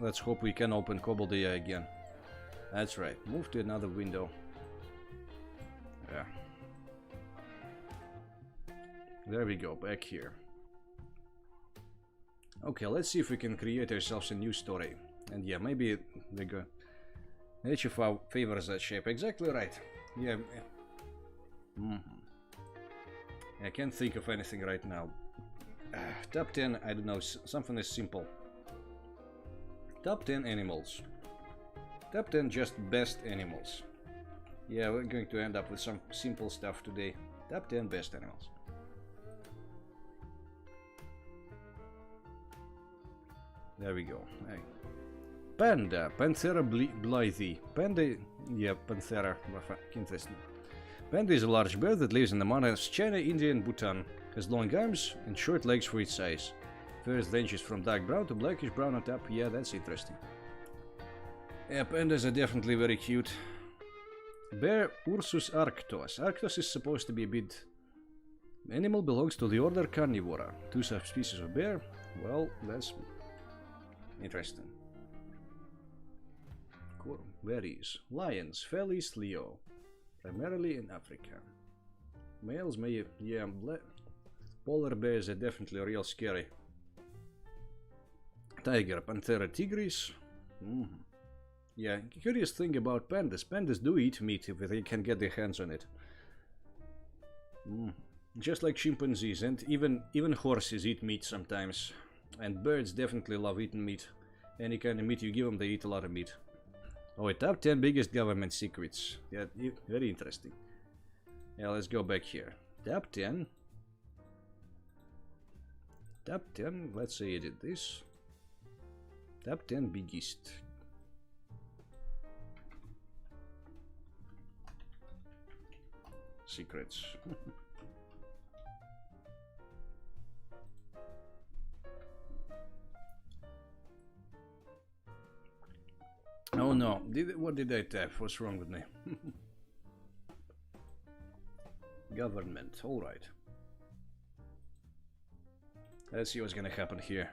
let's hope we can open KoboldAI again. That's right. Move to another window. Yeah. There we go. Back here. Okay, let's see if we can create ourselves a new story. And yeah, maybe we go. HFA favors that shape. Exactly right. Yeah. I can't think of anything right now. Top 10, I don't know, something as simple. Top 10 animals. Top 10 just best animals. Yeah, we're going to end up with some simple stuff today. Top 10 best animals. There we go. Hey. Panda, Panthera blithe. Panda, yeah, Panthera, interesting. Panda is a large bird that lives in the mountains of China, India and Bhutan. Has long arms and short legs for its size. First ranges from dark brown to blackish brown on top. Yeah, that's interesting. Yeah, pandas are definitely very cute. Bear Ursus arctos. Arctos is supposed to be a bit... Animal belongs to the order Carnivora. Two subspecies of bear. Well, that's interesting. Berries. Lions. Felis leo. Primarily in Africa. Males may... Yeah, polar bears are definitely real scary. Tiger. Panthera tigris. Yeah, curious thing about pandas. Pandas do eat meat if they can get their hands on it. Just like chimpanzees, and even horses eat meat sometimes. And birds definitely love eating meat. Any kind of meat you give them, they eat a lot of meat. Oh, top 10 biggest government secrets. Yeah, very interesting. Yeah, let's go back here. Top 10. Top 10, let's say I did this. Top 10 biggest. Secrets. Oh no, what did I tap? What's wrong with me? Government, alright. Let's see what's gonna happen here.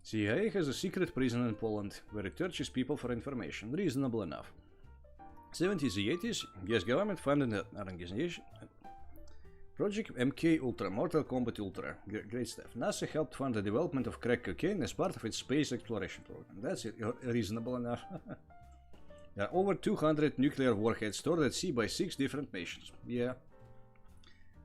CIA has a secret prison in Poland where it searches people for information. Reasonable enough. 70s and 80s, US government funded an organization. Project MK Ultra, Mortal Kombat Ultra. Great stuff. NASA helped fund the development of crack cocaine as part of its space exploration program. That's reasonable enough. There are over 200 nuclear warheads stored at sea by 6 different nations. Yeah.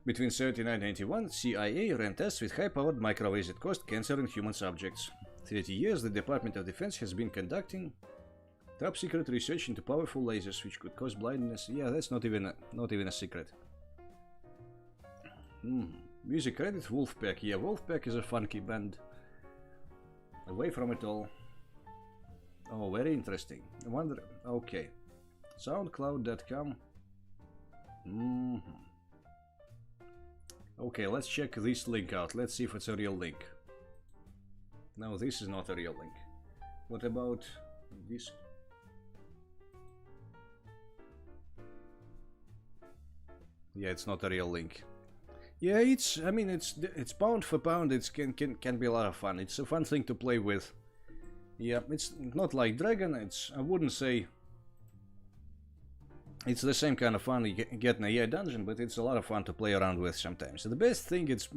Between 1979 and 1991, CIA ran tests with high-powered microwaves that caused cancer in human subjects. 30 years, the Department of Defense has been conducting top-secret research into powerful lasers which could cause blindness. Yeah, that's not even a secret. Music credit, Wolfpack. Yeah, Wolfpack is a funky band. Away from it all. Oh, very interesting. I wonder... Okay. Soundcloud.com. Okay, let's check this link out. Let's see if it's a real link. No, this is not a real link. What about this? Yeah, it's not a real link. Yeah, I mean, it's pound for pound. It can be a lot of fun. It's a fun thing to play with. Yeah, it's not like Dragon. I wouldn't say it's the same kind of fun you get in a AI dungeon, but it's a lot of fun to play around with sometimes. So the best thing, it's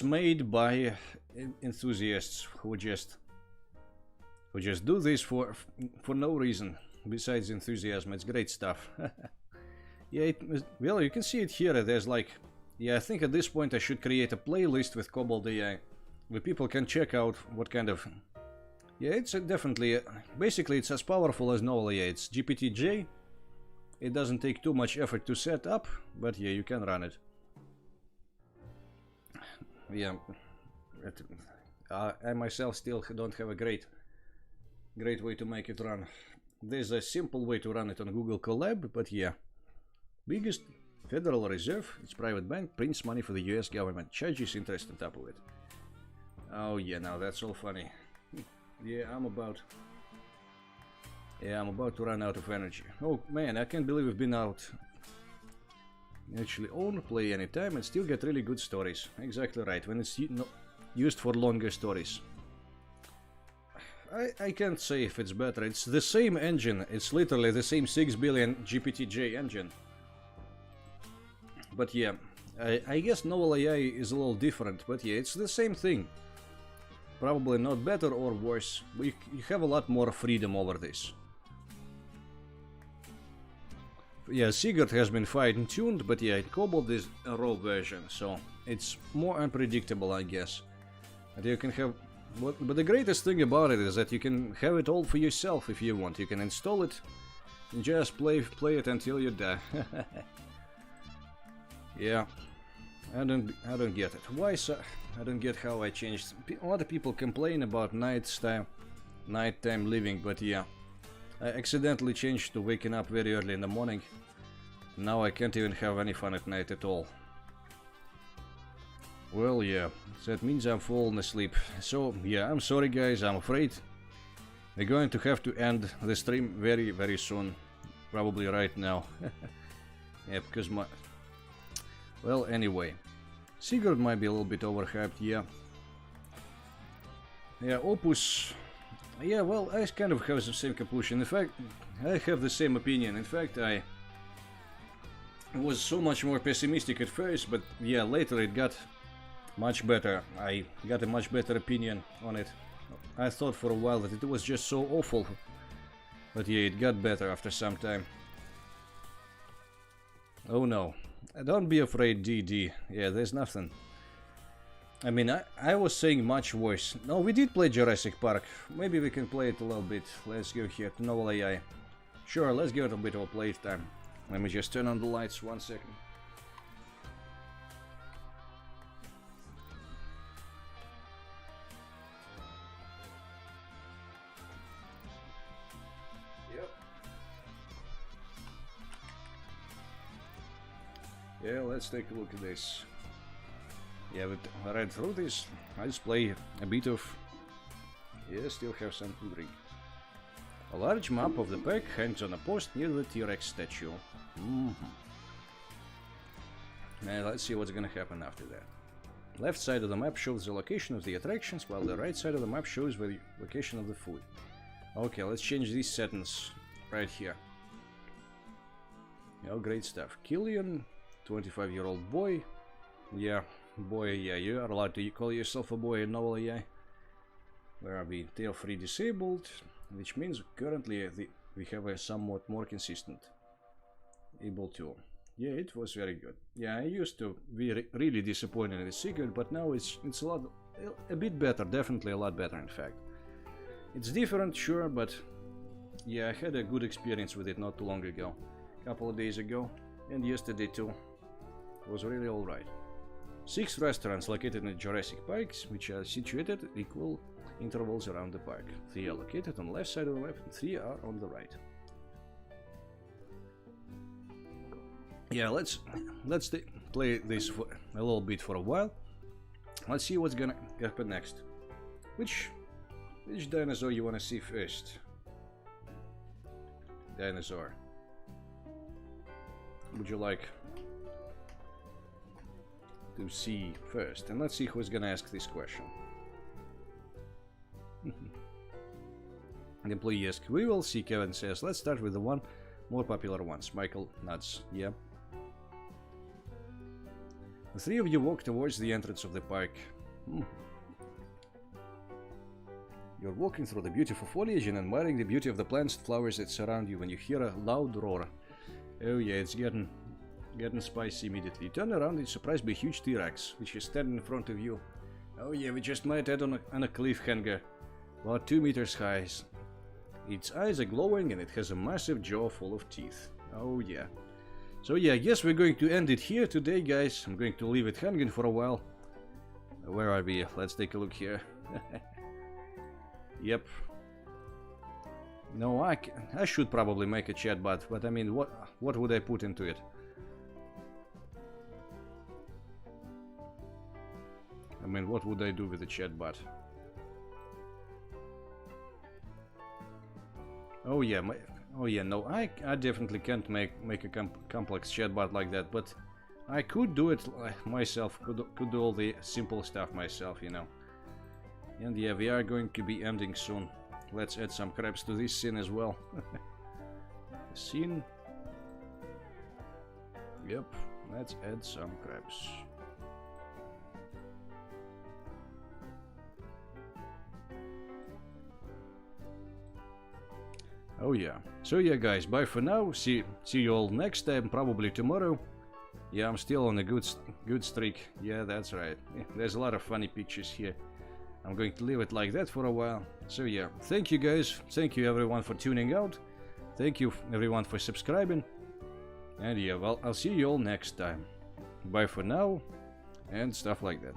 made by enthusiasts who just do this for no reason. besides enthusiasm. It's great stuff. Yeah, well, you can see it here. There's like, yeah, I think at this point I should create a playlist with KoboldAI where people can check out what kind of... Yeah, it's definitely... basically, it's as powerful as NovelAI. It's GPT-J. It doesn't take too much effort to set up, but yeah, you can run it. Yeah, I myself still don't have a great way to make it run. There's a simple way to run it on Google Colab, but yeah. Biggest Federal Reserve, its private bank, prints money for the US government, charges interest on top of it. Oh yeah, now that's all funny. Yeah, I'm about to run out of energy. Oh man, I can't believe we've been out. Actually own, play anytime and still get really good stories. Exactly right, when it's used for longer stories. I can't say if it's better. It's the same engine. It's literally the same 6 billion GPT-J engine. But yeah, I guess NovelAI is a little different. But yeah, it's the same thing. Probably not better or worse. You have a lot more freedom over this. Yeah, Sigurd has been fine-tuned, but yeah, Kobold is a raw version, so it's more unpredictable, I guess. And you can have... But the greatest thing about it is that you can have it all for yourself if you want. You can install it and just play it until you die. Yeah, I don't get it. Why so? I don't get how I changed. A lot of people complain about nighttime living, but yeah, I accidentally changed to waking up very early in the morning. Now I can't even have any fun at night at all. Well, yeah, that means I'm falling asleep. So, yeah, I'm sorry guys, I'm afraid we're going to have to end the stream very, very soon. Probably right now. Yeah, because my... Well, anyway. Sigurd might be a little bit overhyped, yeah. Yeah, Opus... Yeah, well, I kind of have the same conclusion. In fact, I have the same opinion. In fact, I was so much more pessimistic at first, but yeah, later it got much better. I got a much better opinion on it. I thought for a while that it was just so awful, but yeah, it got better after some time. Oh no, don't be afraid, DD. Yeah, there's nothing. I mean, I was saying much worse. No, we did play Jurassic Park. Maybe we can play it a little bit. Let's go here to NovelAI. Sure, let's give it a bit of a playtime. Let me just turn on the lights 1 second. Yep. Yeah, let's take a look at this. Yeah, but I read through this. I just play a bit of... Yeah, still have some to drink. A large map of the park hangs on a post near the T-Rex statue. Now let's see what's gonna happen after that. Left side of the map shows the location of the attractions, while the right side of the map shows the location of the food. Okay, let's change these settings right here. Oh, great stuff. Killian, 25-year-old boy. Yeah, boy, yeah, you are allowed to call yourself a boy in NovelAI. Where are we? Tail 3 disabled, which means currently we have a somewhat more consistent able to. Yeah, it was very good. Yeah, I used to be really disappointed with Sigurd, but now it's a bit better, definitely a lot better in fact. It's different, sure, but yeah, I had a good experience with it not too long ago. A couple of days ago, and yesterday too. It was really alright. 6 restaurants located in Jurassic Park, which are situated at equal intervals around the park. 3 are located on the left side of the map, and 3 are on the right. Yeah, let's play this for a little bit for a while. Let's see what's gonna happen next. Which dinosaur you wanna see first? Dinosaur. Would you like to see first? And let's see who's gonna ask this question. The employee asks, we will see, Kevin says. Let's start with the more popular ones. Michael nods. Yeah. The 3 of you walk towards the entrance of the park. You're walking through the beautiful foliage and admiring the beauty of the plants and flowers that surround you when you hear a loud roar. Oh yeah, it's getting spicy immediately. You turn around and you're surprised by a huge T-Rex, which is standing in front of you. Oh yeah, we just might head on a cliffhanger, about 2 meters high. Its eyes are glowing and it has a massive jaw full of teeth. Oh yeah. So yeah, I guess we're going to end it here today, guys. I'm going to leave it hanging for a while. Where are we? Let's take a look here. Yep. No, I should probably make a chatbot, but I mean, what would I put into it? I mean, what would I do with the chatbot? Oh yeah, no, I definitely can't make a complex chatbot like that, but I could do it myself. Could do all the simple stuff myself, you know. And yeah, we are going to be ending soon. Let's add some crabs to this scene as well. The scene. Yep, let's add some crabs. Oh yeah. So yeah, guys, bye for now. See you all next time, probably tomorrow. Yeah, I'm still on a good streak. Yeah, that's right. There's a lot of funny pictures here. I'm going to leave it like that for a while. So yeah, thank you guys. Thank you everyone for tuning out. Thank you everyone for subscribing. And yeah, well, I'll see you all next time. Bye for now, and stuff like that.